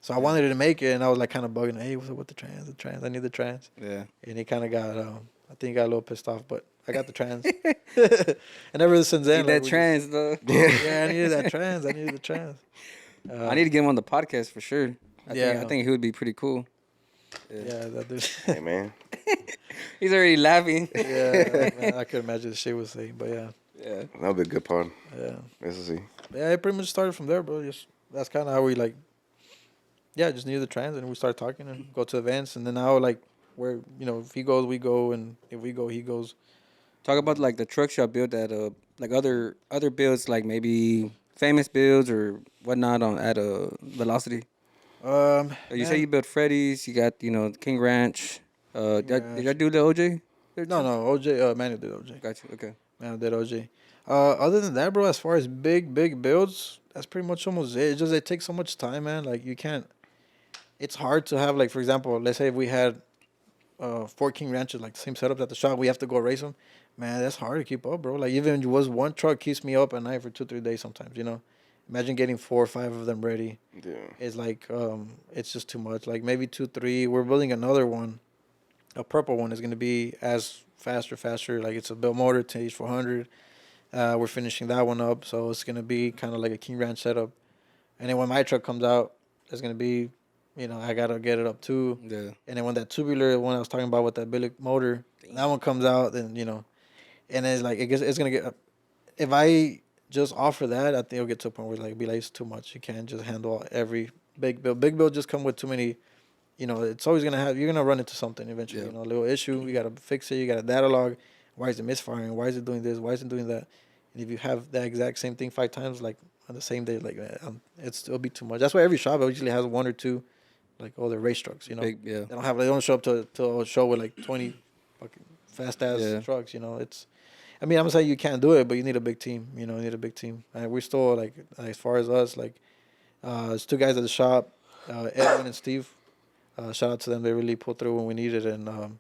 So I wanted to make it, and I was, like, kind of bugging, hey, what's up with the trans? The trans, I need the trans. Yeah. And he kind of got, I think he got a little pissed off, but I got the trans. And ever since then, Need that trans, though. Yeah, I needed that trans. I needed the trans. I need to get him on the podcast for sure. I think he would be pretty cool. Yeah, that dude. Hey, man. He's already laughing. Yeah, man, I could imagine the shit was saying, but yeah. Yeah. That'll be a good part. Yeah. Let's see. Yeah, it pretty much started from there, bro. That's kind of how we just needed the trans, and we started talking and go to events, and then now where if he goes, we go, and if we go, he goes. Talk about like the trucks y'all built at like other builds, like maybe famous builds or whatnot at a Velocity. You say you built Freddy's. You got King Ranch. Did I do the OJ? No, OJ. Manuel did OJ. Got you. Okay. Manuel did OJ. Other than that, bro, as far as big builds, that's pretty much almost it. It's just it takes so much time, man. Like you can't. It's hard to have like, for example, let's say if we had 4 King Ranches, like the same setups at the shop, we have to go race them. Man, that's hard to keep up, bro. Like even was one truck keeps me up at night for 2-3 days sometimes. Imagine getting 4 or 5 of them ready. Yeah. It's like it's just too much. Like maybe 2, 3. We're building another one. A purple one is gonna be as faster. Like it's a built motor TH400. We're finishing that one up, so it's gonna be kind of like a King Ranch setup. And then when my truck comes out, it's gonna be, I gotta get it up too. Yeah. And then when that tubular one I was talking about with that billet motor, that one comes out, then and it's like it's gonna get. If I just offer that, I think it'll get to a point where it's too much. You can't just handle every big build. Big build just come with too many. It's always you're gonna run into something eventually. Yeah. A little issue. You gotta fix it. You got a data log. Why is it misfiring? Why is it doing this? Why is it doing that? And if you have that exact same thing 5 times, like on the same day, it'll be too much. That's why every shop usually has 1 or 2, like all the race trucks. Big, yeah. They don't show up to a show with like 20 fucking fast ass trucks. I'm not saying you can't do it, but you need a big team. You need a big team. And we're still like as far as us, there's 2 guys at the shop, Edwin and Steve. Shout out to them. They really pulled through when we needed it. And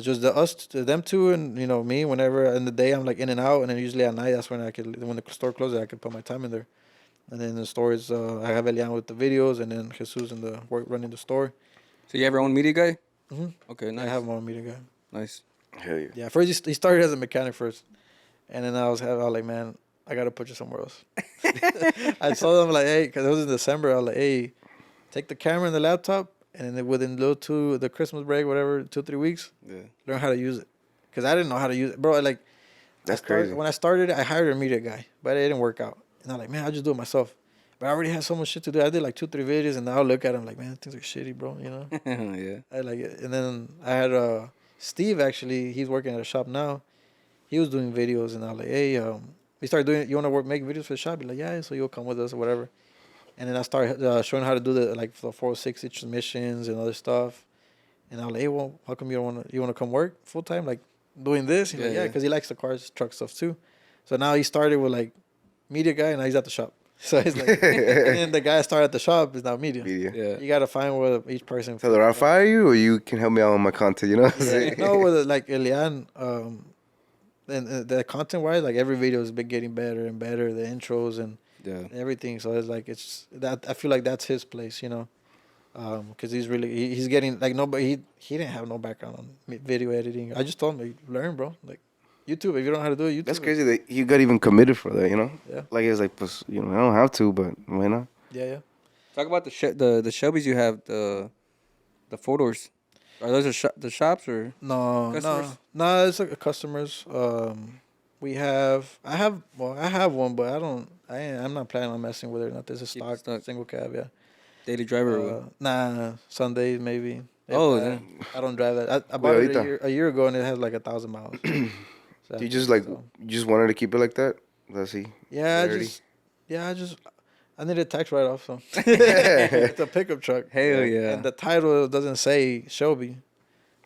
just them 2, and me. Whenever in the day I'm like in and out, and then usually at night that's when when the store closes, I could put my time in there. And then the stores, I have Elian with the videos, and then Jesus in the work running the store. So you have your own media guy? Mm-hmm. Okay, nice. I have my own media guy. Nice. Hell yeah. Yeah, first he started as a mechanic first, and then I was like, man, I gotta put you somewhere else. I told him like, hey, because it was in December. I was like, hey, take the camera and the laptop, and then within the Christmas break, whatever, 2-3 weeks, learn how to use it. Because I didn't know how to use it, bro. Like, That's crazy. When I started, I hired a media guy, but it didn't work out. And I'm like, man, I'll just do it myself. But I already had so much shit to do. I did like 2-3 videos, and now I look at them like, man, things are shitty, bro. Yeah. I like it. And then I had Steve, actually, he's working at a shop now. He was doing videos, and I was like, hey, we started doing it. You want to make videos for the shop? He's like, yeah, so you'll come with us or whatever. And then I started showing how to do the 406 transmissions and other stuff. And I was like, hey, well, how come you want to come work full time, like doing this? He's like, yeah, because he likes the cars, truck stuff too. So now he started with like media guy, and now he's at the shop. So he's like, and then the guy that started at the shop is now media. Yeah. You gotta find where each person. So I'll fire you, or you can help me out on my content. You know what I'm saying? No, with like Elian, and the content wise, like every video has been getting better and better. The intros and everything. So it's like I feel like that's his place, because he's getting like nobody. He didn't have no background on video editing. I just told him, like, learn, bro. Like YouTube. If you don't know how to do it, YouTube. That's crazy that you got even committed for that. Yeah. Like it's like, I don't have to, but why not? Yeah. Talk about the Shelbys you have, the 4-doors. Are those the shops or customers? No, it's like customers. I have one, but I'm not planning on messing with it. Not this is stock single cab. Yeah. Daily driver. Or what? Nah, Sundays maybe. Yeah. I don't drive that. I bought it a year ago, and it has like 1,000 miles. So You just wanted to keep it like that? Let's see. Yeah, I need a tax write-off, so it's a pickup truck. Hell yeah! And the title doesn't say Shelby,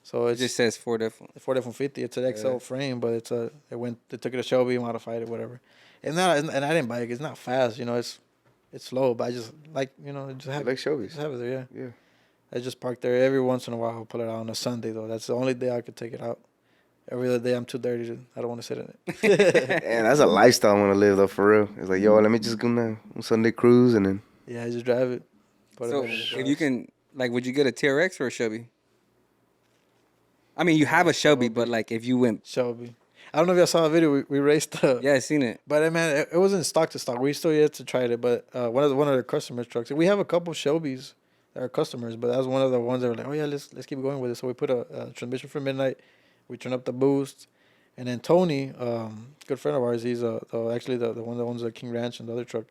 so it just says Ford F-150. It's an XL frame, but they took it to Shelby, modified it, whatever. And I didn't buy it. It's not fast, it's slow, but I just like just have like Shelby's. Just have it there, Yeah. I just park there every once in a while. I'll pull it out on a Sunday though. That's the only day I could take it out. Every other day I'm too dirty I don't want to sit in it. And that's a lifestyle I want to live though, for real. It's like, yo, let me just go on Sunday cruise and then. Yeah, I just drive it. So if you can, would you get a TRX or a Shelby? I mean, you have a Shelby, but if you went Shelby. I don't know if y'all saw a video. We raced. Yeah, I seen it. But man, it wasn't stock to stock. We still yet to try it. But one of the customers' trucks. We have a couple Shelbys that are customers, but that was one of the ones that were like, oh yeah, let's keep going with it. So we put a transmission for midnight. We turned up the boost, and then Tony, good friend of ours, he's actually the one that owns the King Ranch and the other truck.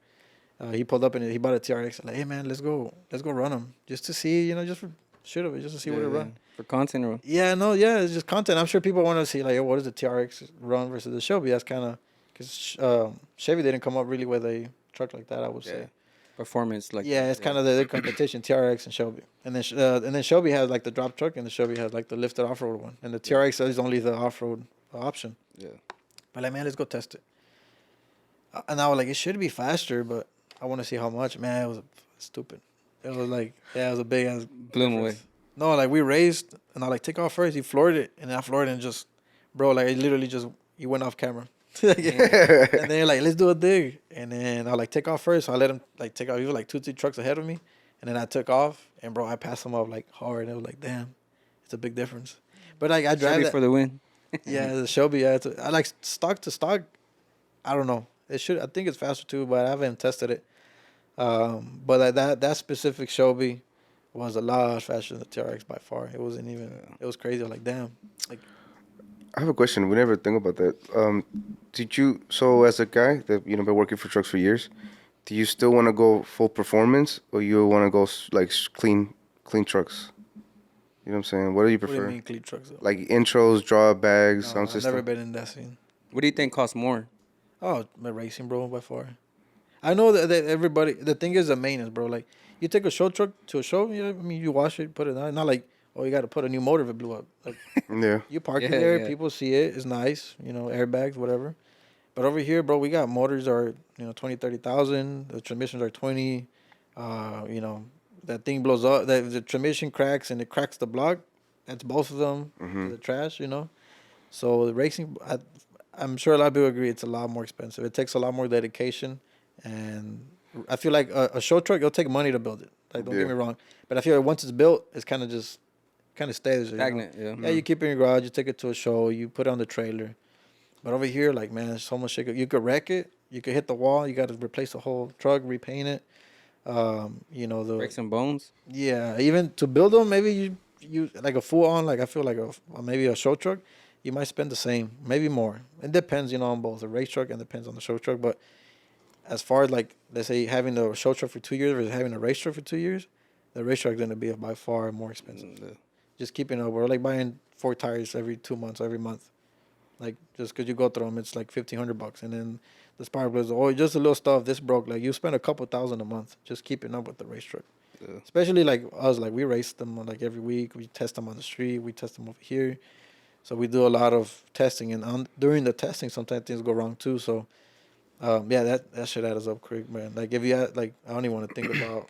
He pulled up and he bought a TRX. Like, hey man, let's go run them just to see, just for shit of it, just to see what it run. For content or what? Yeah, no, yeah, it's just content. I'm sure people want to see what does the TRX run versus the Shelby. That's kind of because Chevy didn't come up really with a truck like that, I would say. performance. Like Yeah, it's kind of their competition, TRX and Shelby. And then Shelby has like the drop truck, and the Shelby has like the lifted off road one. And the TRX is only the off road option. Yeah. But like, man, let's go test it. And I was like, it should be faster, but I want to see how much. Man, it was stupid. It was like, yeah, it was a big ass. Blew him away. No, like we raced, and I like take off first. He floored it, and I floored it, and just, bro, like it literally just he went off camera. And then like, let's do a dig, and then I like take off first. So I let him like take off. He was like 2-3 trucks ahead of me, and then I took off, and bro, I passed him up like hard. And it was like, damn, it's a big difference. But like I drive Shelby that for the win. yeah, the Shelby. Yeah, I like stock to stock. I don't know. It should. I think it's faster too, but I haven't tested it. But that specific Shelby was a lot faster than the TRX by far. It wasn't even. It was crazy. I was like, damn. Like, I have a question. We never think about that. Did you? So as a guy that been working for trucks for years, do you still want to go full performance, or you want to go like clean trucks? You know what I'm saying? What do you prefer? what do you mean clean trucks? Though? Like intros, draw bags, No, sound I've system. never been in that scene. What do you think costs more? Oh, my racing, bro, by far. I know that everybody. The thing is the maintenance, bro. Like, you take a show truck to a show. You know, I mean, you wash it, put it on. Not like, oh, you got to put a new motor if it blew up. Like, Yeah. you park it Yeah, there, yeah. people see it. It's nice, airbags, whatever. But over here, bro, we got motors are 20, 30,000. The transmissions are 20. That thing blows up. The transmission cracks and it cracks the block. That's both of them. Mhm. The trash, So the racing, I'm sure a lot of people agree it's a lot more expensive. It takes a lot more dedication, and I feel like a show truck, it'll take money to build it. Like, don't get me wrong, but I feel like once it's built, it's kind of stays. Stagnant, yeah. Yeah, you keep it in your garage, you take it to a show, you put it on the trailer. But over here, like, man, there's so much shit. You could wreck it, you could hit the wall, you got to replace the whole truck, repaint it. Break some bones. Yeah, even to build them, maybe you like a full on, like I feel like maybe a show truck, you might spend the same, maybe more. It depends, on both the race truck and depends on the show truck. But as far as like, let's say having the show truck for 2 years versus having a race truck for 2 years, the race truck is gonna be by far more expensive. Just keeping up, we're like buying 4 tires every 2 months, every month. Like, just because you go through them, it's like $1,500, and then the spark plugs, just a little stuff. This broke. Like, you spend a couple $1,000 a month just keeping up with the race truck. Yeah. Especially like us, like we race them like every week. We test them on the street. We test them over here. So we do a lot of testing, and during the testing, sometimes things go wrong too. So, that shit adds up quick, man. Like, if you had, like, I don't even want to think about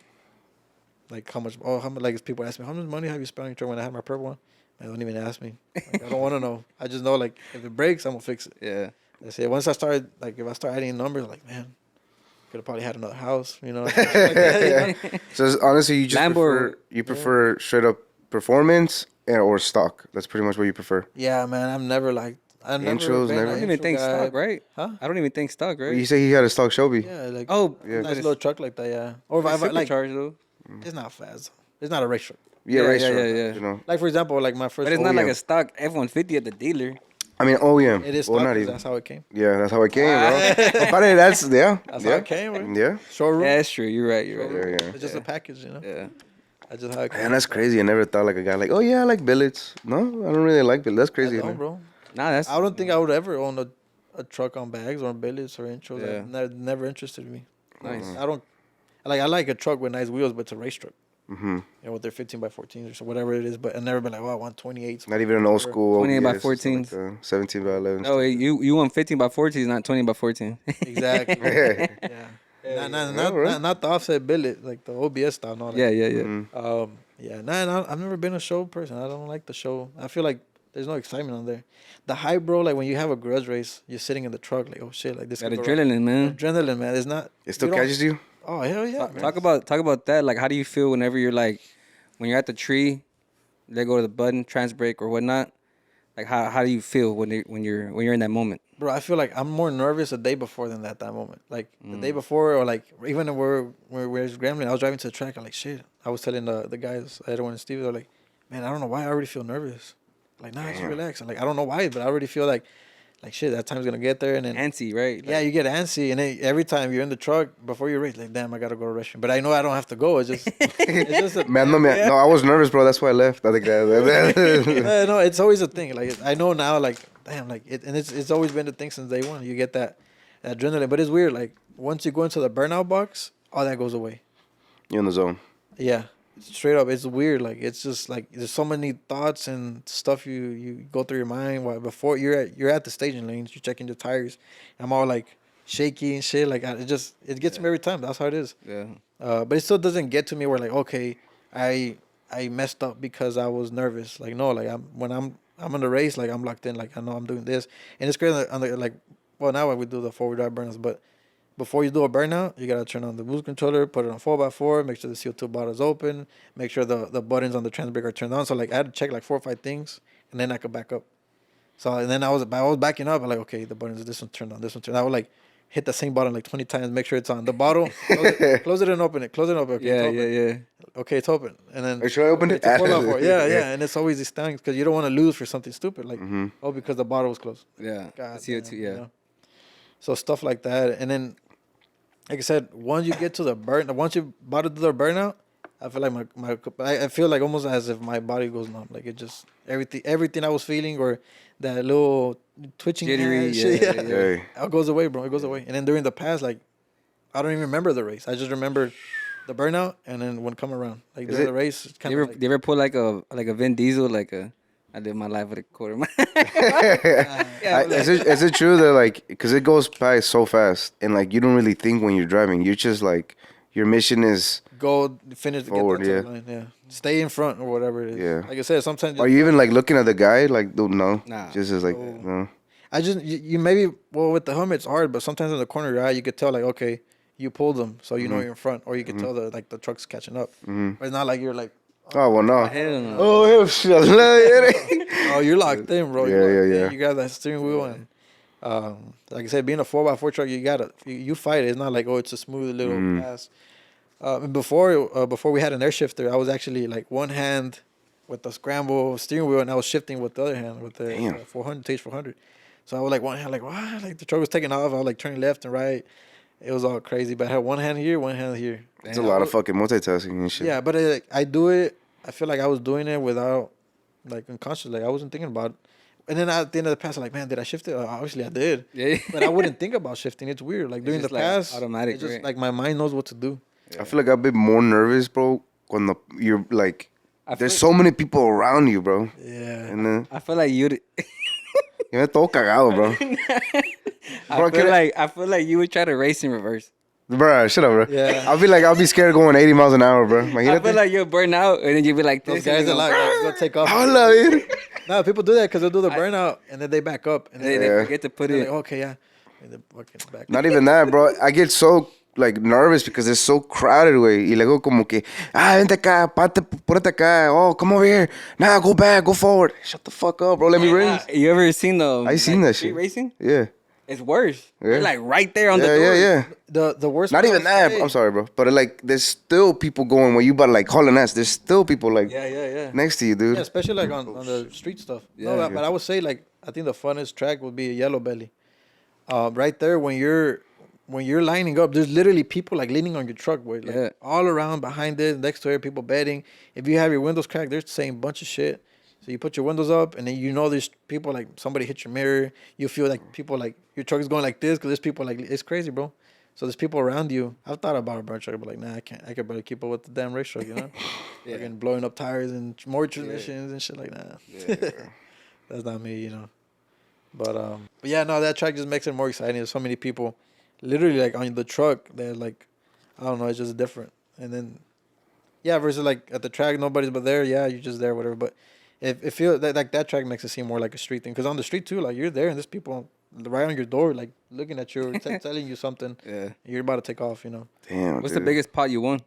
like how much. Like, if people ask me how much money have you spent on your truck when I had my purple one. Man, don't even ask me. Like, I don't want to know. I just know, like, if it breaks, I'm gonna fix it. Yeah. I say once I started, like, if I start adding numbers, like, man, could have probably had another house, shit like that, So honestly, you just Lambo- prefer straight up performance or stock. That's pretty much what you prefer. Yeah, man, I've never been Intros, an never- I don't even intro think guy. stock, right? Huh? I don't even think stock, right? You say he had a stock Shelby. Yeah, like, Oh, Yeah. nice little truck like that, yeah. Or if I like, supercharged though. it's not fast. It's not a race truck. Yeah, Yeah, race yeah, truck, yeah. You know. Like, for example, like my first. But it's not like OEM. a stock F-150 at the dealer. I mean, OEM. It is Well, stock. not 'Cause even. that's how it came. Yeah, that's how it came, bro. Aparte, that's That's how yeah. it came. Right? Yeah. Showroom. Yeah, that's true. You're right. You're right. Yeah, yeah. It's just a package, Yeah. That's just how it came. Man, that's crazy. I never thought like a guy like, oh yeah, I like billets. No, I don't really like billets. That's crazy. I don't, man. bro. Nah, that's. I don't think I would ever own a truck on bags or billets or intros. Yeah. That never interested me. Nice. I don't. I like a truck with nice wheels, but it's a race truck. Mm-hmm. With their 15x14s or so, whatever it is. But I've never been like, oh, I want 28s. Not even an old school 28 by OBS or something 14s. like that. 17 by 11. No, you want 15 by 14s, not 20 by 14. Exactly. Yeah. Not the offset billet, like the OBS style. No, like, Yeah. Mhm. I've never been a show person. I don't like the show. I feel like there's no excitement on there. The hype, bro, like when you have a grudge race, you're sitting in the truck, like, oh shit, like this. That could go wrong. adrenaline, man. Adrenaline, man. It's not. It still you don't- catches you? Oh hell yeah. man. Talk about that. Like, how do you feel whenever you're like, when you're at the tree, they go to the button, trans brake or whatnot. Like, how do you feel when you're in that moment? Bro, I feel like I'm more nervous the day before than that moment. Like the day before, or like even when we're scrambling, I was driving to the track. I'm like, shit. I was telling the guys, Edwin and Steve, they're like, man, I don't know why I already feel nervous. Like, nah, just relax. I'm like, I don't know why, but I already feel like shit, that time's gonna get there, and then Antsy, right? yeah, you get antsy, and then every time you're in the truck before you race, like, damn, I gotta go to the restroom. But I know I don't have to go. It's just, Man, no, I was nervous, bro. That's why I left. I think that. no, it's always a thing. Like, I know now, like, damn, like, it's always been the thing since day one. You get that adrenaline, but it's weird. Like, once you go into the burnout box, all that goes away. You're in the zone. Yeah, straight up. It's weird. Like it's just like there's so many thoughts and stuff you go through your mind while before you're at the staging lanes. You're checking your tires. I'm all like shaky and shit. Like it gets me every time. That's how it is. Yeah. But it still doesn't get to me where like okay, I messed up because I was nervous. Like no, like I'm in the race. Like I'm locked in. Like I know I'm doing this, and it's great on the like. Well, now we do the 4-wheel drive burnouts, but before you do a burnout, you gotta turn on the boost controller, put it on 4x4, make sure the CO2 bottle's open, make sure the buttons on the trans brake are turned on. So like I had to check like 4 or 5 things, and then I could back up. So and then I was backing up. I'm like, okay, the buttons, this one turned on, this one turned on. I would like hit the same button like 20 times, make sure it's on. The bottle, close it and open it. Close it and open it. Okay, Yeah. Okay, it's open. And then Should I open it? Yeah. And it's always these things because you don't want to lose for something stupid. Like, because the bottle was closed. Yeah. God CO2, damn, yeah. you know? So stuff like that. And then, like I said, once you get to the once you about to do the burnout, I feel like I feel like almost as if my body goes numb. Like it just, everything I was feeling or that little twitching Jittery, hand shit, yeah. it goes away, bro. It goes away. And then during the pass, like, I don't even remember the race. I just remember the burnout and then when come around. Like during the race, it's kind You of ever, you ever pull like a Vin Diesel, like a, I live my life with a quarter mile. Is it true that like because it goes by so fast and like you don't really think when you're driving, you're just like your mission is go finish forward, get to the line, yeah. Stay in front or whatever it is. Yeah. Like I said, sometimes Are you even like looking at the guy like no? Nah. Just as like no. I just you maybe with the helmet it's hard, but sometimes in the corner of your eye you could tell like okay, you pulled them, so you know you're in front, or you could tell the truck's catching up. But it's not like you're like Oh well no. Hell no. Oh hell shit. oh you're locked in, bro. Yeah. You got that steering wheel and like I said, being a 4x4 truck, you gotta you fight it. It's not like oh it's a smooth little pass. Before we had an air shifter, I was actually like one hand with the scramble steering wheel, and I was shifting with the other hand with the 400 Tage 400. So I was like one hand, like wow, like the truck was taking off. I was like turning left and right. It was all crazy, but I had one hand here, one hand here. It's a lot of fucking multitasking and shit. Yeah, but I do it. I feel like I was doing it without, like, unconsciously. Like, I wasn't thinking about it. And then at the end of the pass, I'm like, man, did I shift it? Obviously, I did. Yeah. But I wouldn't think about shifting. It's weird. Like, during the like pass, automatic, it's just right? like my mind knows what to do. I feel like I've been more nervous, bro, when you're like, there's so many people around you, bro. Yeah. And then I feel like you'd. yo me todo cagado, bro. I feel like you would try to race in reverse. Bro, shut up, bro. Yeah. I'll be scared going 80 miles an hour, bro. I feel like you'll burn out and then you'll be like Those this. guys are like, go take off. Hola, dude. No, people do that because they'll do the burnout and then they back up. And They then forget to put they're it. like, okay, yeah. And they fucking back Not even that, bro. I get so like nervous because it's so crowded, güey. Y luego como que, vente acá, párate acá. Oh, come over here. Nah, go back, go forward. Shut the fuck up, bro. Let me race. You ever seen the? I seen that street shit. racing? Yeah. It's worse. Yeah. They're like right there on the door. Yeah. The worst Not part even that. I'm sorry, bro. But like, there's still people going when you about like hauling ass. There's still people like Yeah. next to you, dude. Yeah, especially like on the street stuff. Yeah. But I would say like I think the funnest track would be a Yellow Belly. Right there when you're lining up, there's literally people like leaning on your truck, boy. Like all around behind it, next to it, people betting. If you have your windows cracked, they're saying a bunch of shit. So you put your windows up, and then you know there's people like somebody hit your mirror. You feel like people like your truck is going like this because there's people like it's crazy, bro. So there's people around you. I've thought about a burn truck, but like nah, I can't. I could barely keep up with the damn race truck, you know. Like blowing up tires and more transmissions and shit like that. That's not me, you know. But yeah, no, that track just makes it more exciting. There's so many people, literally like on the truck. They're like, I don't know, it's just different. And then, yeah, versus like at the track, nobody's but there. Yeah, you're just there, whatever. But it feels like that track makes it seem more like a street thing. Because on the street too, like you're there and there's people right on your door, like looking at you, or telling you something. Yeah, you're about to take off, you know. Damn. What's the biggest pot you won?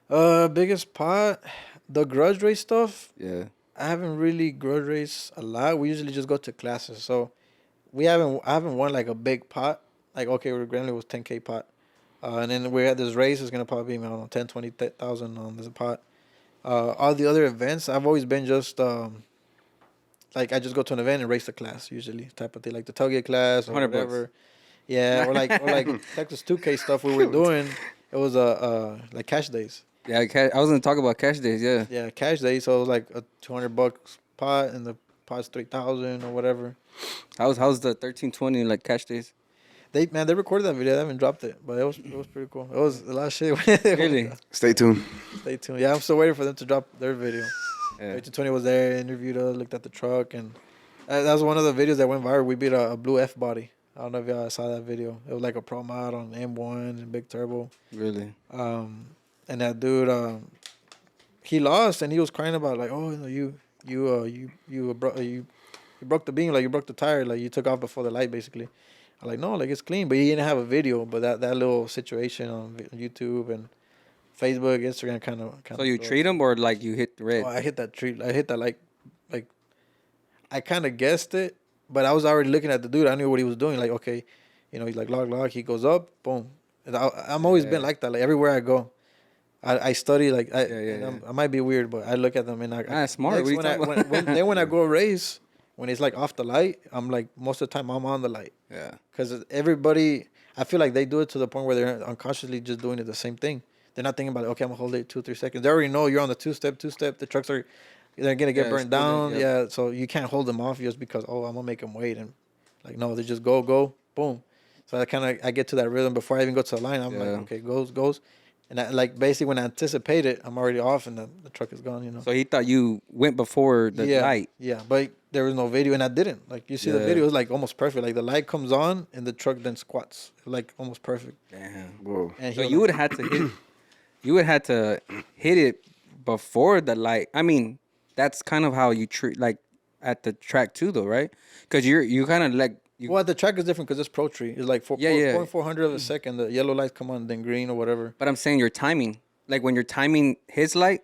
Biggest pot, the Grudge race stuff. Yeah. I haven't really Grudge race a lot. We usually just go to classes, so I haven't won like a big pot. Like okay, Gremlin was 10K pot, and then we had this race. It's gonna probably be I don't know 10, 20,000 on this pot. All the other events, I've always been just like I just go to an event and race the class usually type of thing, like the tailgate class or whatever. Bucks. Yeah, or like Texas 2K stuff we were doing. It was like cash days. Yeah, I was gonna talk about cash days. Yeah. Yeah, cash days. So it was like a $200 pot, and the pot's 3,000 or whatever. How's the 1320 like cash days? They recorded that video. They haven't dropped it, but it was pretty cool. It was a lot of shit. Really? Stay tuned. Stay tuned. Yeah, I'm still waiting for them to drop their video. Yeah. 20 was there, interviewed us, looked at the truck, and that was one of the videos that went viral. We beat a blue F body. I don't know if y'all saw that video. It was like a pro mod on M1 and big turbo. Really? And that dude, he lost, and he was crying about like, oh, you broke the beam, like you broke the tire, like you took off before the light, basically. I'm like, no, like it's clean, but he didn't have a video. But that little situation on YouTube and Facebook, Instagram, kind of. So you treat him or like you hit the red? Oh, I hit that like I kind of guessed it, but I was already looking at the dude. I knew what he was doing. Like, okay, he's like log. He goes up, boom. And I'm always been like that. Like everywhere I go, I study. Like I might be weird, but I look at them and smart. When I go race, when it's like off the light, I'm like most of the time I'm on the light. Yeah. Because everybody, I feel like they do it to the point where they're unconsciously just doing it the same thing. They're not thinking about, okay, I'm going to hold it 2-3 seconds. They already know you're on the two-step. The trucks they're going to get burned down. Yeah, so you can't hold them off just because, I'm going to make them wait. And like, no, they just go, boom. So I get to that rhythm before I even go to the line. I'm like, okay, goes. And basically when I anticipate it, I'm already off and the truck is gone, So he thought you went before the light. Yeah, but there was no video and I didn't. Like you see the video, it's like almost perfect. Like the light comes on and the truck then squats. Like almost perfect. Damn. Whoa. And so you would have to hit it before the light. I mean, that's kind of how you treat like at the track too though, right? Because you kind of like well, the track is different because it's Pro Tree. It's like 0.400 of a second. The yellow lights come on, then green or whatever. But I'm saying your timing. Like when you're timing his light,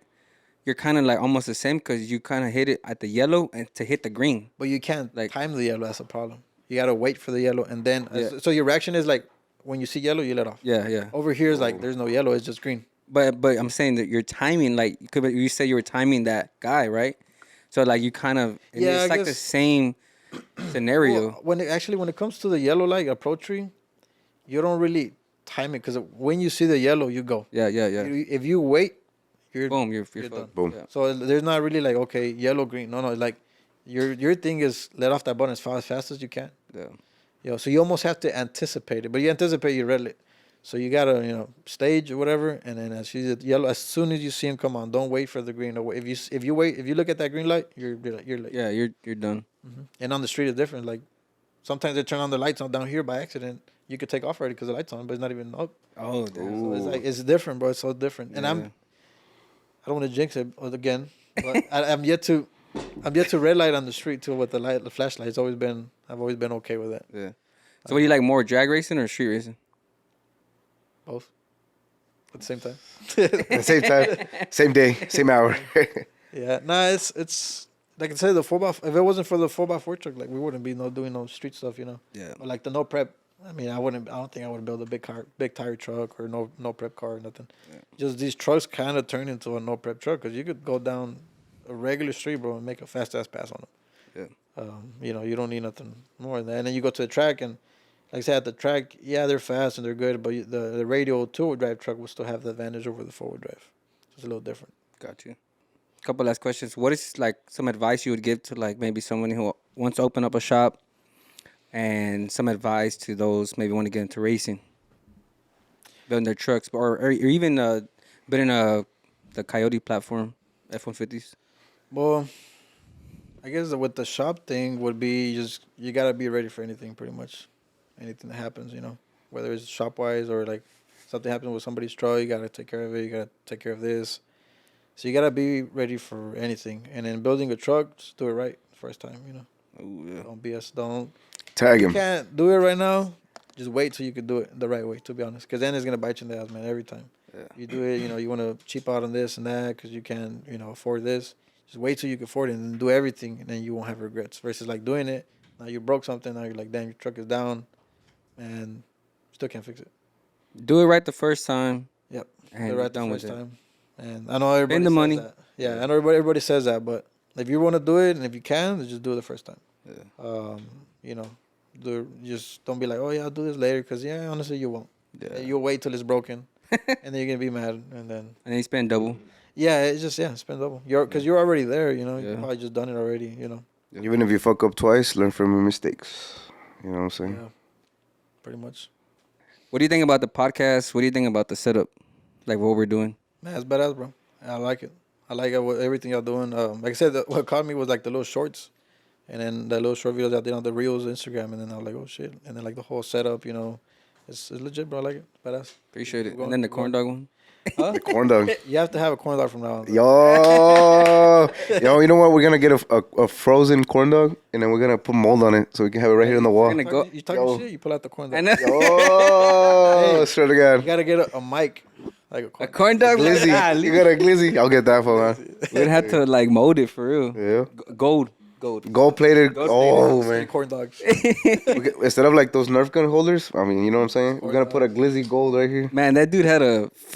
you're kind of like almost the same because you kind of hit it at the yellow and to hit the green. But you can't time the yellow. That's a problem. You got to wait for the yellow. And then, so your reaction is like when you see yellow, you let off. Yeah. Over here is like there's no yellow. It's just green. But I'm saying that your timing, like you say you were timing that guy, right? So like you kind of, it's like the same scenario. Well, when it comes to the yellow light, a Pro Tree, you don't really time it because when you see the yellow, you go. Yeah. If you wait, you're done. Boom. Yeah. So there's not really like, okay, yellow, green. No, like your thing is let off that button as fast as you can. Yeah. So you almost have to anticipate it, but you anticipate your red light. So you gotta stage or whatever, and then as you yellow, as soon as you see him come on, don't wait for the green. If you look at that green light, you're late. Yeah, you're done. Mm-hmm. And on the street, it's different. Like sometimes they turn on the lights on down here by accident. You could take off already because the lights on, but it's not even up. Oh, damn. So it's like it's different, bro. It's so different. And I don't want to jinx it again, but I'm yet to red light on the street too with the flashlight. I've always been okay with that. Yeah. So what do you like more, drag racing or street racing? Both. At the same time. At the same time, same day, same hour. Yeah. Nah, it's like I said, the 4x. If it wasn't for the 4x4 truck, like we wouldn't be doing no street stuff, Yeah. But like the no prep. I mean, I don't think I would build a big tire truck or no prep car or nothing. Yeah. Just these trucks kind of turn into a no prep truck because you could go down a regular street, bro, and make a fast ass pass on them. Yeah. You don't need nothing more than that. And then you go to the track and. Like I said, at the track, they're fast and they're good, but the radial two-wheel drive truck will still have the advantage over the four-wheel drive. It's a little different. Got you. Couple last questions. What is like some advice you would give to like maybe someone who wants to open up a shop, and some advice to those maybe want to get into racing, building their trucks, or even building the Coyote platform, F-150s? Well, I guess with the shop thing would be you gotta be ready for anything, pretty much. Anything that happens, whether it's shop-wise or like something happens with somebody's truck, you got to take care of it. You got to take care of this. So you got to be ready for anything. And then building a truck, just do it right first time, Oh, yeah. Don't BS. Don't. Tag him. You can't do it right now. Just wait till you can do it the right way, to be honest. Because then it's going to bite you in the ass, man, every time. Yeah. You do it, you want to cheap out on this and that because you can, afford this. Just wait till you can afford it and then do everything, and then you won't have regrets. Versus like doing it, now you broke something, now you're like, damn, your truck is down. And still can't fix it. Do it right the first time. Yep. And do it right done the with first it. time. And I know everybody Spend the says money. that. Yeah, I know everybody says that, but if you want to do it and if you can, then just do it the first time. Yeah. Just don't be like, oh yeah, I'll do this later, because honestly you won't. Yeah. You'll wait till it's broken, and then you're gonna be mad, and then you spend double. Yeah, it's just spend double. Because you're already there. You've probably just done it already. Even if you fuck up twice, learn from your mistakes. You know what I'm saying? Yeah. pretty much. What do you think about the podcast? What do you think about the setup? Like what we're doing? Man, it's badass, bro. I like it. I like it, everything y'all doing. Like I said, what caught me was like the little shorts, and then the little short videos I did on the reels, Instagram, and then I was like, oh shit, and then like the whole setup, you know, it's legit, bro. I like it. It's badass. Appreciate it. Keep going, And then the keep corn going. dog one. Huh? The corn dog. You have to have a corn dog from now on. Bro. Yo, you know what? We're gonna get a frozen corn dog, and then we're gonna put mold on it so we can have it right here on the wall. We're gonna go. You talking Yo. shit? You pull out the corn dog. I know. Oh, Hey. swear to You God. gotta get a mic, like a A corn. corn dog. Glizzy. You got a glizzy? I'll get that for man. We'd have to like mold it for real. Yeah. Gold. Gold plated. Oh, Three man. corn dogs. Instead of like those Nerf gun holders, I mean, you know what I'm saying? We're gonna put a glizzy gold right here. Man, that dude had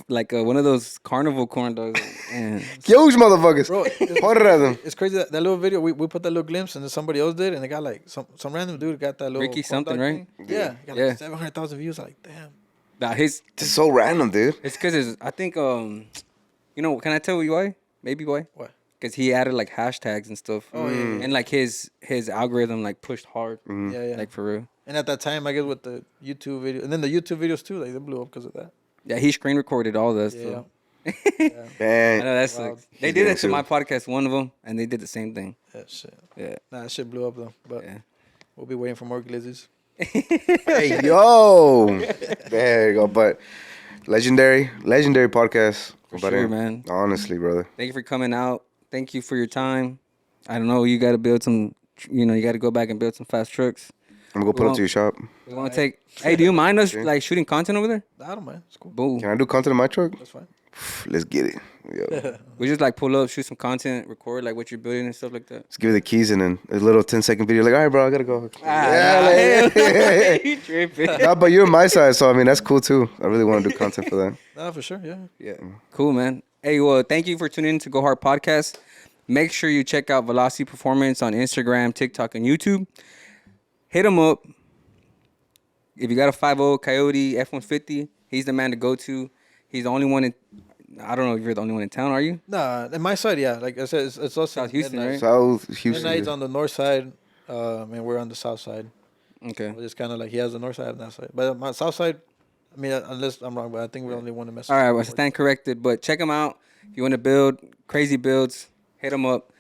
one of those carnival corn dogs. And Huge motherfuckers. Bro, 100 of them. it's crazy that little video we put that little glimpse and then somebody else did and it got like some random dude got that little Ricky corn dog something, right? thing. Yeah, it got Yeah. like 700,000 views. I'm like, damn. nah, his This is so random, dude. it's because I think you know, can I tell you why? Maybe why? What? Because he added like hashtags and stuff. Oh, yeah, yeah. And like his algorithm like pushed hard. Mm-hmm. Yeah, yeah. Like for real. And at that time, I guess with the YouTube video, and then the YouTube videos too, like they blew up because of that. Yeah, he screen recorded all that Yeah. stuff. I Man. know that Wow. sucks. They He's did getting that to my sued. podcast, one of them, and they did the same thing. That shit. Yeah. Nah, that shit blew up though. But Yeah. we'll be waiting for more glizzies. Hey, yo. There you go. But legendary podcast. For About sure, it. man. Honestly, brother. Thank you for coming out. Thank you for your time. I don't know, you got to build some, you know, you got to go back and build some fast trucks. I'm gonna go pull up to your shop. We want to take. Hey, do you mind us like shooting content over there? I don't mind. It's cool. Boom. Can I do content in my truck? That's fine. Let's get it. Yo. We just like pull up, shoot some content, record like what you're building and stuff like that. Let's give you the keys and then a little 10-second video. Like, all right, bro, I gotta go. You tripping. Nah, but you're my size, so I mean that's cool too. I really want to do content for that. Nah, for sure. Yeah. Yeah. Cool, man. Hey, well, thank you for tuning in to Go Hard Podcast. Make sure you check out Velocity Performance on Instagram, TikTok, and YouTube. Hit him up. If you got a 5.0 Coyote F-150, he's the man to go to. He's the only one in, I don't know if you're the only one in town, are you? Nah, in my side, yeah. Like I said, it's also South Houston, midnight. right? South Houston. Midnight's on the north side, and we're on the south side. Okay. It's kind of like he has the north side and that side. But my south side, I mean, unless I'm wrong, but I think we're only one to mess All right, with. well, stand corrected. But check him out. If you want to build crazy builds, hit him up.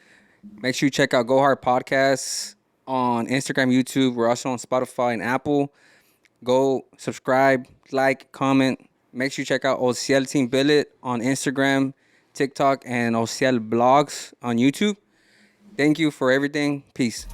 Make sure you check out Go Hard Podcasts on Instagram, YouTube. We're also on Spotify and Apple. Go subscribe, like, comment. Make sure you check out Ociel Team Billet on Instagram, TikTok, and Ociel Blogs on YouTube. Thank you for everything. Peace.